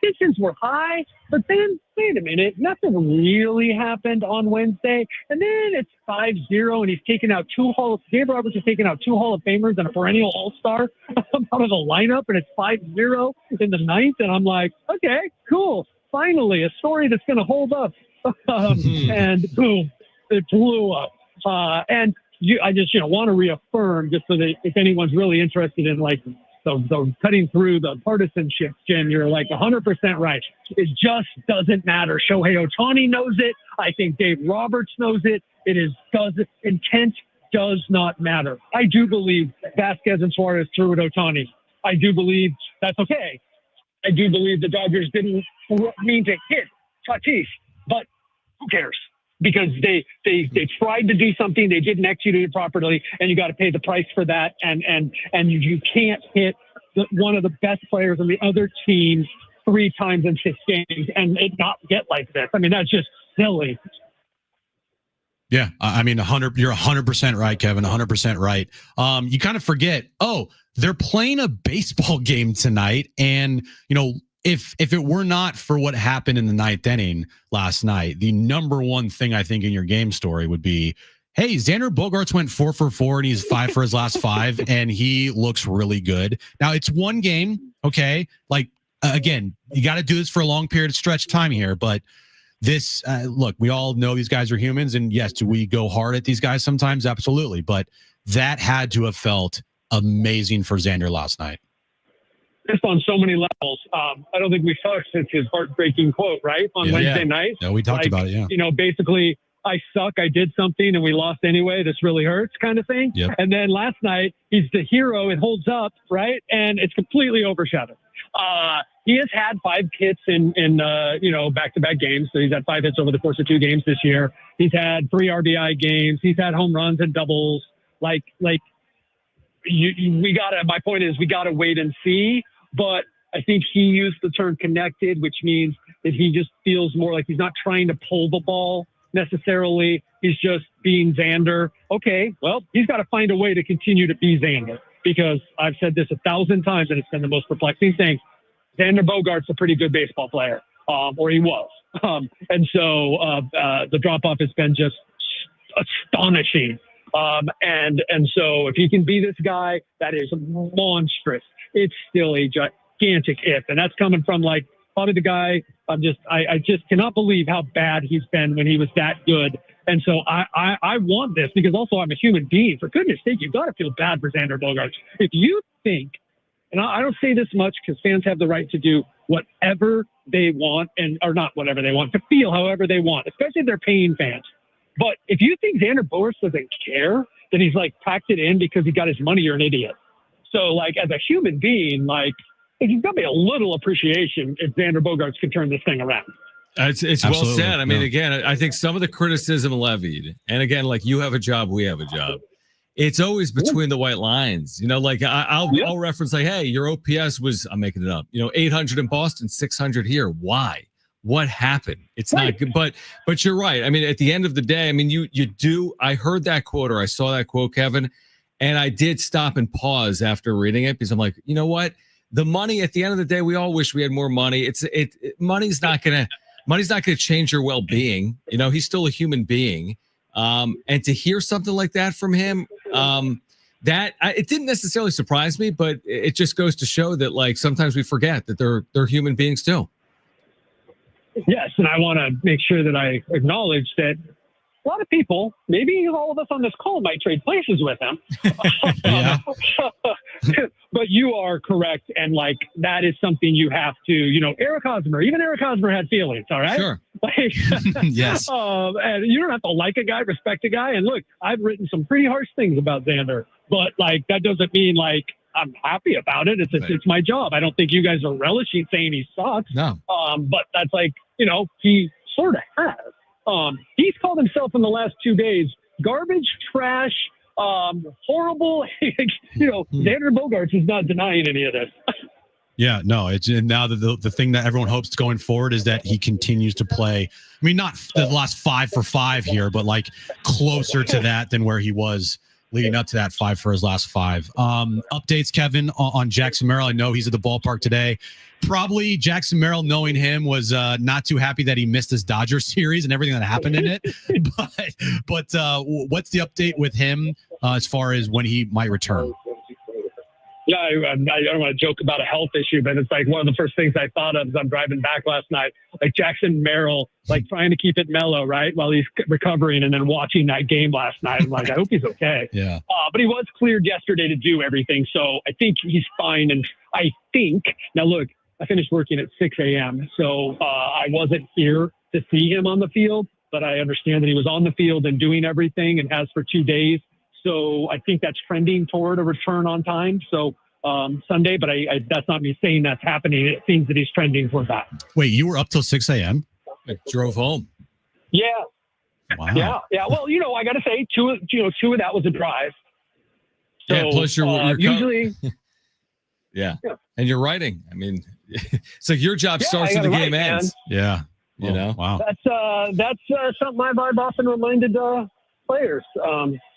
expectations were high, but then, wait a minute, nothing really happened on Wednesday. And then it's 5-0, and he's taken out Dave Roberts has taken out 2 Hall of Famers and a perennial All-Star out of the lineup, and it's 5-0 in the ninth. And I'm like, okay, cool. Finally, a story that's going to hold up. And boom, it blew up. I just want to reaffirm, just so that if anyone's really interested in like the cutting through the partisanship, Jim, you're like 100% right. It just doesn't matter. Shohei Ohtani knows it. I think Dave Roberts knows it. Intent does not matter. I do believe Vasquez and Suarez threw at Ohtani. I do believe that's okay. I do believe the Dodgers didn't mean to hit Tatis, but who cares? Because they tried to do something, they didn't execute it properly, and you got to pay the price for that. And you can't hit one of the best players on the other team 3 times in 6 games and it not get like this. I mean, that's just silly. Yeah, I mean, you're 100% right, Kevin. 100% right. You kind of forget. They're playing a baseball game tonight, and if it were not for what happened in the 9th inning last night, the number one thing I think in your game story would be, hey, Xander Bogaerts went 4 for 4 and he's 5 for his last 5, and he looks really good. Now it's one game, okay? Like again, you got to do this for a long period of stretch time here, but this look, we all know these guys are humans, and yes, do we go hard at these guys sometimes? Absolutely, but that had to have felt amazing for Xander last night. Just on so many levels. I don't think we talked since his heartbreaking quote, right? On Wednesday night. Yeah, we talked about it, yeah. Basically, I suck, I did something, and we lost anyway. This really hurts kind of thing. Yep. And then last night, he's the hero. It holds up, right? And it's completely overshadowed. He has had 5 hits in back-to-back games. So he's had 5 hits over the course of 2 games this year. He's had 3 RBI games. He's had home runs and doubles. My point is we gotta wait and see. But I think he used the term connected, which means that he just feels more like he's not trying to pull the ball necessarily. He's just being Xander. Okay, well, he's got to find a way to continue to be Xander, because I've said this 1,000 times, and it's been the most perplexing thing. Xander Bogaerts a pretty good baseball player, or he was. And so the drop-off has been just astonishing. And so if he can be this guy, that is monstrous. It's still a gigantic if, and that's coming from like probably the guy. I just cannot believe how bad he's been when he was that good. And so I want this, because also I'm a human being. For goodness sake, you've got to feel bad for Xander Bogaerts. If you think, and I don't say this much because fans have the right to do whatever they want, or not whatever they want, to feel however they want, especially if they're paying fans. But if you think Xander Bogaerts doesn't care, then he's like packed it in because he got his money, you're an idiot. So like as a human being, like you've got to be a little appreciation if Xander Bogaerts can turn this thing around. It's well said. I mean, again, I think some of the criticism levied, and again, like you have a job, we have a job. It's always between the white lines, like I'll reference like, hey, your OPS was, I'm making it up, 800 in Boston, 600 here. Why? What happened? It's not good, but you're right. I mean, at the end of the day, I mean, you do. I heard that quote, or I saw that quote, Kevin, and I did stop and pause after reading it, because I'm like, you know what? The money at the end of the day, we all wish we had more money. Money's not gonna change your well-being. He's still a human being, and to hear something like that from him, it didn't necessarily surprise me, but it just goes to show that like sometimes we forget that they're human beings too. Yes, and I want to make sure that I acknowledge that a lot of people, maybe all of us on this call, might trade places with him. But you are correct, and like that is something you have to, Eric Hosmer had feelings, all right? Sure. Yes. And you don't have to like a guy, respect a guy. And look, I've written some pretty harsh things about Xander, but like that doesn't mean like I'm happy about it. It's my job. I don't think you guys are relishing saying he sucks. No. But that's like, he sort of has. He's called himself in the last 2 days garbage, trash, horrible. Xander Bogaerts is not denying any of this. Yeah, no, it's now the thing that everyone hopes going forward is that he continues to play. I mean, not the last 5 for 5 here, but like closer to that than where he was leading up to that 5 for his last 5. Updates, Kevin, on Jackson Merrill. I know he's at the ballpark today. Probably Jackson Merrill, knowing him, was not too happy that he missed his Dodgers series and everything that happened in it. But what's the update with him as far as when he might return? Yeah, I don't want to joke about a health issue, but it's like one of the first things I thought of as I'm driving back last night, like Jackson Merrill, like trying to keep it mellow, right, while he's recovering, and then watching that game last night. I'm like, I hope he's okay. Yeah. But he was cleared yesterday to do everything, so I think he's fine. And I think, now look, I finished working at 6 a.m., so I wasn't here to see him on the field, but I understand that he was on the field and doing everything and has for 2 days. So I think that's trending toward a return on time. So Sunday, but I that's not me saying that's happening. It seems that he's trending toward that. Wait, you were up till 6 a.m.? I drove home. Yeah. Wow. Yeah. Well, I got to say, two of that was a drive. So, Yeah, plus you're usually. Yeah. And you're writing. I mean, so your job starts when the game ends. Yeah. You know? Wow. That's something I've often reminded players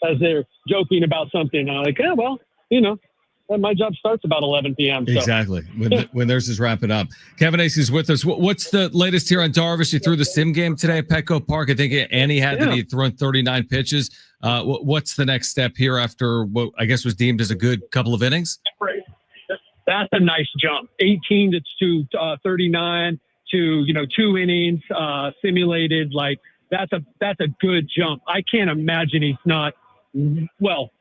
as they're joking about something. I'm like, yeah, well, my job starts about 11 p.m. So. Exactly. When theirs is wrapping up. Kevin Acey's with us. What's the latest here on Darvish? He threw the sim game today at Petco Park. I think Annie had that he'd thrown 39 pitches. What's the next step here after what I guess was deemed as a good couple of innings? That's a nice jump. 18 to 39 to 2 innings simulated. Like that's a good jump. I can't imagine he's not normal.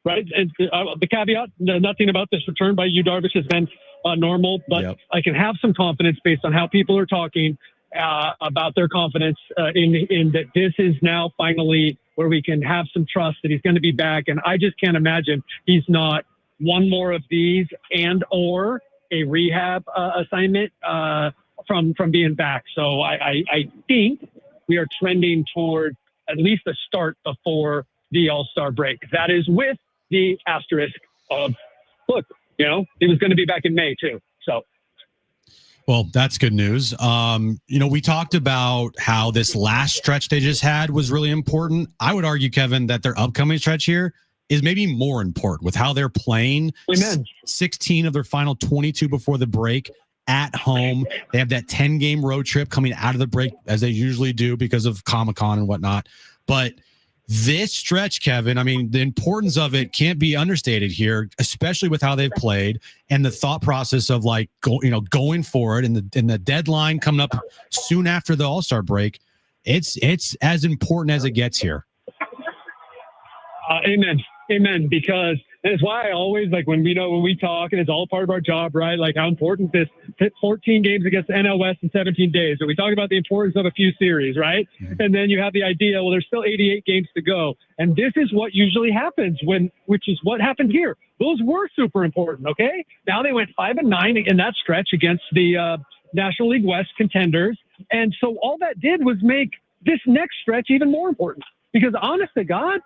Right. And the caveat, nothing about this return by Yu Darvish has been normal, but I can have some confidence based on how people are talking about their confidence in that this is now finally where we can have some trust that he's going to be back. And I just can't imagine he's not one more of these and or a rehab assignment from being back. So I think we are trending toward at least a start before the All-Star break. That is with the asterisk of, look, he was going to be back in May too. So, well, that's good news. We talked about how this last stretch they just had was really important. I would argue, Kevin, that their upcoming stretch here is maybe more important with how they're playing. Amen. 16 of their final 22 before the break at home. They have that 10-game road trip coming out of the break, as they usually do because of Comic-Con and whatnot. But this stretch, Kevin, I mean, the importance of it can't be understated here, especially with how they've played and the thought process of going for it and the deadline coming up soon after the All-Star break. It's as important as it gets here. Amen. Because it's why I always when we talk, and it's all part of our job, right? Like how important this 14 games against the NL West in 17 days. So we talk about the importance of a few series, right? Mm-hmm. And then you have the idea, well, there's still 88 games to go. And this is what usually happens which is what happened here. Those were super important. Okay. Now they went 5-9 in that stretch against the National League West contenders. And so all that did was make this next stretch even more important because honest to God,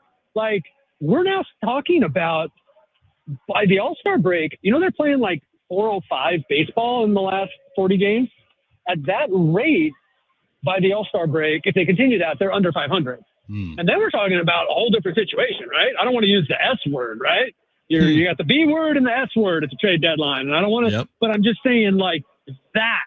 we're now talking about by the All-Star break, they're playing 405 baseball in the last 40 games. At that rate, by the All-Star break, if they continue that, they're under 500. And then we're talking about a whole different situation, right? I don't want to use the S word, right? You got the B word and the S word at the trade deadline. And I don't want to, but I'm just saying that's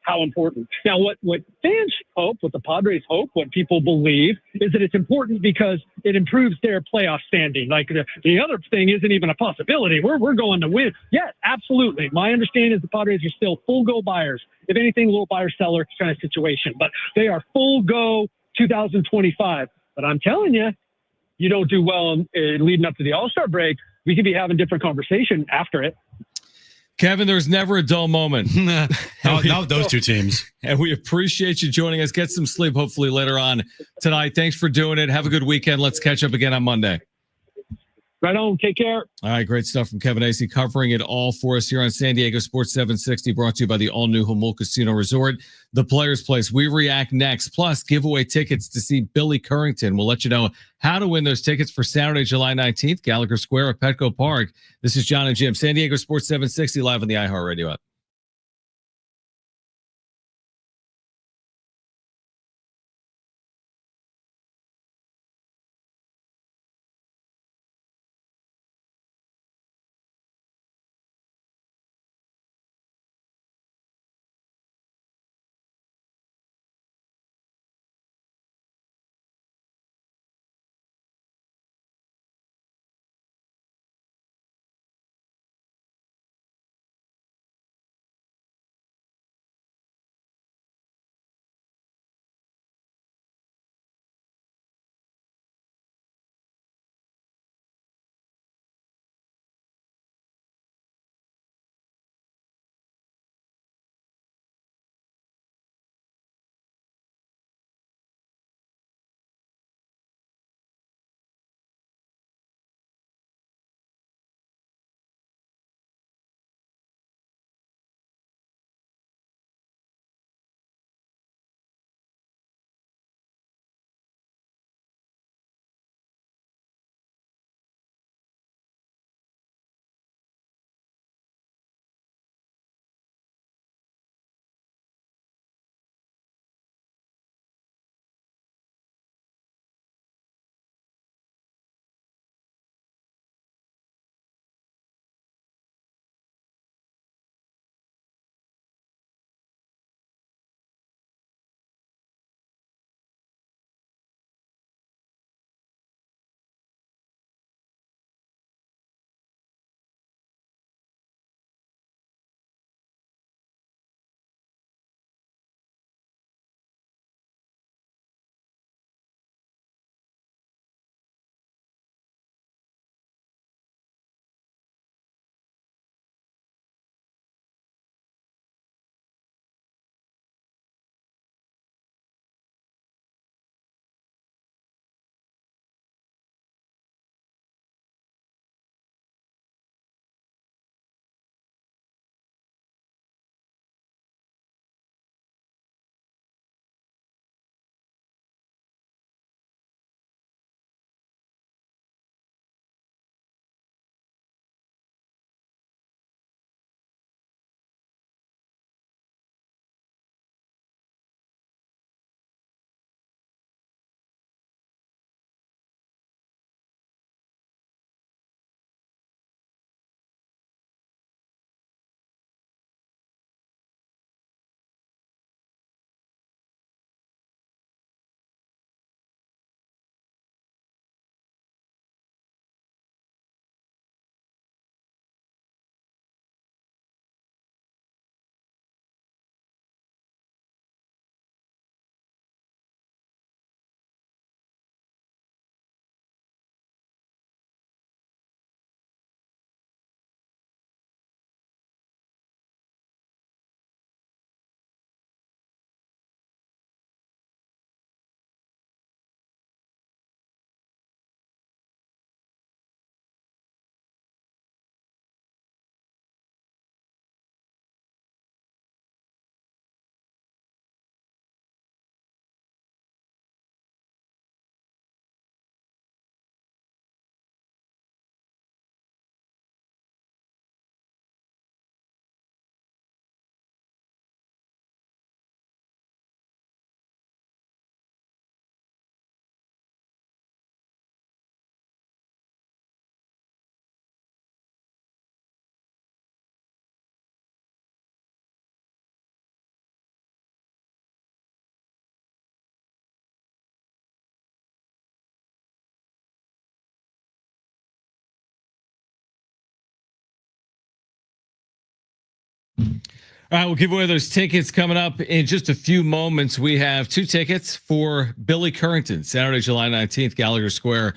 how important. Now, what fans hope, what the Padres hope, what people believe is that it's important because it improves their playoff standing. The other thing isn't even a possibility. We're going to win. Yes, absolutely. My understanding is the Padres are still full go buyers. If anything, a little buyer seller kind of situation, but they are full go 2025. But I'm telling you, you don't do well leading up to the All-Star break. We could be having different conversation after it. Kevin, there's never a dull moment. Not with those two teams. And we appreciate you joining us. Get some sleep, hopefully, later on tonight. Thanks for doing it. Have a good weekend. Let's catch up again on Monday. Right on. Take care. All right. Great stuff from Kevin Acey covering it all for us here on San Diego Sports 760, brought to you by the all-new Jamul Casino Resort, the Players Place. We react next. Plus, giveaway tickets to see Billy Currington. We'll let you know how to win those tickets for Saturday, July 19th, Gallagher Square at Petco Park. This is John and Jim, San Diego Sports 760, live on the iHeartRadio app. All right, we'll give away those tickets coming up in just a few moments. We have 2 tickets for Billy Currington, Saturday, July 19th, Gallagher Square,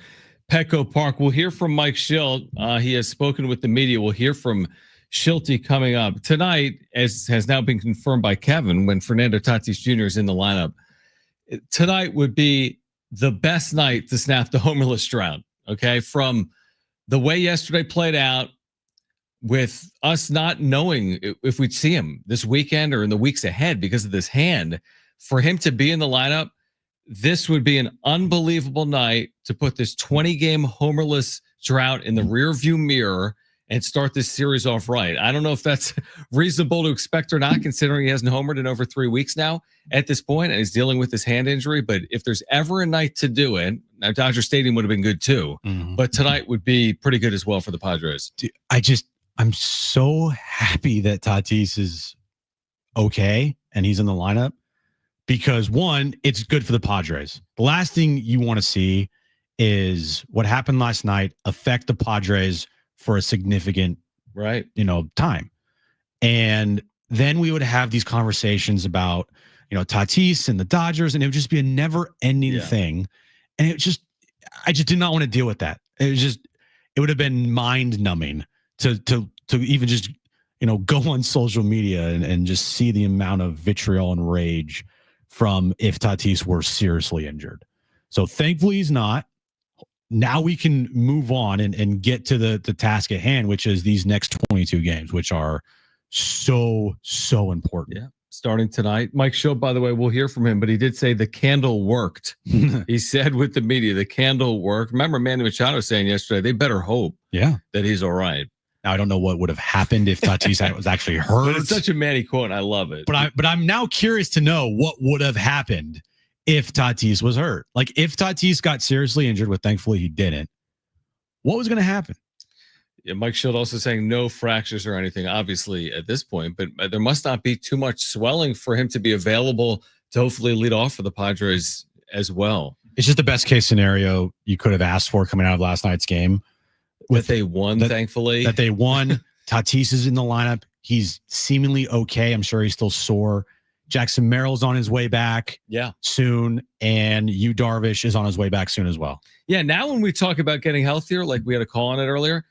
Petco Park. We'll hear from Mike Shildt. He has spoken with the media. We'll hear from Shilty coming up. Tonight, as has now been confirmed by Kevin, when Fernando Tatis Jr. is in the lineup, tonight would be the best night to snap the homerless drought, okay? From the way yesterday played out, with us not knowing if we'd see him this weekend or in the weeks ahead because of this hand, for him to be in the lineup, this would be an unbelievable night to put this 20-game homerless drought in the rearview mirror and start this series off right. I don't know if that's reasonable to expect or not, considering he hasn't homered in over 3 weeks now at this point, and he's dealing with this hand injury. But if there's ever a night to do it, now Dodger Stadium would have been good too, but tonight would be pretty good as well for the Padres. Dude, I'm so happy that Tatis is okay and he's in the lineup because, one, it's good for the Padres. The last thing you want to see is what happened last night affect the Padres for a significant time. And then we would have these conversations about, Tatis and the Dodgers, and it would just be a never-ending thing. And I just did not want to deal with that. It would have been mind-numbing to even just go on social media and just see the amount of vitriol and rage from if Tatis were seriously injured. So thankfully he's not. Now we can move on and get to the task at hand, which is these next 22 games, which are so important. Yeah. Starting tonight. Mike Shildt, by the way, we'll hear from him, but he did say the candle worked. He said with the media, the candle worked. Remember Manny Machado saying yesterday, they better hope that he's all right. Now, I don't know what would have happened if Tatis was actually hurt. But it's such a Manny quote, and I love it. But I'm now curious to know what would have happened if Tatis was hurt. Like, if Tatis got seriously injured, but thankfully he didn't, what was going to happen? Yeah, Mike Shildt also saying no fractures or anything, obviously, at this point. But there must not be too much swelling for him to be available to hopefully lead off for the Padres as well. It's just the best case scenario you could have asked for coming out of last night's game. They won, thankfully. That they won. Tatis is in the lineup. He's seemingly okay. I'm sure he's still sore. Jackson Merrill's on his way back soon. And Yu Darvish is on his way back soon as well. Yeah, now when we talk about getting healthier, like we had a call on it earlier,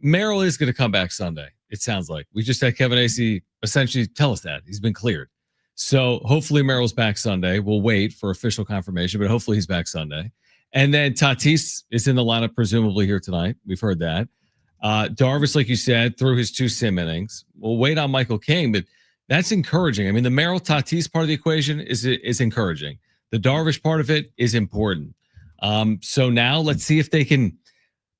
Merrill is going to come back Sunday, it sounds like. We just had Kevin Acee essentially tell us that. He's been cleared. So hopefully Merrill's back Sunday. We'll wait for official confirmation, but hopefully he's back Sunday. And then Tatis is in the lineup, presumably here tonight. We've heard that. Darvish, like you said, threw his 2 sim innings. We'll wait on Michael King, but that's encouraging. I mean, the Merrill-Tatis part of the equation is encouraging. The Darvish part of it is important. So now let's see if they can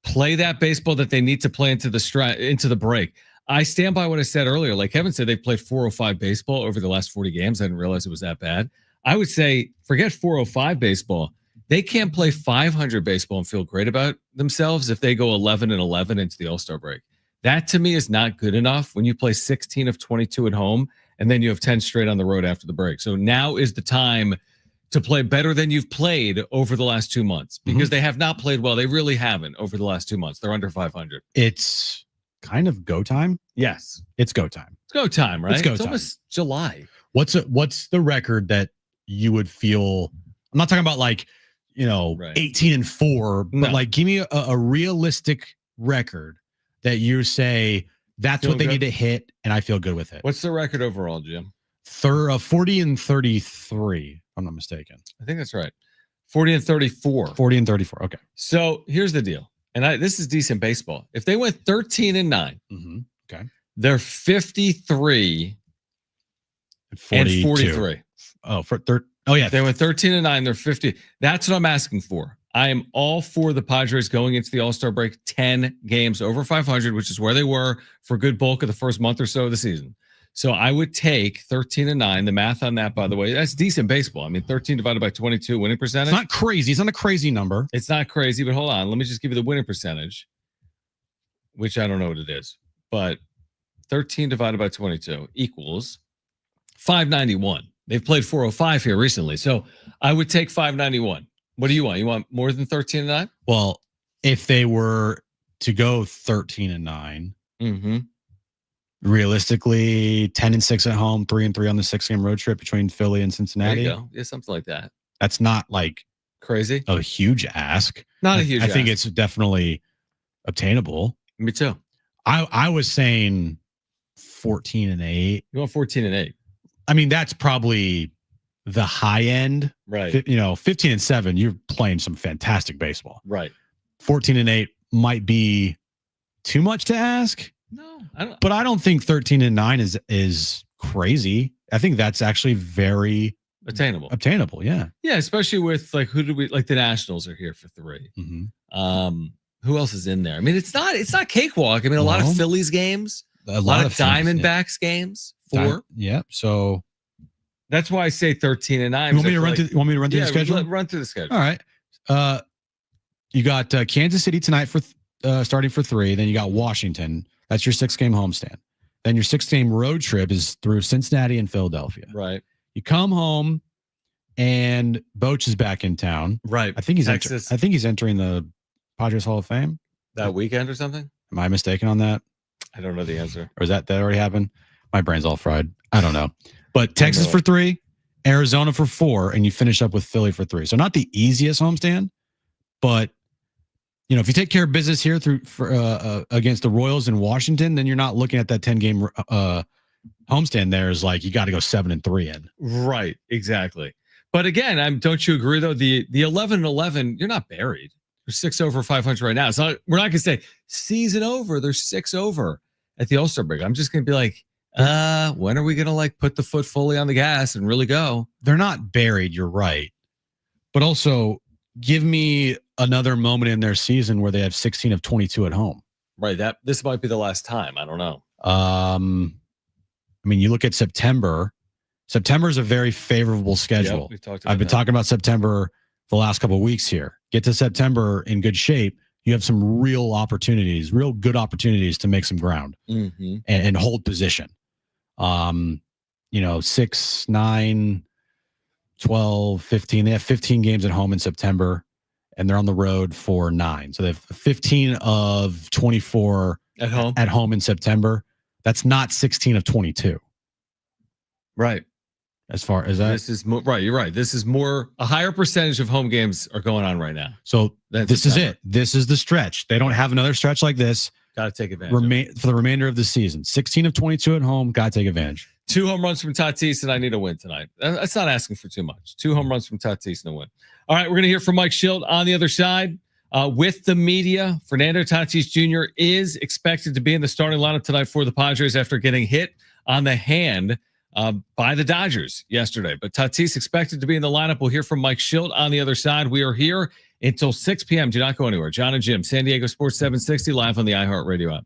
play that baseball that they need to play into the break. I stand by what I said earlier. Like Kevin said, they've played 405 baseball over the last 40 games. I didn't realize it was that bad. I would say forget 405 baseball. They can't play 500 baseball and feel great about themselves if they go 11-11 into the All-Star break. That to me is not good enough when you play 16 of 22 at home and then you have 10 straight on the road after the break. So now is the time to play better than you've played over the last 2 months because they have not played well. They really haven't over the last 2 months. They're under 500. It's kind of go time. Yes. It's go time. It's go time, right? It's go time. Almost July. What's the record that you would feel? I'm not talking about like, 18-4, but like give me a realistic record that you say that's what they need to hit and I feel good with it. What's the record overall, Jim? 40-33, if I'm not mistaken. I think that's right. 40-34. 40-34. Okay. So here's the deal. And this is decent baseball. If they went 13-9, okay, they're 53 and 43. Oh, yeah. If they went 13-9, they're 50. That's what I'm asking for. I am all for the Padres going into the All-Star break 10 games over 500, which is where they were for a good bulk of the first month or so of the season. So I would take 13-9. The math on that, by the way, that's decent baseball. I mean, 13 divided by 22 winning percentage. It's not crazy. It's not a crazy number. It's not crazy, but hold on. Let me just give you the winning percentage, which I don't know what it is. But 13 divided by 22 equals 591. They've played 405 here recently. So I would take 591. What do you want? You want more than 13-9? Well, if they were to go 13-9, realistically 10-6 at home, 3-3 on the 6-game road trip between Philly and Cincinnati. There you go. Yeah, something like that. That's not like crazy, a huge ask. Not a huge I think ask. it's definitely obtainable. Me too. I was saying 14-8. You want 14-8? I mean, that's probably the high end. Right. 15-7, you're playing some fantastic baseball. Right. 14-8 might be too much to ask. No, I don't. But I don't think 13-9 is crazy. I think that's actually very Attainable. Yeah. Yeah, especially with like the Nationals are here for 3. Mm-hmm. Who else is in there? I mean, it's not cakewalk. I mean, a lot of Phillies games, a lot of Diamondbacks games, 4. Yeah. So that's why I say 13-9. You want me to run through the schedule? Run through the schedule. All right. You got Kansas City tonight for starting for 3. Then you got Washington. That's your 6-game homestand. Then your 6-game road trip is through Cincinnati and Philadelphia. Right. You come home, and Boch is back in town. Right. I think he's Texas. I think he's entering the Padres Hall of Fame that weekend or something. Am I mistaken on that? I don't know the answer. Or is that already happened? My brain's all fried. I don't know. But Texas for 3, Arizona for 4, and you finish up with Philly for 3. So not the easiest homestand, but if you take care of business here against the Royals in Washington, then you're not looking at that 10-game homestand. There's like you got to go 7-3 in. Right, exactly. But again, don't you agree though? The 11-11, you're not buried. They're 6 over 500 right now. So we're not gonna say season over. They're 6 over at the All-Star break. I'm just gonna be like, when are we gonna like put the foot fully on the gas and really go? They're not buried. You're right, but also give me another moment in their season where they have 16 of 22 at home. Right. This might be the last time. I don't know. I mean, you look at September. September is a very favorable schedule. Yep, I've been talking about September the last couple of weeks here. Get to September in good shape. You have some real good opportunities to make some ground and hold position. 6, 9, 12, 15. They have 15 games at home in September, and they're on the road for 9. So they have 15 of 24 at home in September. That's not 16 of 22. Right. As far as that, this is right. You're right. This is more a higher percentage of home games are going on right now. So this is it. This is the stretch. They don't have another stretch like this. Got to take advantage for the remainder of the season. 16 of 22 at home. Got to take advantage. 2 home runs from Tatis, and I need a win tonight. That's not asking for too much. 2 home runs from Tatis and a win. All right, we're going to hear from Mike Shildt on the other side. With the media, Fernando Tatis Jr. is expected to be in the starting lineup tonight for the Padres after getting hit on the hand by the Dodgers yesterday. But Tatis expected to be in the lineup. We'll hear from Mike Shildt on the other side. We are here until 6 p.m. Do not go anywhere. John and Jim, San Diego Sports 760, live on the iHeartRadio app.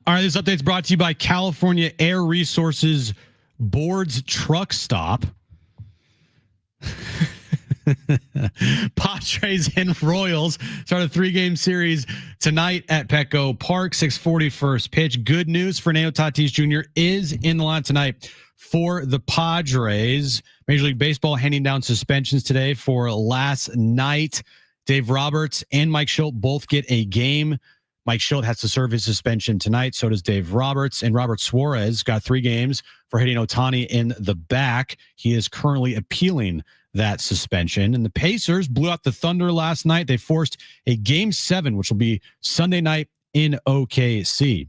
All right, this update's brought to you by California Air Resources Board's Truck Stop. Padres and Royals start a 3-game series tonight at Petco Park. 6:40 first pitch. Good news, Fernando Tatis Jr. is in the line tonight for the Padres. Major League Baseball handing down suspensions today for last night. Dave Roberts and Mike Shildt both get a game. Mike Shildt has to serve his suspension tonight. So does Dave Roberts. And Robert Suarez got 3 games for hitting Ohtani in the back. He is currently appealing that suspension. And the Pacers blew out the Thunder last night. They forced a Game 7, which will be Sunday night in OKC.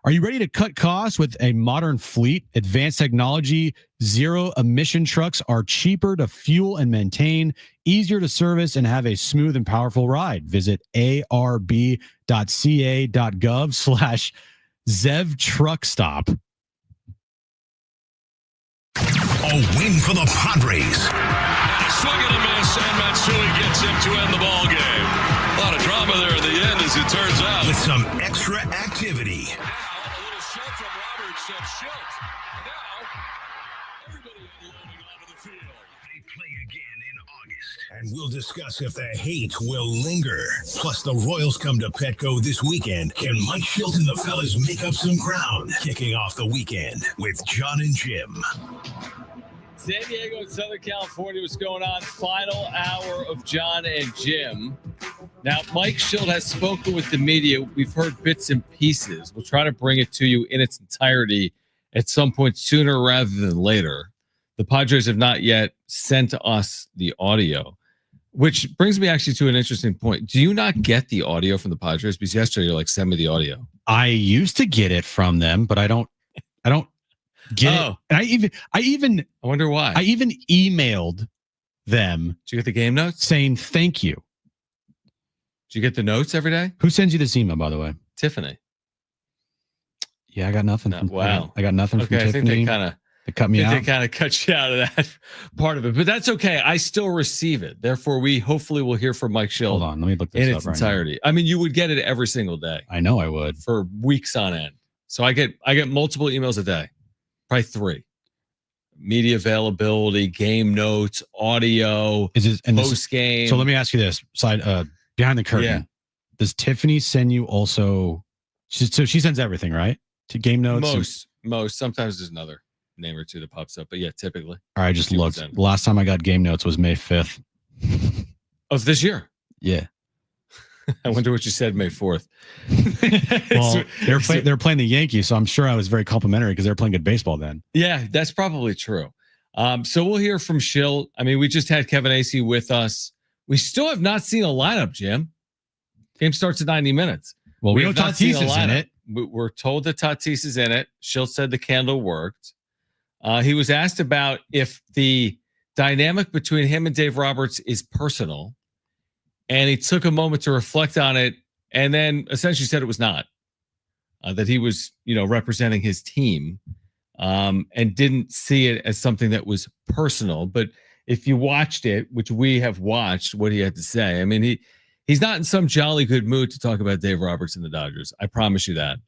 Are you ready to cut costs with a modern fleet? Advanced technology, zero-emission trucks are cheaper to fuel and maintain, easier to service, and have a smooth and powerful ride. Visit arb.ca.gov/ZEV Truck Stop. A win for the Padres. Swing and a miss, and Matsui gets him to end the ball game. A lot of drama there at the end, as it turns out. With some extra activity. Now, a little shove from Roberts of Shildt. Now, everybody unloading onto the field. They play again in August. And we'll discuss if the hate will linger. Plus, the Royals come to Petco this weekend. Can Mike Shildt and the fellas make up some ground? Kicking off the weekend with John and Jim. San Diego and Southern California, what's going on? Final hour of John and Jim. Now, Mike Shildt has spoken with the media. We've heard bits and pieces. We'll try to bring it to you in its entirety at some point sooner rather than later. The Padres have not yet sent us the audio, which brings me actually to an interesting point. Do you not get the audio from the Padres? Because yesterday you're like, send me the audio. I used to get it from them, but I don't get it. And I wonder why. I even emailed them. Did you get the game notes? Saying thank you. Do you get the notes every day? Who sends you this email, by the way? Tiffany. Yeah, I got nothing. Wow. I got nothing from Tiffany. I think they kind of cut me out. They kind of cut you out of that part of it, but that's okay. I still receive it. Therefore, we hopefully will hear from Mike Shildt. Hold on, let me look this in up its right entirety. now. I mean, you would get it every single day. I know I would for weeks on end. So I get multiple emails a day, probably 3. Media availability, game notes, audio, post game. So let me ask you this: behind the curtain, Yeah. Does Tiffany send you also? So she sends everything, right? To game notes. Most. Sometimes there's another name or two that pops up, but yeah, typically. All right, just looked. The last time I got game notes was May 5th. Of this year. Yeah. I wonder what you said May 4th. Well, they're playing the Yankees, so I'm sure I was very complimentary because they were playing good baseball then. Yeah, that's probably true. So we'll hear from Shildt. I mean, we just had Kevin Acee with us. We still have not seen a lineup, Jim. Game starts at 90 minutes. Well, we know have not Tatis seen a is in lineup. it. We're told that Tatis is in it. Shildt said the candle worked. He was asked about if the dynamic between him and Dave Roberts is personal. And he took a moment to reflect on it and then essentially said it was not. That he was, representing his team and didn't see it as something that was personal. But if you watched it, which we have watched, what he had to say, I mean, he's not in some jolly good mood to talk about Dave Roberts and the Dodgers. I promise you that.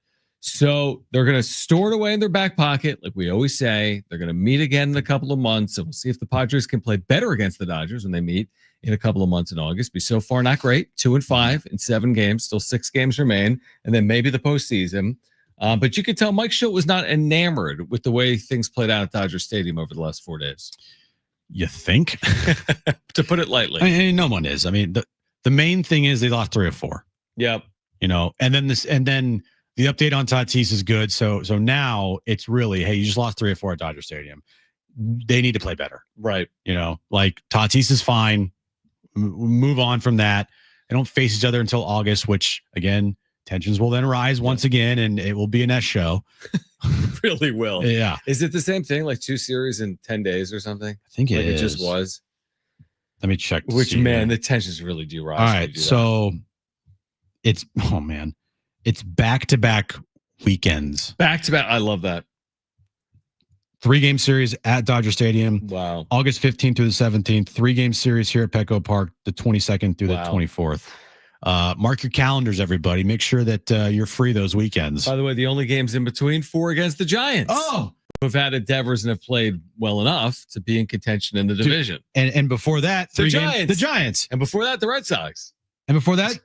So they're going to store it away in their back pocket, like we always say. They're going to meet again in a couple of months, and we'll see if the Padres can play better against the Dodgers when they meet in a couple of months in August. But so far, not great. 2-5 in 7 games. Still 6 games remain, and then maybe the postseason. But you could tell Mike Shildt was not enamored with the way things played out at Dodger Stadium over the last 4 days. You think? To put it lightly. I mean, no one is. I mean, the main thing is they lost 3 of 4. Yep. And then the update on Tatis is good. So now it's really, hey, you just lost 3 or 4 at Dodger Stadium. They need to play better. Right. Like Tatis is fine. Move on from that. They don't face each other until August, which again, tensions will then rise once again, and it will be a Nest show. Really will. Yeah. Is it the same thing, like 2 series in 10 days or something? I think it It is. just was. Let me check. Which, man, the tensions really do rise. All right. So it's back-to-back weekends. Back-to-back. I love that. 3-game series at Dodger Stadium. Wow. August 15th through the 17th. 3-game series here at Petco Park, the 22nd through the 24th. Mark your calendars, everybody. Make sure that you're free those weekends. By the way, the only games in between, 4 against the Giants. Oh, who have had endeavors and have played well enough to be in contention in the division. And before that, the the Giants. And before that, the Red Sox. And before that,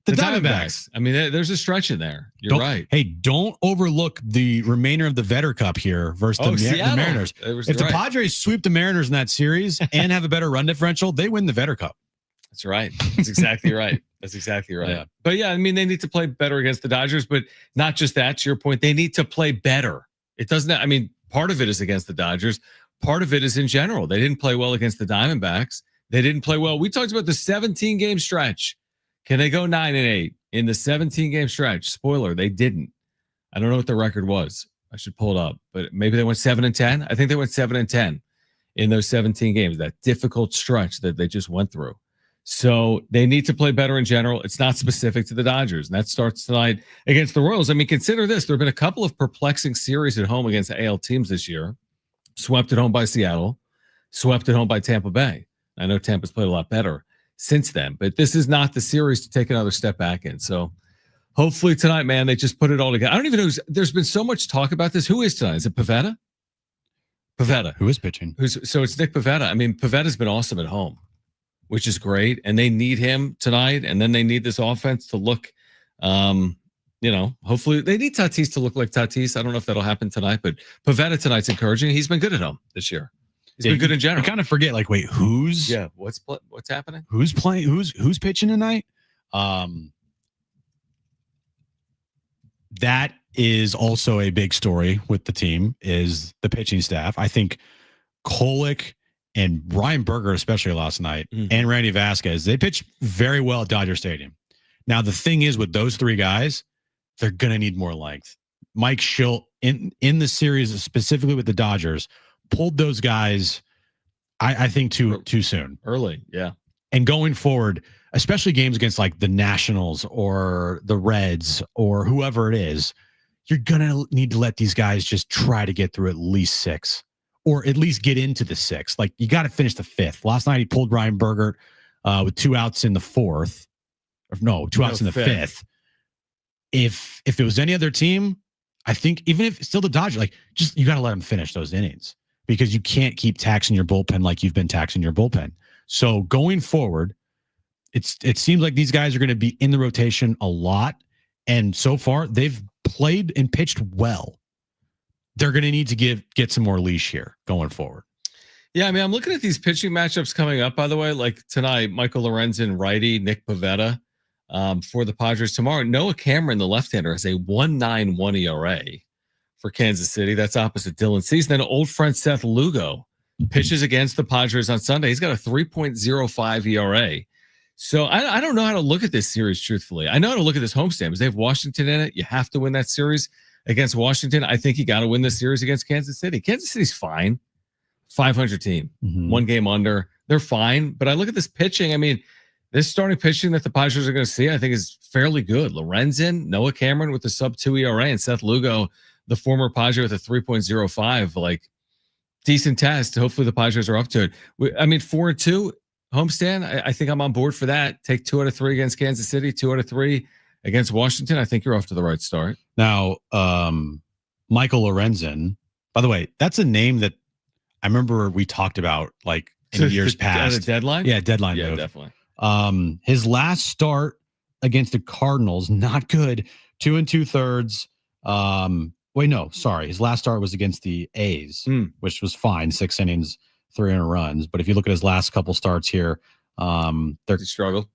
the Diamondbacks. I mean, there's a stretch in there. You're right. Hey, don't overlook the remainder of the Vetter Cup here versus the Mariners. If the Padres sweep the Mariners in that series and have a better run differential, they win the Vetter Cup. That's right. That's exactly right. That's exactly right. Yeah. But yeah, I mean, they need to play better against the Dodgers, but not just that. To your point, they need to play better. It doesn't, I mean, part of it is against the Dodgers. Part of it is in general. They didn't play well against the Diamondbacks. They didn't play well. We talked about the 17-game stretch. Can they go 9-8 in the 17-game stretch? Spoiler, they didn't. I don't know what the record was. I should pull it up, but maybe they went 7-10. I think they went 7-10 in those 17 games, that difficult stretch that they just went through. So they need to play better in general. It's not specific to the Dodgers, and that starts tonight against the Royals. I mean, consider this. There have been a couple of perplexing series at home against AL teams this year. Swept at home by Seattle, swept at home by Tampa Bay. I know Tampa's played a lot better since then, but this is not the series to take another step back in. So hopefully tonight, man, they just put it all together. I don't even know. There's been so much talk about this. Who is tonight? Is it Pivetta? Pivetta. Who is pitching? So it's Nick Pivetta. I mean, Pivetta's been awesome at home, which is great. And they need him tonight. And then they need this offense to look, hopefully they need Tatis to look like Tatis. I don't know if that'll happen tonight, but Pivetta tonight's encouraging. He's been good at home this year. He's been good in general. I kind of forget, like, wait, who's what's happening? Who's playing? Who's pitching tonight? That is also a big story with the team is the pitching staff. I think Kolek and Ryan Berger, especially last night, and Randy Vasquez, they pitched very well at Dodger Stadium. Now, the thing is with those three guys, they're going to need more length. Mike Shildt in the series, specifically with the Dodgers, pulled those guys, I think, too soon. Early, yeah. And going forward, especially games against like the Nationals or the Reds or whoever it is, you're going to need to let these guys just try to get through at least 6 or at least get into the 6. Like, you got to finish the 5th. Last night, he pulled Ryan Berger with 2 outs in the 4th. Or no, 2 outs in the 5th. If it was any other team, I think even if it's still the Dodgers, like, just you got to let them finish those innings because you can't keep taxing your bullpen like you've been taxing your bullpen. So going forward, it seems like these guys are going to be in the rotation a lot. And so far, they've played and pitched well. They're going to need to get some more leash here going forward. Yeah, I mean, I'm looking at these pitching matchups coming up, by the way. Like tonight, Michael Lorenzen, righty, Nick Pivetta for the Padres. Tomorrow, Noah Cameron, the left-hander, has a 1.91 ERA for Kansas City. That's opposite Dylan Cease. Then old friend Seth Lugo pitches against the Padres on Sunday. He's got a 3.05 ERA. So I don't know how to look at this series, truthfully. I know how to look at this homestand because they have Washington in it. You have to win that series against Washington. I think you got to win this series against Kansas City. Kansas City's fine. 500 team, 1 game under. They're fine. But I look at this pitching. I mean, this starting pitching that the Padres are going to see, I think, is fairly good. Lorenzen, Noah Cameron with the sub-2 ERA, and Seth Lugo, the former Padre, with a 3.05. Like, decent test. Hopefully the Padres are up to it. I mean, 4-2 homestand. I think I'm on board for that. Take 2 out of 3 against Kansas City, 2 out of 3 against Washington. I think you're off to the right start. Now, Michael Lorenzen, by the way, that's a name that I remember we talked about like in years past. At a deadline? Yeah, deadline. Yeah, move. Definitely. His last start against the Cardinals, not good. 2 2/3. His last start was against the A's, which was fine. 6 innings, 300 runs. But if you look at his last couple starts here, they're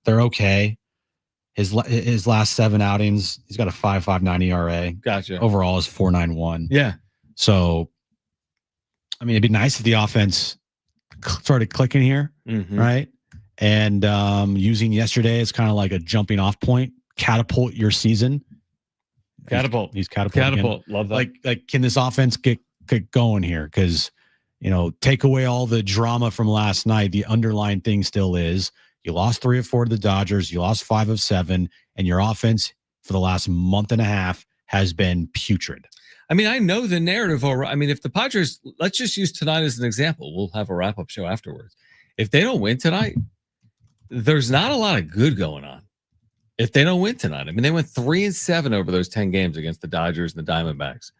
okay. His last 7 outings, he's got a 5.59 ERA. Gotcha. Overall is 4.91. Yeah. So, I mean, it'd be nice if the offense started clicking here, right? And using yesterday as kind of like a jumping off point, catapult your season. Catapult. He's catapult. Catapult. Love that. Like, can this offense get going here? Because, take away all the drama from last night. The underlying thing still is you lost 3 of 4 to the Dodgers. You lost 5 of 7, and your offense for the last month and a half has been putrid. I mean, I know the narrative. I mean, if the Padres, let's just use tonight as an example. We'll have a wrap-up show afterwards. If they don't win tonight, there's not a lot of good going on. if they don't win tonight. I mean, they went 3-7 over those 10 games against the Dodgers and the Diamondbacks.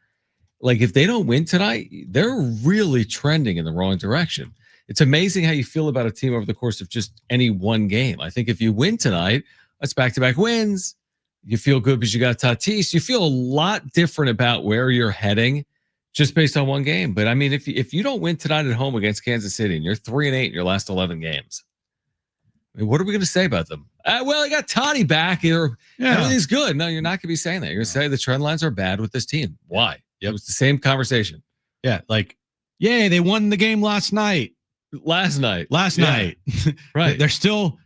Like, if they don't win tonight, they're really trending in the wrong direction. It's amazing how you feel about a team over the course of just any one game. I think if you win tonight, that's back-to-back wins. You feel good because you got Tatis. You feel a lot different about where you're heading just based on one game. But I mean, if you don't win tonight at home against Kansas City and you're 3-8 in your last 11 games, I mean, what are we going to say about them? Well, I got Toddy back. Everything's good. No, you're not going to be saying that. You're going to say the trend lines are bad with this team. Why? Yep. It was the same conversation. Yeah, like, yay, they won the game last night. Last night. Right. They're still,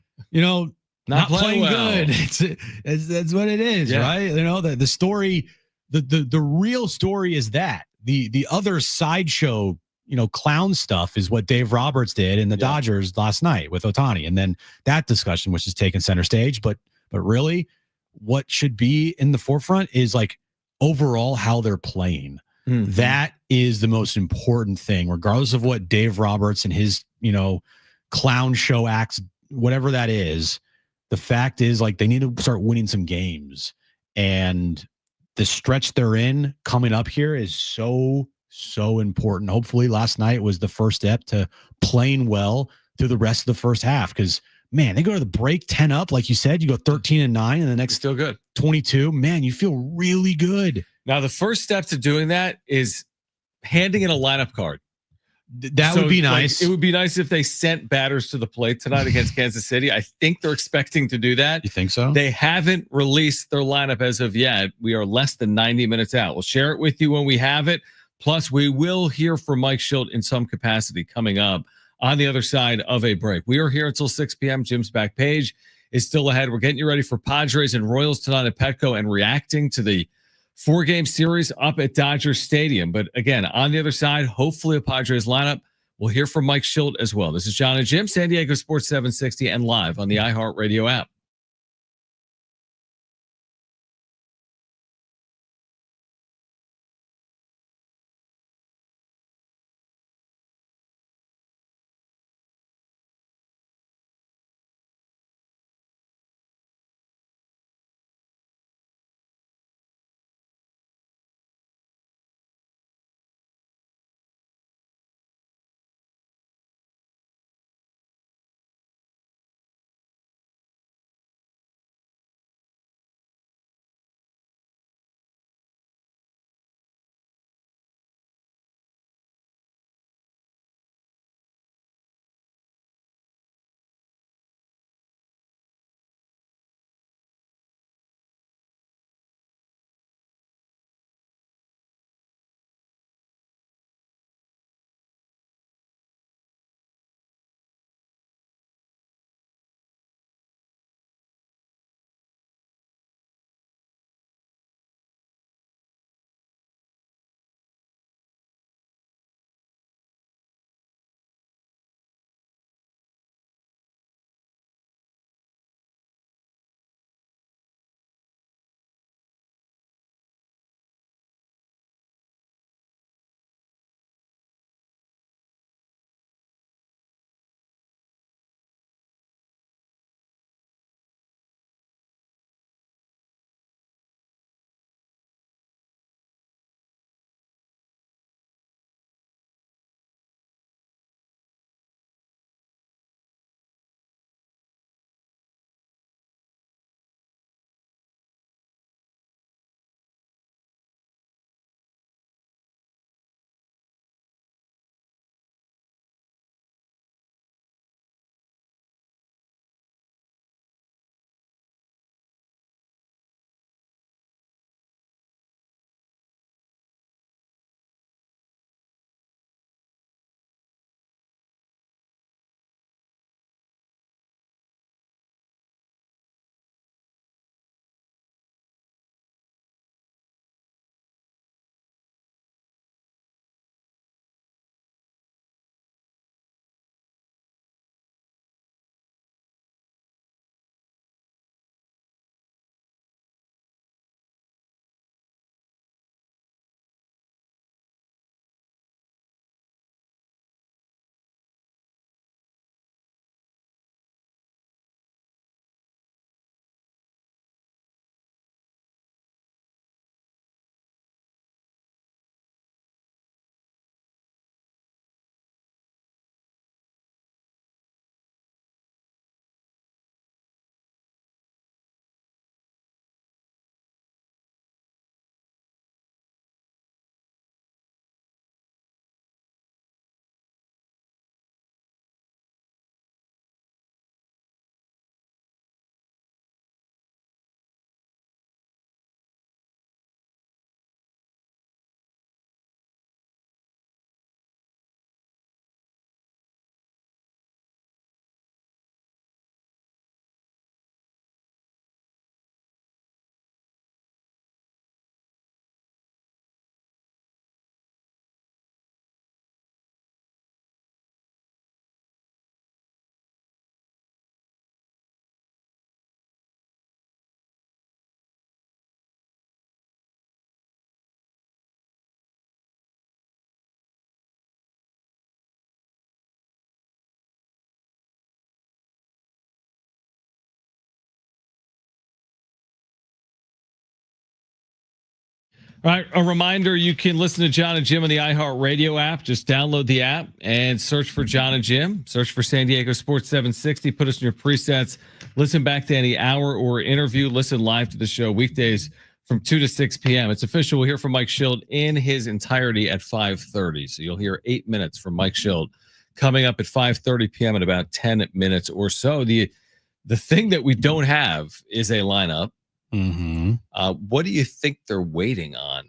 not playing well. good. That's what it is, right? The story, the real story is that. The other sideshow, clown stuff is what Dave Roberts did in the Dodgers last night with Ohtani. And then that discussion, which is taking center stage. But really, what should be in the forefront is like overall how they're playing. Mm-hmm. That is the most important thing, regardless of what Dave Roberts and his, clown show acts, whatever that is. The fact is, like, they need to start winning some games. And the stretch they're in coming up here is so important. Hopefully last night was the first step to playing well through the rest of the first half. Because, man, they go to the break 10 up, like you said, you go 13-9 and the next still good 22. Man, you feel really good. Now, the first step to doing that is handing in a lineup card. That would be nice. It would be nice if they sent batters to the plate tonight against Kansas City. I think they're expecting to do that. You think so? They haven't released their lineup as of yet. We are less than 90 minutes out. We'll share it with you when we have it. Plus, we will hear from Mike Shildt in some capacity coming up on the other side of a break. We are here until 6 p.m. Jim's back page is still ahead. We're getting you ready for Padres and Royals tonight at Petco and reacting to the 4-game series up at Dodger Stadium. But again, on the other side, hopefully a Padres lineup. We'll hear from Mike Shildt as well. This is John and Jim, San Diego Sports 760 and live on the iHeartRadio app. All right, a reminder, you can listen to John and Jim on the iHeartRadio app. Just download the app and search for John and Jim. Search for San Diego Sports 760. Put us in your presets. Listen back to any hour or interview. Listen live to the show weekdays from 2 to 6 p.m. It's official. We'll hear from Mike Shildt in his entirety at 5:30. So you'll hear 8 minutes from Mike Shildt coming up at 5:30 p.m. in about 10 minutes or so. The thing that we don't have is a lineup. Mm-hmm. What do you think they're waiting on?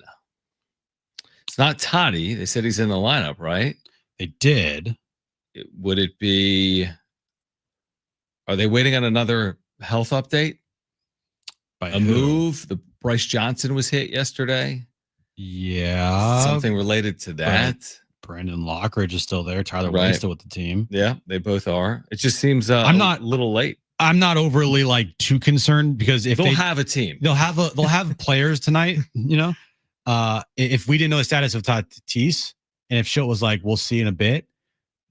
It's not Toddy. They said he's in the lineup, right? They did. Would it be? Are they waiting on another health update? By a who? move? The Bryce Johnson was hit yesterday. Yeah, something related to that. Brandon Lockridge is still there. Tyler White's still with the team. Yeah, they both are. It just seems I'm not a little late. I'm not overly too concerned because if they'll have a team, they'll have players tonight. If we didn't know the status of Tatis, and if Shildt was like, we'll see in a bit,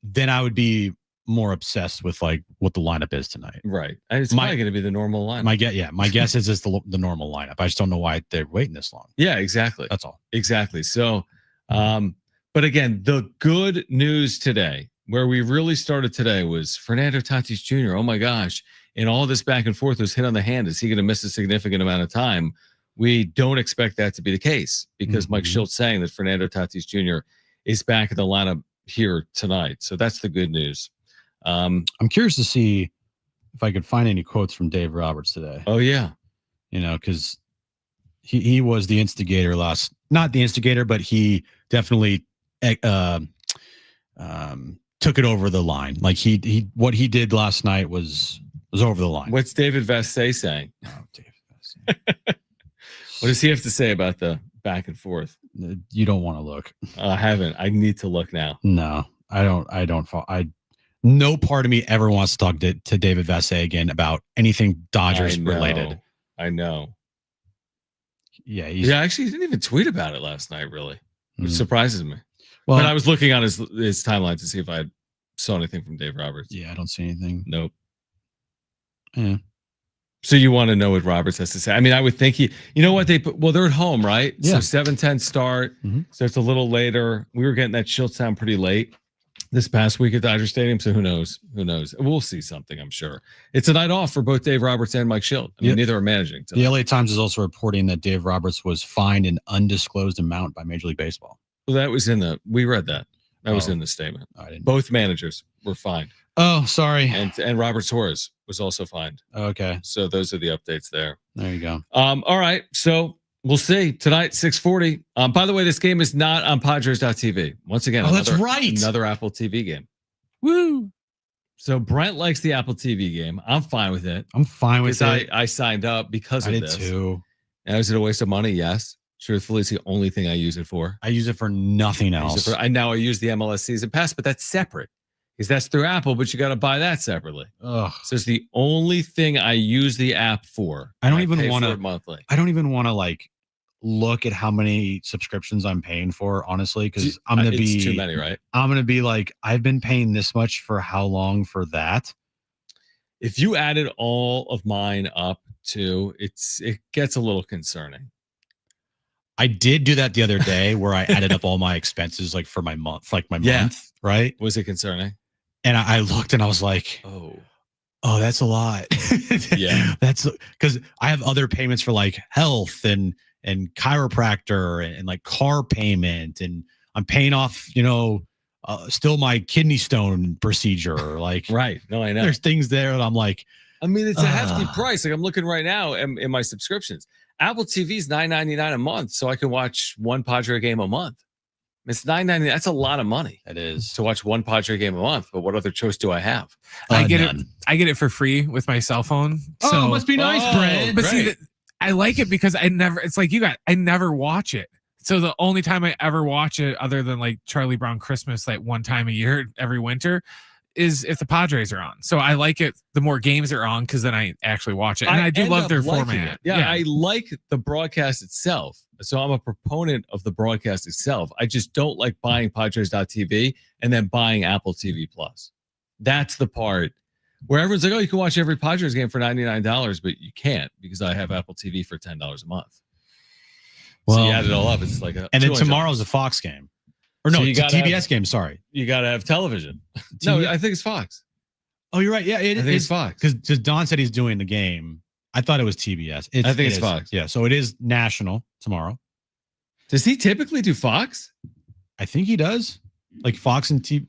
then I would be more obsessed with what the lineup is tonight. Right. And it's probably going to be the normal lineup. My guess is it's the normal lineup. I just don't know why they're waiting this long. Yeah, exactly. That's all. Exactly. So, but again, the good news today, where we really started today, was Fernando Tatis Jr. Oh my gosh. And all this back and forth was hit on the hand. Is he going to miss a significant amount of time? We don't expect that to be the case because Mike Shildt saying that Fernando Tatis Jr. is back in the lineup here tonight. So that's the good news. I'm curious to see if I could find any quotes from Dave Roberts today. Oh yeah. Because he was the instigator not the instigator, but he definitely took it over the line. He what he did last night was over the line. What's David Vassay saying? Oh, David Vassay. What does he have to say about the back and forth? You don't want to look. I haven't. I need to look now. No, I don't. No part of me ever wants to talk to David Vassay again about anything Dodgers related. I know. Yeah. Actually, he didn't even tweet about it last night, really, which surprises me. Well, but I was looking on his timeline to see if I saw anything from Dave Roberts. Yeah, I don't see anything. Nope. Yeah. So you want to know what Roberts has to say? I mean, I would think they're at home, right? Yeah. So 7:10 start. Mm-hmm. So it's a little later. We were getting that Shildt sound pretty late this past week at Dodger Stadium. So who knows? We'll see something, I'm sure. It's a night off for both Dave Roberts and Mike Shildt. I mean, neither are managing tonight. The LA Times is also reporting that Dave Roberts was fined an undisclosed amount by Major League Baseball. Well, that was we read that. That was in the statement. Both managers were fined. Oh, sorry. And Robert Torres was also fined. Okay. So those are the updates there. There you go. All right. So we'll see tonight, 6:40. By the way, this game is not on Padres.tv. Once again, that's right. Another Apple TV game. Woo. So Brent likes the Apple TV game. I'm fine with it. I'm fine with it. I signed up because of this. I did too. And is it a waste of money? Yes. Truthfully, it's the only thing I use it for. I use it for nothing else. I use the MLS season pass, but that's separate. Because that's through Apple, but you got to buy that separately. Ugh. So it's the only thing I use the app for. I don't even want to monthly. I don't even want to look at how many subscriptions I'm paying for, honestly, because I'm gonna be too many, right? I'm gonna be I've been paying this much for how long for that? If you added all of mine up too, it gets a little concerning. I did do that the other day where I added up all my expenses for my month, month, right? Was it concerning? And I looked and I was like, oh, that's a lot. Yeah. That's because I have other payments for health and chiropractor and car payment. And I'm paying off, still my kidney stone procedure. Right. No, I know. There's things there that I'm like, I mean, it's a hefty price. I'm looking right now in my subscriptions. Apple TV is $9.99 a month, so I can watch one Padre game a month. It's $9.99. That's a lot of money. It is to watch one Padre game a month. But what other choice do I have? I get it for free with my cell phone. So must be nice, Brent. But see, I like it because I never watch it. So the only time I ever watch it, other than Charlie Brown Christmas, one time a year every winter, is if the Padres are on. So I like it the more games are on because then I actually watch it. And I do love their format. Yeah, I like the broadcast itself. So I'm a proponent of the broadcast itself. I just don't like buying Padres.tv and then buying Apple TV Plus. That's the part where everyone's like, oh, you can watch every Padres game for $99, but you can't because I have Apple TV for $10 a month. So you add it all up, it's like and then tomorrow's a Fox game. Or no, So it's a TBS game. Sorry. You got to have television. No, I think it's Fox. Oh, you're right. Yeah, I think it's Fox. Because Don said he's doing the game. I thought it was TBS. I think it's Fox. Yeah, so it is national tomorrow. Does he typically do Fox? I think he does. Like Fox and Fox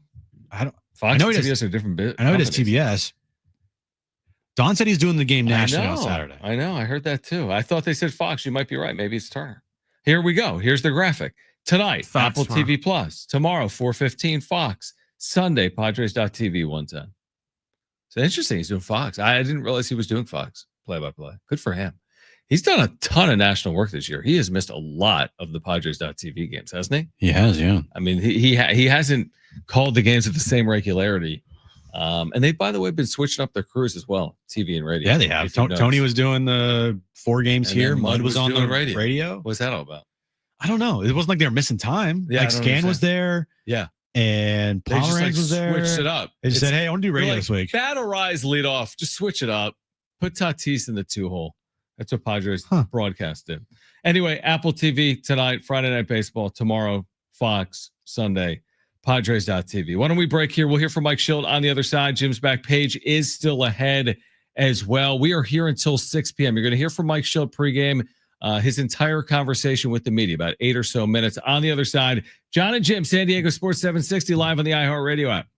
I know and he TBS does, are different bit. I know it is TBS. Don said he's doing the game nationally on Saturday. I know. I heard that too. I thought they said Fox. You might be right. Maybe it's Turner. Here we go. Here's the graphic. Tonight, Fox Apple tomorrow. TV Plus. Tomorrow, 4:15, Fox. Sunday, Padres.tv, 110. So interesting. He's doing Fox. I didn't realize he was doing Fox play-by-play. Good for him. He's done a ton of national work this year. He has missed a lot of the Padres.tv games, hasn't he? He has, yeah. I mean, he hasn't called the games at the same regularity. And they've, by the way, been switching up their crews as well, TV and radio. Yeah, they have. Tony was doing the 4 games And here. then Mud was on the doing radio. What's that all about? I don't know. It wasn't like they were missing time. Yeah, I like don't Scan was understand. there. Yeah. And They just Pomeranz was there. switched it up. They just said, hey, I want to do radio They're like, this week. Battle Rise lead off. Just switch it up. Put Tatis in the 2-hole. That's what Padres broadcast did. Anyway, Apple TV tonight, Friday Night Baseball. Tomorrow, Fox. Sunday, Padres.tv. Why don't we break here? We'll hear from Mike Shildt on the other side. Jim's back page is still ahead as well. We are here until 6 p.m. You're going to hear from Mike Shildt pregame. His entire conversation with the media, about 8 or so minutes. On the other side, John and Jim, San Diego Sports 760, live on the iHeartRadio app.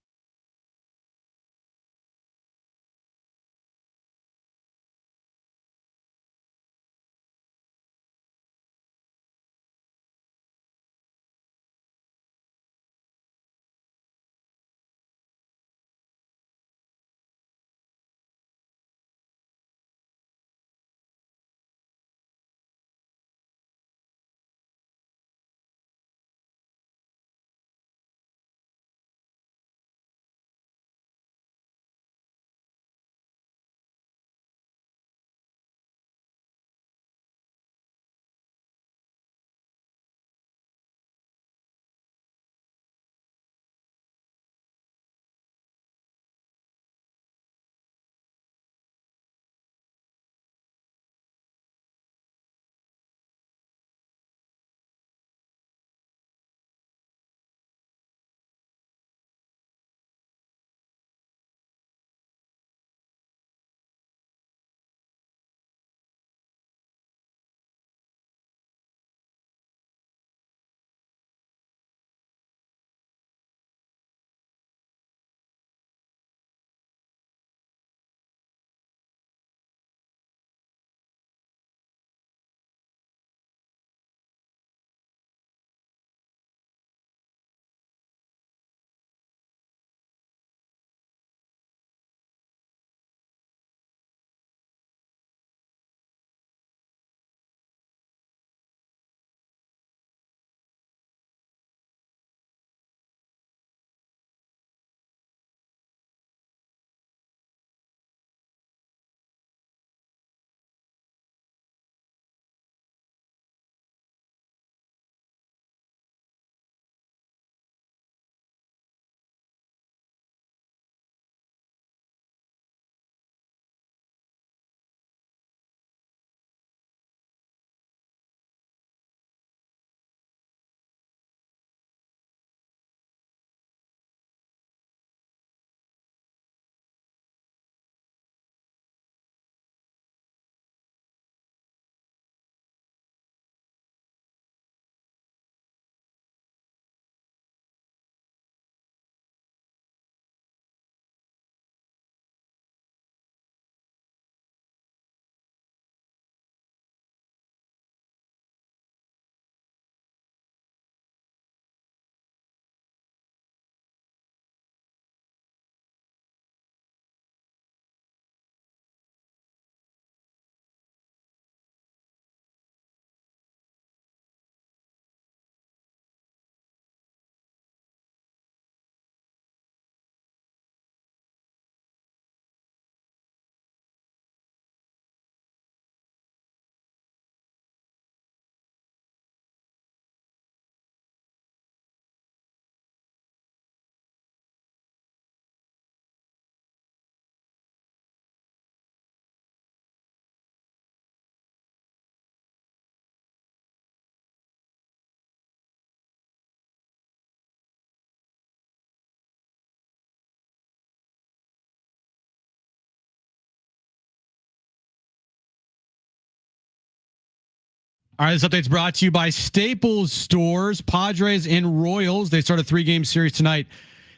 All right, this update's brought to you by Staples Stores. Padres and Royals. They start a 3-game series tonight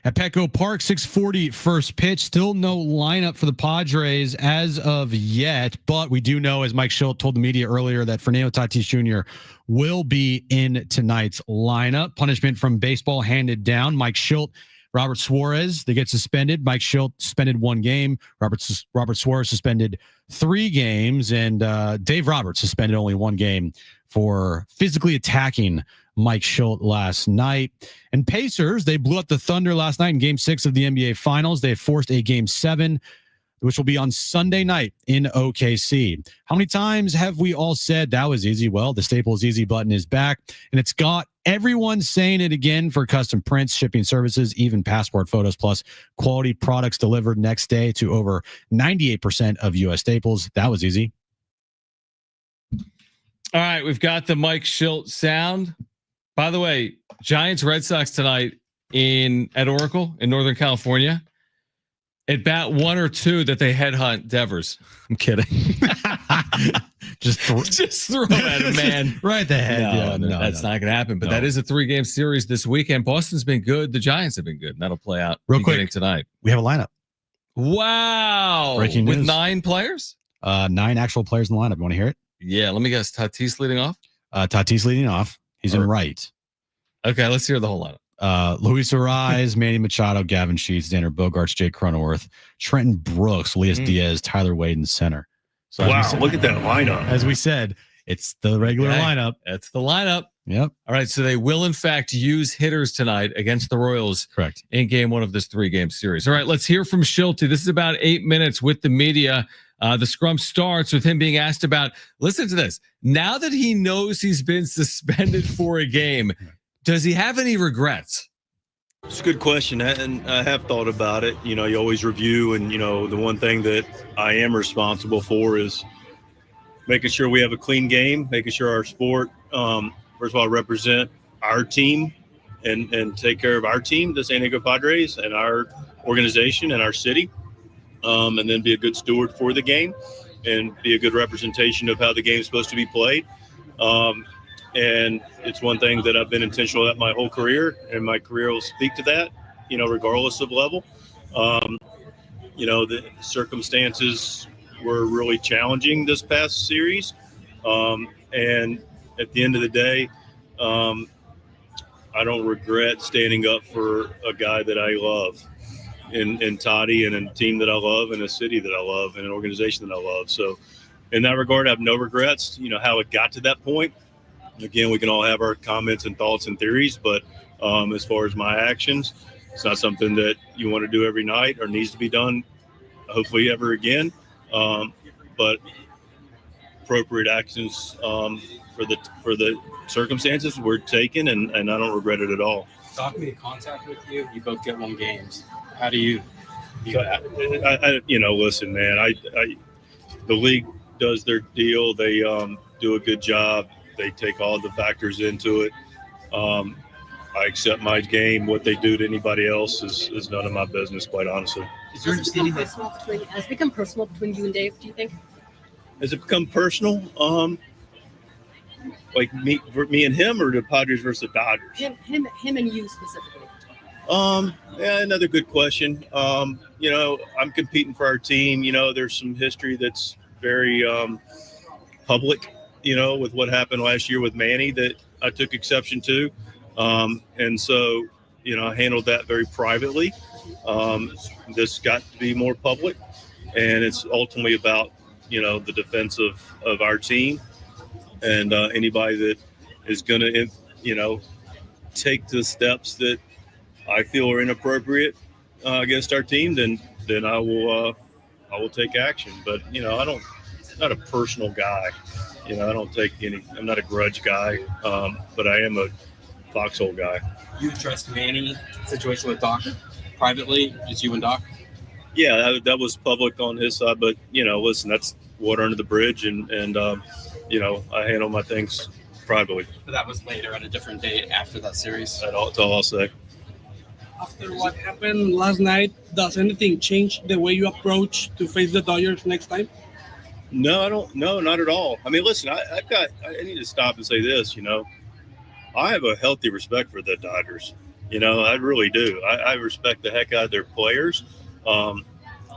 at Petco Park. 6:40 first pitch. Still no lineup for the Padres as of yet, but we do know, as Mike Shildt told the media earlier, that Fernando Tatis Jr. will be in tonight's lineup. Punishment from baseball handed down. Mike Shildt, Robert Suarez, they get suspended. Mike Shildt suspended 1 game. Robert Suarez suspended 3 games, and Dave Roberts suspended only 1 game for physically attacking Mike Shildt last night. And Pacers, they blew up the Thunder last night in Game 6 of the NBA Finals. They have forced a Game 7, which will be on Sunday night in OKC. How many times have we all said that was easy? Well, the Staples Easy button is back, and it's got everyone saying it again for custom prints, shipping services, even passport photos, plus quality products delivered next day to over 98% of U.S. staples. That was easy. All right, we've got the Mike Shildt sound. By the way, Giants Red Sox tonight at Oracle in Northern California. At bat 1 or 2 that they headhunt Devers. I'm kidding. Just throw at him, man. Right the head. No, that's not going to happen. But that is a 3-game series this weekend. Boston's been good. The Giants have been good. And that'll play out real quick tonight. We have a lineup. Wow. Breaking news. With 9 players? 9 actual players in the lineup. You want to hear it? Yeah, let me guess. Tatis leading off? Tatis leading off. He's in right. Okay, let's hear the whole lineup. Luis Ariz, Manny Machado, Gavin Sheets, Xander Bogaerts, Jake Cronenworth, Trenton Brooks, Elias Diaz, Tyler Wade in center. So wow, look at that lineup. As we said, it's the regular lineup. That's the lineup. Yep. All right, so they will, in fact, use hitters tonight against the Royals. Correct. In Game 1 of this 3-game series. All right, let's hear from Shildt. This is about 8 minutes with the media. The scrum starts with him being asked about, listen to this, now that he knows he's been suspended for a game, does he have any regrets? It's a good question, and I have thought about it. You know, you always review, and, you know, the one thing that I am responsible for is making sure we have a clean game, making sure our sport, first of all, represent our team and take care of our team, the San Diego Padres, and our organization and our city, and then be a good steward for the game and be a good representation of how the game is supposed to be played. And it's one thing that I've been intentional at my whole career, and my career will speak to that, you know, regardless of level. You know, the circumstances were really challenging this past series. And at the end of the day, I don't regret standing up for a guy that I love in Toddy, and a team that I love, and a city that I love, and an organization that I love. So in that regard, I have no regrets. You know, how it got to that point. Again, we can all have our comments and thoughts and theories, but as far as my actions, it's not something that you want to do every night or needs to be done, hopefully ever again. But appropriate actions for the circumstances were taken, and I don't regret it at all. Doc made contact with you. You both get 1 games. How do you view that? You know, listen, man. The league does their deal. They do a good job. They take all the factors into it. I accept my game. What they do to anybody else is none of my business, quite honestly. Has it become personal between you and Dave, do you think? Has it become personal? Like me and him, or the Padres versus the Dodgers? Him and you specifically. Yeah, another good question. You know, I'm competing for our team. You know, there's some history that's very public, you know, with what happened last year with Manny that I took exception to. And so, you know, I handled that very privately. This got to be more public, and it's ultimately about, you know, the defense of our team, and anybody that is going to, you know, take the steps that I feel are inappropriate against our team, then I will take action. But, you know, I'm not a personal guy. You know, I don't take I'm not a grudge guy, but I am a foxhole guy. You addressed Manny situation with Doc privately, just you and Doc? Yeah, that was public on his side, but, you know, listen, that's water under the bridge, and you know, I handle my things privately. But that was later at a different date after that series? That's all I'll say. After what happened last night, does anything change the way you approach to face the Dodgers next time? No, I don't. No, not at all. I mean, listen, I need to stop and say this. I have a healthy respect for the Dodgers. I really do. I respect the heck out of their players. I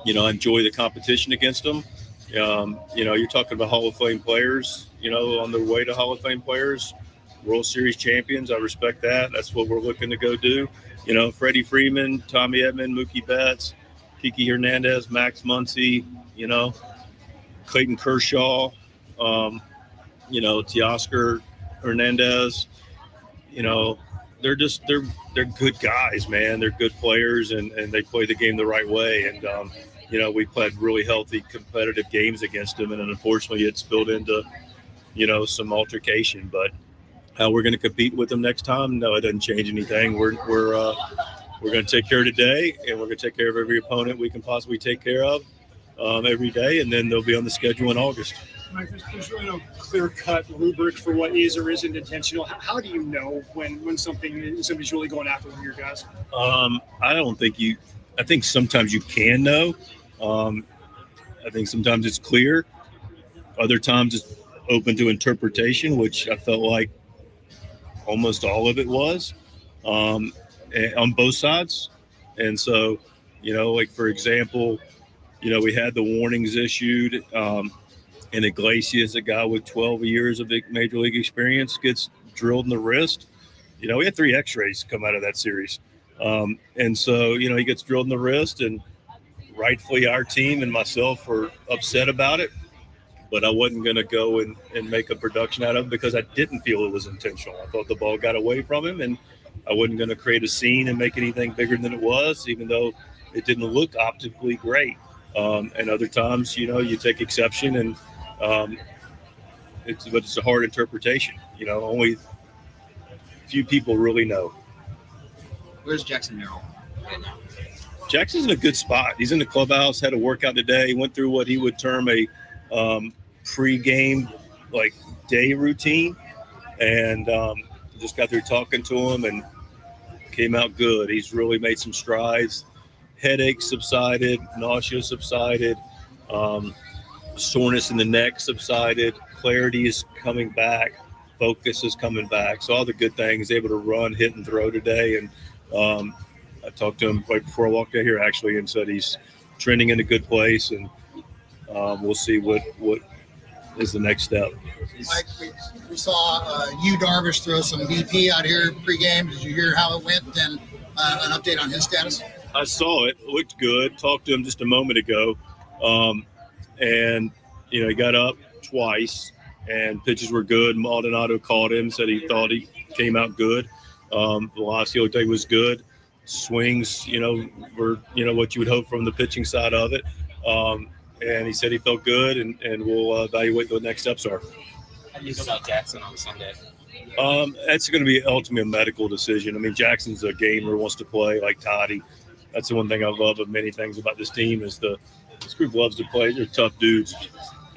enjoy the competition against them. You're talking about Hall of Fame players, on their way to Hall of Fame players, World Series champions. I respect that. That's what we're looking to go do. Freddie Freeman, Tommy Edman, Mookie Betts, Kiki Hernandez, Max Muncy, Clayton Kershaw, Teoscar Hernandez. They're good guys, man. They're good players, and they play the game the right way. And we played really healthy, competitive games against them, and unfortunately, it spilled into some altercation. But how we're going to compete with them next time? No, it doesn't change anything. We're going to take care of today, and we're going to take care of every opponent we can possibly take care of every day, and then they'll be on the schedule in August. Mike, there's really no clear-cut rubric for what is or isn't intentional. How do you know when somebody's really going after one of your guys? I don't think you. I think sometimes you can know. I think sometimes it's clear. Other times it's open to interpretation, which I felt like almost all of it was on both sides. And so, like for example, we had the warnings issued. And Iglesias, a guy with 12 years of major league experience, gets drilled in the wrist. We had 3 x-rays come out of that series. And so, he gets drilled in the wrist, and rightfully our team and myself were upset about it. But I wasn't going to go and make a production out of it because I didn't feel it was intentional. I thought the ball got away from him, and I wasn't going to create a scene and make anything bigger than it was, even though it didn't look optically great. And other times, you take exception, and it's a hard interpretation. Only few people really know. Where's Jackson Merrill? Jackson's in a good spot. He's in the clubhouse, had a workout today. He went through what he would term a pre-game day routine, and just got through talking to him and came out good. He's really made some strides. Headaches subsided, nausea subsided, soreness in the neck subsided, clarity is coming back, focus is coming back. So all the good things, able to run, hit, and throw today. And I talked to him right before I walked out here actually, and said he's trending in a good place, and we'll see what is the next step. Mike, we saw you, Darvish, throw some BP out here pregame. Did you hear how it went? And an update on his status? I saw it. Looked good. Talked to him just a moment ago. And, he got up twice, and pitches were good. Maldonado called him, said he thought he came out good. Velocity looked like it was good. Swings, were, what you would hope from the pitching side of it. And he said he felt good, and we'll evaluate what the next steps are. How do you feel about Jackson on Sunday? That's going to be ultimately a medical decision. I mean, Jackson's a gamer, wants to play like Toddy. That's the one thing I love of many things about this team is this group loves to play. They're tough dudes,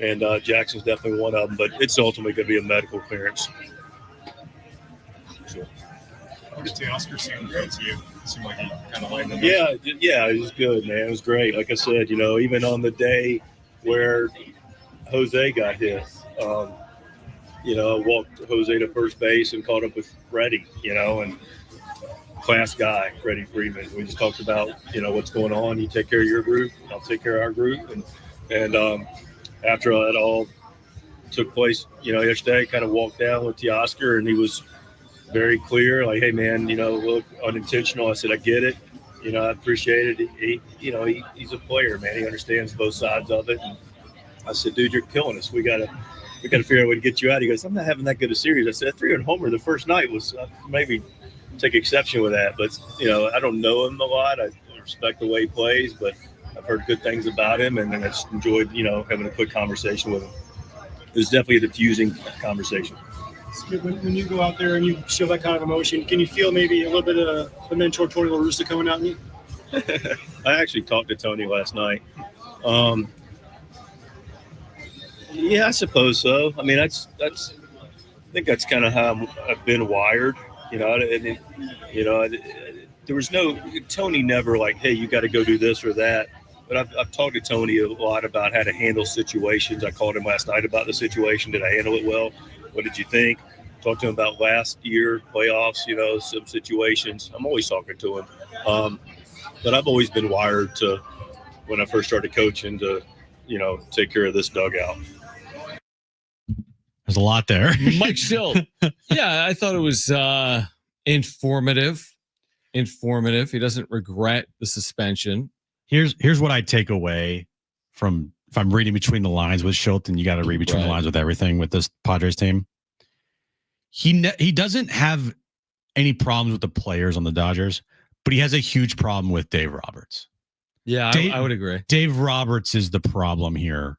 and Jackson's definitely one of them. But it's ultimately going to be a medical clearance. How did Teoscar seem to you? It seemed like he kind of lined them up. Yeah, it was good, man. It was great. Like I said, even on the day where Jose got hit, I walked Jose to first base and caught up with Freddie, and class guy, Freddie Freeman. We just talked about, what's going on. You take care of your group, I'll take care of our group. And after that all took place, yesterday, kind of walked down with Teoscar, and he was very clear, like, hey, man, look, unintentional. I said, I get it. I appreciate it. He's a player, man. He understands both sides of it. And I said, dude, you're killing us. We gotta figure out a way to get you out. He goes, I'm not having that good a series. I said, 3-run homer the first night was maybe take exception with that. But, I don't know him a lot. I respect the way he plays, but I've heard good things about him, and I just enjoyed, having a quick conversation with him. It was definitely a diffusing conversation. When you go out there and you show that kind of emotion, can you feel maybe a little bit of the mentor Tony La Russa coming out in you? I actually talked to Tony last night. Yeah, I suppose so. I mean, I think that's kind of how I've been wired. There was no Tony never like, hey, you got to go do this or that. But I've talked to Tony a lot about how to handle situations. I called him last night about the situation. Did I handle it well? What did you think? Talked to him about last year, playoffs, some situations. I'm always talking to him. But I've always been wired to, when I first started coaching, to, take care of this dugout. There's a lot there. Mike Shildt. Yeah, I thought it was informative. He doesn't regret the suspension. Here's what I take away from, if I'm reading between the lines with Shildt, and you got to read between the lines with everything with this Padres team. He doesn't have any problems with the players on the Dodgers, but he has a huge problem with Dave Roberts. Yeah, I would agree. Dave Roberts is the problem here,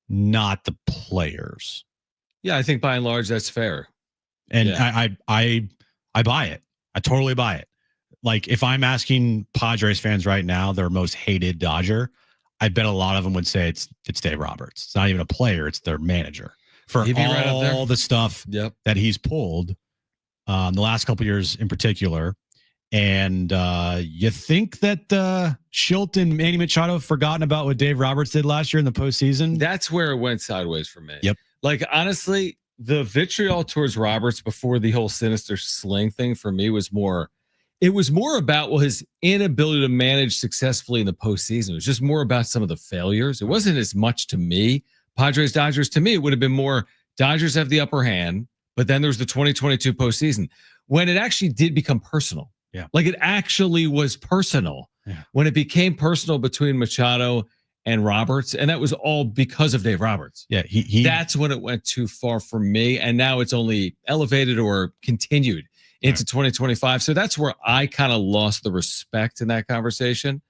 not the players. Yeah, I think by and large that's fair. And yeah. I buy it. I totally buy it. Like, if I'm asking Padres fans right now their most hated Dodger, I bet a lot of them would say it's Dave Roberts. It's not even a player; it's their manager for all the stuff that he's pulled the last couple of years in particular. And you think that Shildt and Manny Machado have forgotten about what Dave Roberts did last year in the postseason? That's where it went sideways for me. Yep. Like, honestly, the vitriol towards Roberts before the whole sinister sling thing for me was more. It was more about his inability to manage successfully in the postseason. It was just more about some of the failures. It wasn't as much to me. Padres, Dodgers, to me, it would have been more Dodgers have the upper hand, but then there's the 2022 postseason when it actually did become personal. Yeah. Like, it actually was personal when it became personal between Machado and Roberts. And that was all because of Dave Roberts. Yeah. That's when it went too far for me. And now it's only elevated or continued into 2025. So that's where I kind of lost the respect in that conversation.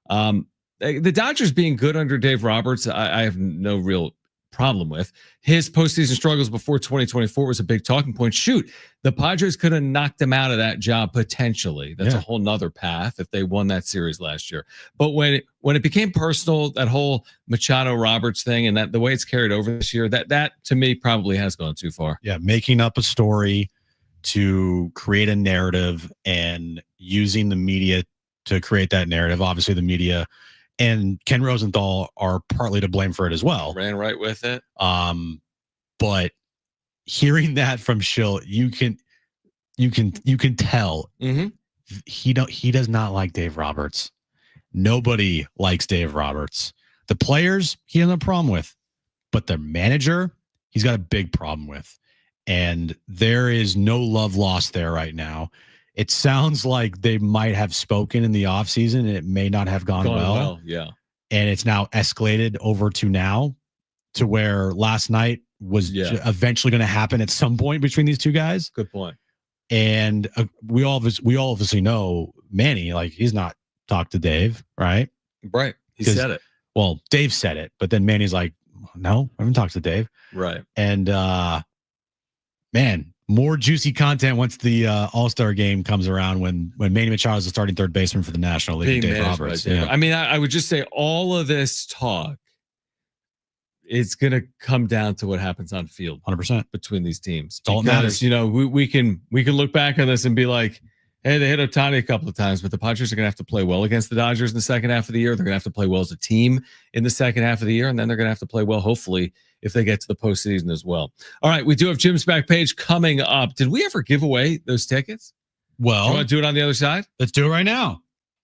The Dodgers being good under Dave Roberts, I have no real problem with. His postseason struggles before 2024 was a big talking point. Shoot, the Padres could have knocked him out of that job potentially. That's a whole nother path if they won that series last year. But when it became personal, that whole Machado Roberts thing and that the way it's carried over this year, that to me probably has gone too far. Yeah, making up a story to create a narrative and using the media to create that narrative. Obviously, the media and Ken Rosenthal are partly to blame for it as well. Ran right with it. But hearing that from Shildt, you can tell he does not like Dave Roberts. Nobody likes Dave Roberts. The players he has no problem with, but the manager he's got a big problem with. And there is no love lost there right now. It sounds like they might have spoken in the offseason and it may not have gone well. Yeah. And it's now escalated over to where last night was eventually going to happen at some point between these two guys. Good point. And we all obviously know Manny, like, he's not talked to Dave, right? Right. He said it. Well, Dave said it, but then Manny's like, no, I haven't talked to Dave. Right. And man, more juicy content once the All-Star game comes around when Manny Machado is the starting third baseman for the National League. Dave Roberts. Yeah. I mean, I would just say all of this talk, it's going to come down to what happens on field 100% between these teams. All that matters. We can look back on this and be like, hey, they hit Ohtani a couple of times, but the Padres are going to have to play well against the Dodgers in the second half of the year. They're going to have to play well as a team in the second half of the year, and then they're going to have to play well, hopefully, if they get to the postseason as well. All right, we do have Jim's Back Page coming up. Did we ever give away those tickets? Well, do you want to do it on the other side? Let's do it right now.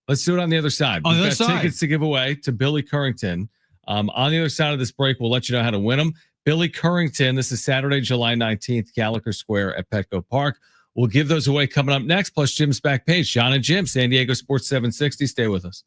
Let's do it on the other side. On the We've other got side. tickets to give away to Billy Currington. On the other side of this break, we'll let you know how to win them. Billy Currington, this is Saturday, July 19th, Gallagher Square at Petco Park. We'll give those away coming up next, plus Jim's Back Page. John and Jim, San Diego Sports 760. Stay with us.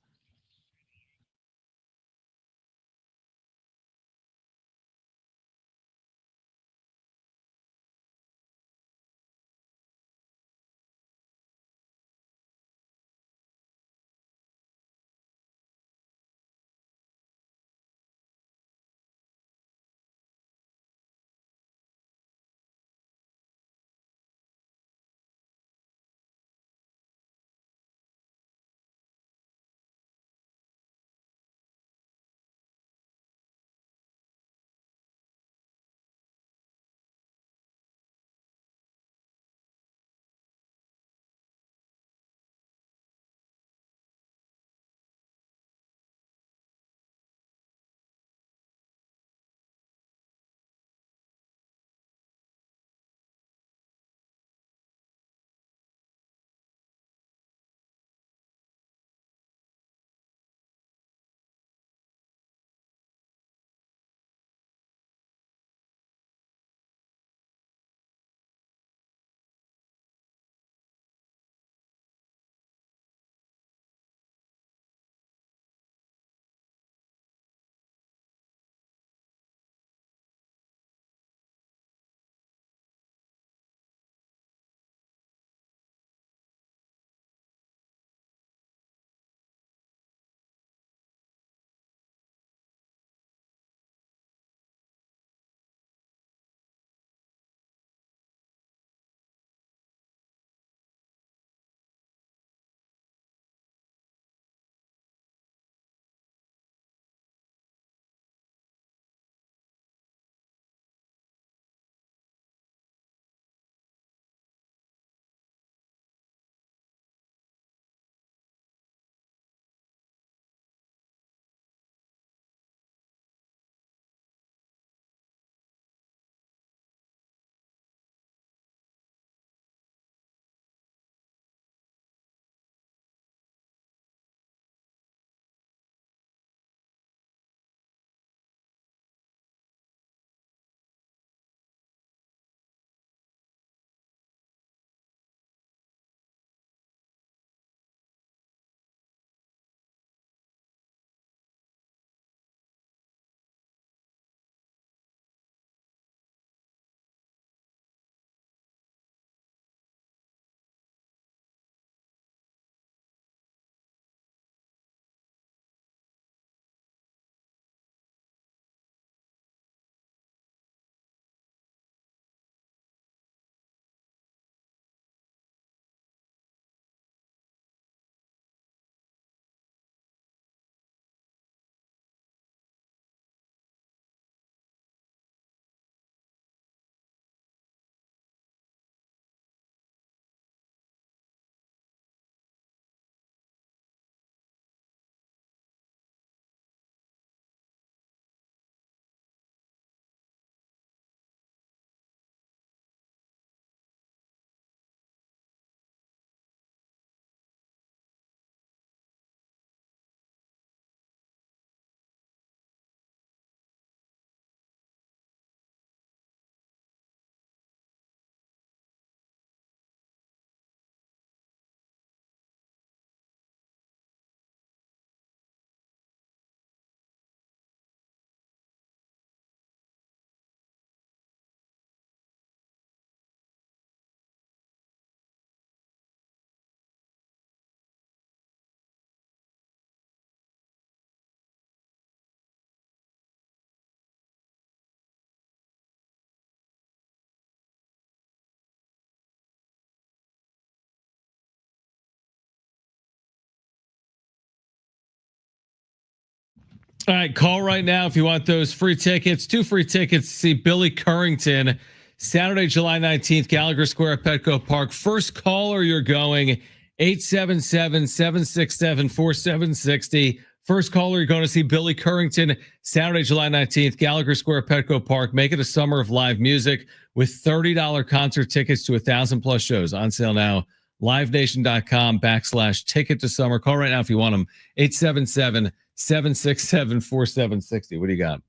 All right, call right now if you want those free tickets. 2 free tickets to see Billy Currington Saturday, July 19th, Gallagher Square at Petco Park. First caller, you're going 877-767-4760. First caller, you're going to see Billy Currington Saturday, July 19th, Gallagher Square, Petco Park. Make it a summer of live music with $30 concert tickets to 1,000 plus shows on sale now. LiveNation.com/ticket to summer. Call right now if you want them. 877-767-4760. What do you got?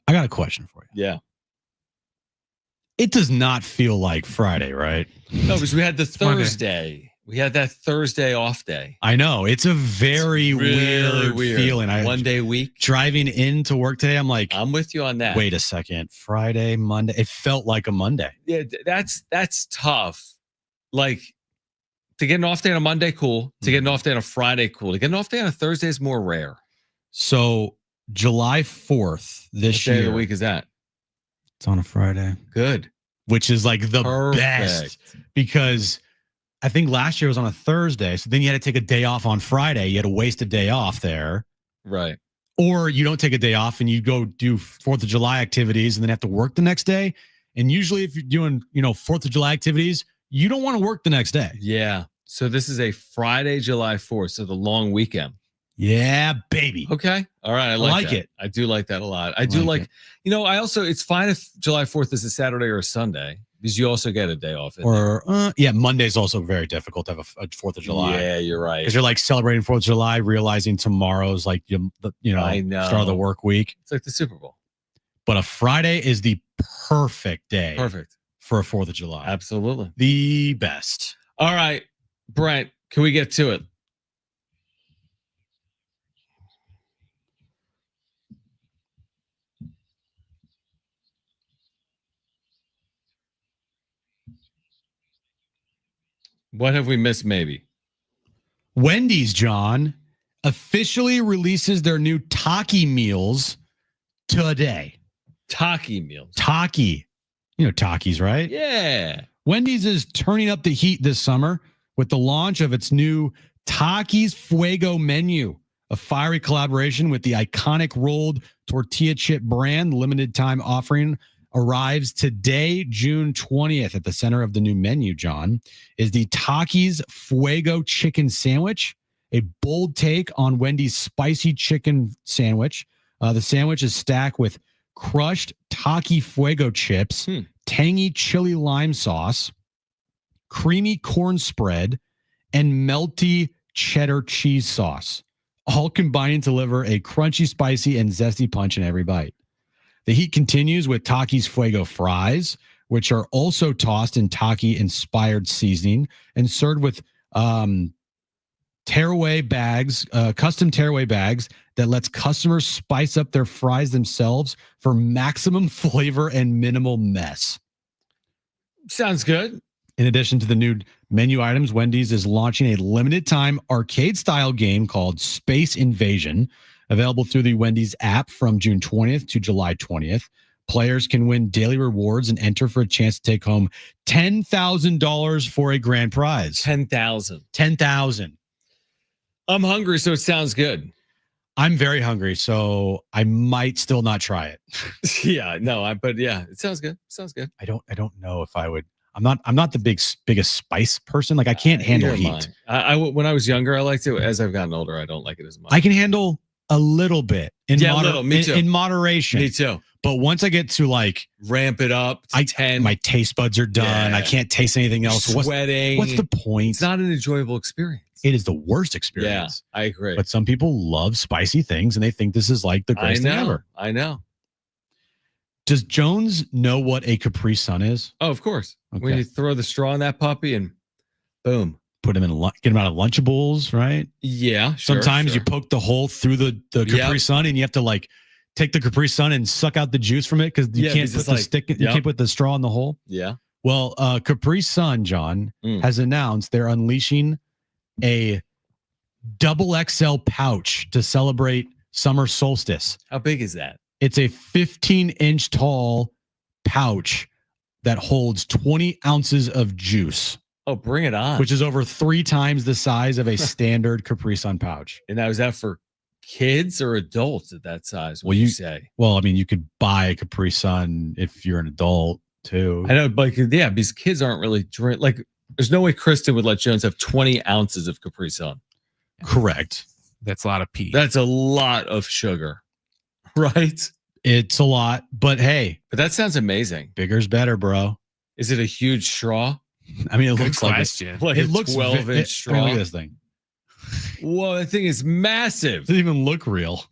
I got a question for you. Yeah. It does not feel like Friday, right? No, because we had the Monday. Thursday. We had that Thursday off day. I know. It's a very Really weird feeling. One day week. Driving into work today, I'm like, I'm with you on that. wait a second. Friday, Monday. It felt like a Monday. Yeah, that's tough. Like, to get an off day on a Monday, cool. To get an off day on a Friday, cool. To get an off day on a Thursday is more rare. So July 4th this What day year. of the week is that? It's on a Friday. Good. Which is like the Perfect. best because I think last year was on a Thursday. So then you had to take a day off on Friday. You had to waste a day off there. Right. Or you don't take a day off and you go do 4th of July activities and then have to work the next day. And usually if you're doing, 4th of July activities, you don't want to work the next day. Yeah. So this is a Friday, July 4th. So the long weekend. Yeah, baby. Okay. All right. I like it. I do like that a lot. I do like I also, it's fine if July 4th is a Saturday or a Sunday because you also get a day off. Monday's also very difficult to have a 4th of July. Yeah, you're right. Because you're like celebrating 4th of July, realizing tomorrow's like, I know. start of the work week. It's like the Super Bowl. But a Friday is the perfect day. Perfect. For a 4th of July. Absolutely. The best. All right, Brent, can we get to it? What have we missed, maybe? Wendy's, John, officially releases their new Taki meals today. Taki meals. Taki. You know Takis, right? Yeah. Wendy's is turning up the heat this summer with the launch of its new Takis Fuego menu, a fiery collaboration with the iconic rolled tortilla chip brand. Limited time offering arrives today, June 20th. At the center of the new menu, John, is the Takis Fuego chicken sandwich, a bold take on Wendy's spicy chicken sandwich. The sandwich is stacked with crushed Taki Fuego chips, tangy chili lime sauce, creamy corn spread, and melty cheddar cheese sauce, all combining to deliver a crunchy, spicy, and zesty punch in every bite. The heat continues with Takis Fuego fries, which are also tossed in Taki-inspired seasoning and served with tearaway bags, custom tearaway bags that lets customers spice up their fries themselves for maximum flavor and minimal mess. Sounds good. In addition to the new menu items, Wendy's is launching a limited time arcade style game called Space Invasion, available through the Wendy's app from June 20th to July 20th. Players can win daily rewards and enter for a chance to take home $10,000 for a grand prize. $10,000. I'm hungry, so it sounds good. I'm very hungry, so I might still not try it. Yeah, no, but yeah, it sounds good. Sounds good. I don't know if I would. I'm not the biggest spice person. Like I can't handle heat. I when I was younger, I liked it. As I've gotten older, I don't like it as much. I can handle a little bit in Me too. in moderation. Me too. But once I get to like ramp it up to 10, my taste buds are done. Yeah. I can't taste anything else. Sweating. What's the point? It's not an enjoyable experience. It is the worst experience. Yeah, I agree. But some people love spicy things and they think this is like the greatest thing ever. I know. Does Jones know what a Capri Sun is? Oh, of course. Okay. When you throw the straw in that puppy and boom. Put him in, get him out of Lunchables, right? Yeah. Sometimes you poke the hole through the Capri Sun and you have to like take the Capri Sun and suck out the juice from it because you can't put the stick, you can't put the straw in the hole. Yeah. Well, Capri Sun, John, has announced they're unleashing a double XL pouch to celebrate summer solstice. How big is that? It's a 15-inch tall pouch that holds 20 ounces of juice. Oh, bring it on. Which is over 3 times the size of a standard Capri Sun pouch. And now is that for kids or adults at that size? Well, You say. Well, I mean, you could buy a Capri Sun if you're an adult too. I know, but yeah, because kids aren't really like. There's no way Kristen would let Jones have 20 ounces of Capri Sun. Correct. That's a lot of pee. That's a lot of sugar, right? It's a lot, but hey, but that sounds amazing. Bigger's better, bro. Is it a huge straw? I mean, it Good looks question. Like it a looks 12-inch straw. Look at this thing. Whoa, that thing is massive. It doesn't even look real.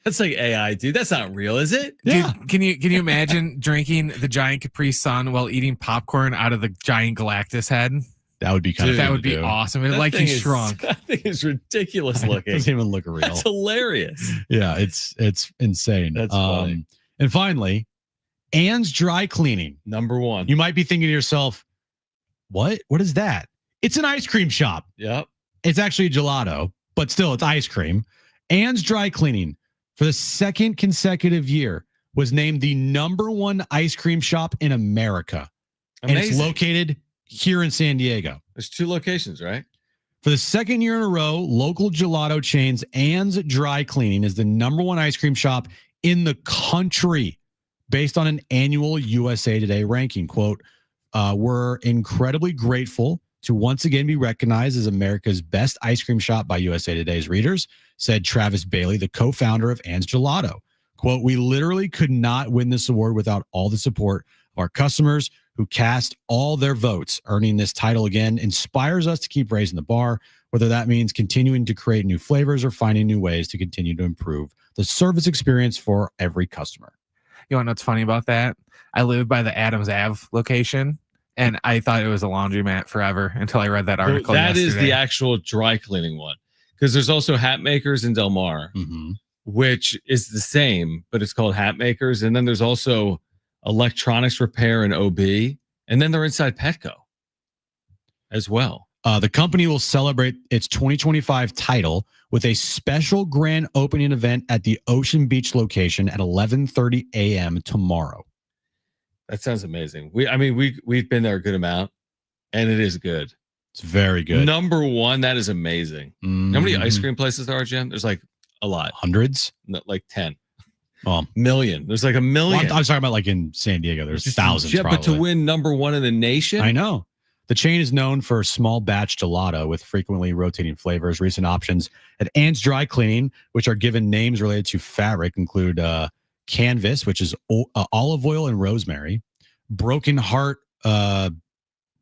That's like AI, dude. That's not real, is it? Yeah. Dude, can you imagine drinking the giant Capri Sun while eating popcorn out of the giant Galactus head? That would be kind of that would be awesome. It's like he shrunk. That thing is ridiculous It looking. doesn't even look real. That's hilarious. Yeah, it's insane. That's funny. And finally, Ann's Dry Cleaning. Number one. You might be thinking to yourself, what? What is that? It's an ice cream shop. Yep. It's actually a gelato, but still it's ice cream. Ann's Dry Cleaning, for the second consecutive year, was named the #1 ice cream shop in America. Amazing. And it's located here in San Diego. There's 2 locations, right? For the second year in a row, local gelato chains Ann's Dry Cleaning is the #1 ice cream shop in the country based on an annual USA Today ranking. Quote, we're incredibly grateful to once again be recognized as America's best ice cream shop by USA Today's readers, said Travis Bailey, the co-founder of Ann's Gelato. Quote, we literally could not win this award without all the support of our customers who cast all their votes. Earning this title again inspires us to keep raising the bar, whether that means continuing to create new flavors or finding new ways to continue to improve the service experience for every customer. You want to know what's funny about that? I lived by the Adams Ave location, and I thought it was a laundromat forever until I read that article. That is yesterday. the actual dry cleaning one. Because there's also Hat Makers in Del Mar, which is the same, but it's called Hat Makers. And then there's also electronics repair and OB. And then they're inside Petco as well. The company will celebrate its 2025 title with a special grand opening event at the Ocean Beach location at 11:30 a.m. tomorrow. That sounds amazing. We've been there a good amount, and it is good. It's very good. #1, that is amazing. How many ice cream places there are, Jim? There's like a lot. Hundreds? Like 10. Million. There's like a million. Well, I was talking about like in San Diego. There's thousands. Yeah, probably. but to win #1 in the nation, I know. The chain is known for small batch gelato with frequently rotating flavors. Recent options at Ann's Dry Cleaning, which are given names related to fabric, include Canvas, which is olive oil and rosemary, Broken Heart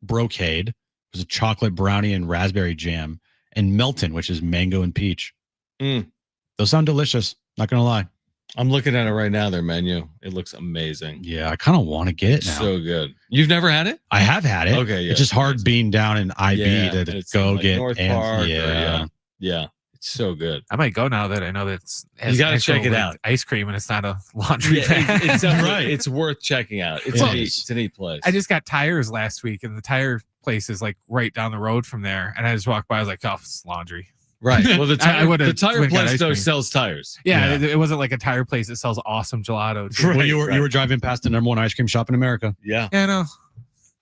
Brocade, which is a chocolate brownie and raspberry jam, and Melton, which is mango and peach. Those sound delicious. Not gonna lie. I'm looking at it right now, their menu. It looks amazing. Yeah, I kind of want to get it now. So good. You've never had it? I have had it. Okay, yeah. It's just hard being down in IB to go like get North Park. Yeah. It's so good. I might go now that I know that it's You got to check it out. Ice cream and it's not a laundry bag. It's right. It's worth checking out. It's a neat place. I just got tires last week, and the tire place is like right down the road from there. And I just walked by. I was like, "Oh, it's laundry." Right. Well, the tire place though cream. sells tires. Yeah, it wasn't like a tire place that sells awesome gelato. Too. Well, you were driving past the #1 ice cream shop in America. Yeah. Yeah, I know.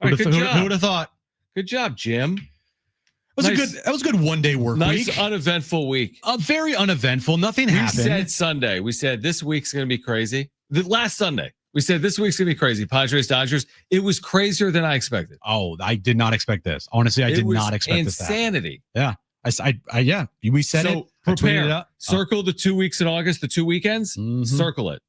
All right, Who would have thought? Good job, Jim. That was a good one-day work nice, week. Uneventful week. Very uneventful. Nothing happened. We said Sunday. We said this week's going to be crazy. The last Sunday, we said this week's going to be crazy. Padres, Dodgers. It was crazier than I expected. Oh, I did not expect this. Honestly, I did not expect this. Insanity. Yeah. Yeah. We said it. Prepare. It up. Circle the 2 weeks in August, the 2 weekends. Circle it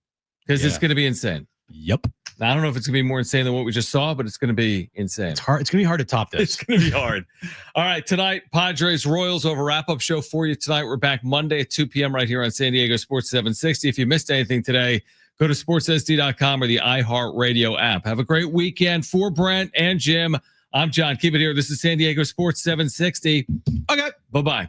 because it's going to be insane. Yep. Now, I don't know if it's going to be more insane than what we just saw, but it's going to be insane. It's hard. It's going to be hard to top this. It's going to be hard. All right. Tonight, Padres Royals over wrap-up show for you tonight. We're back Monday at 2 p.m. right here on San Diego Sports 760. If you missed anything today, go to sportssd.com or the iHeartRadio app. Have a great weekend. For Brent and Jim, I'm John. Keep it here. This is San Diego Sports 760. Okay. Bye-bye.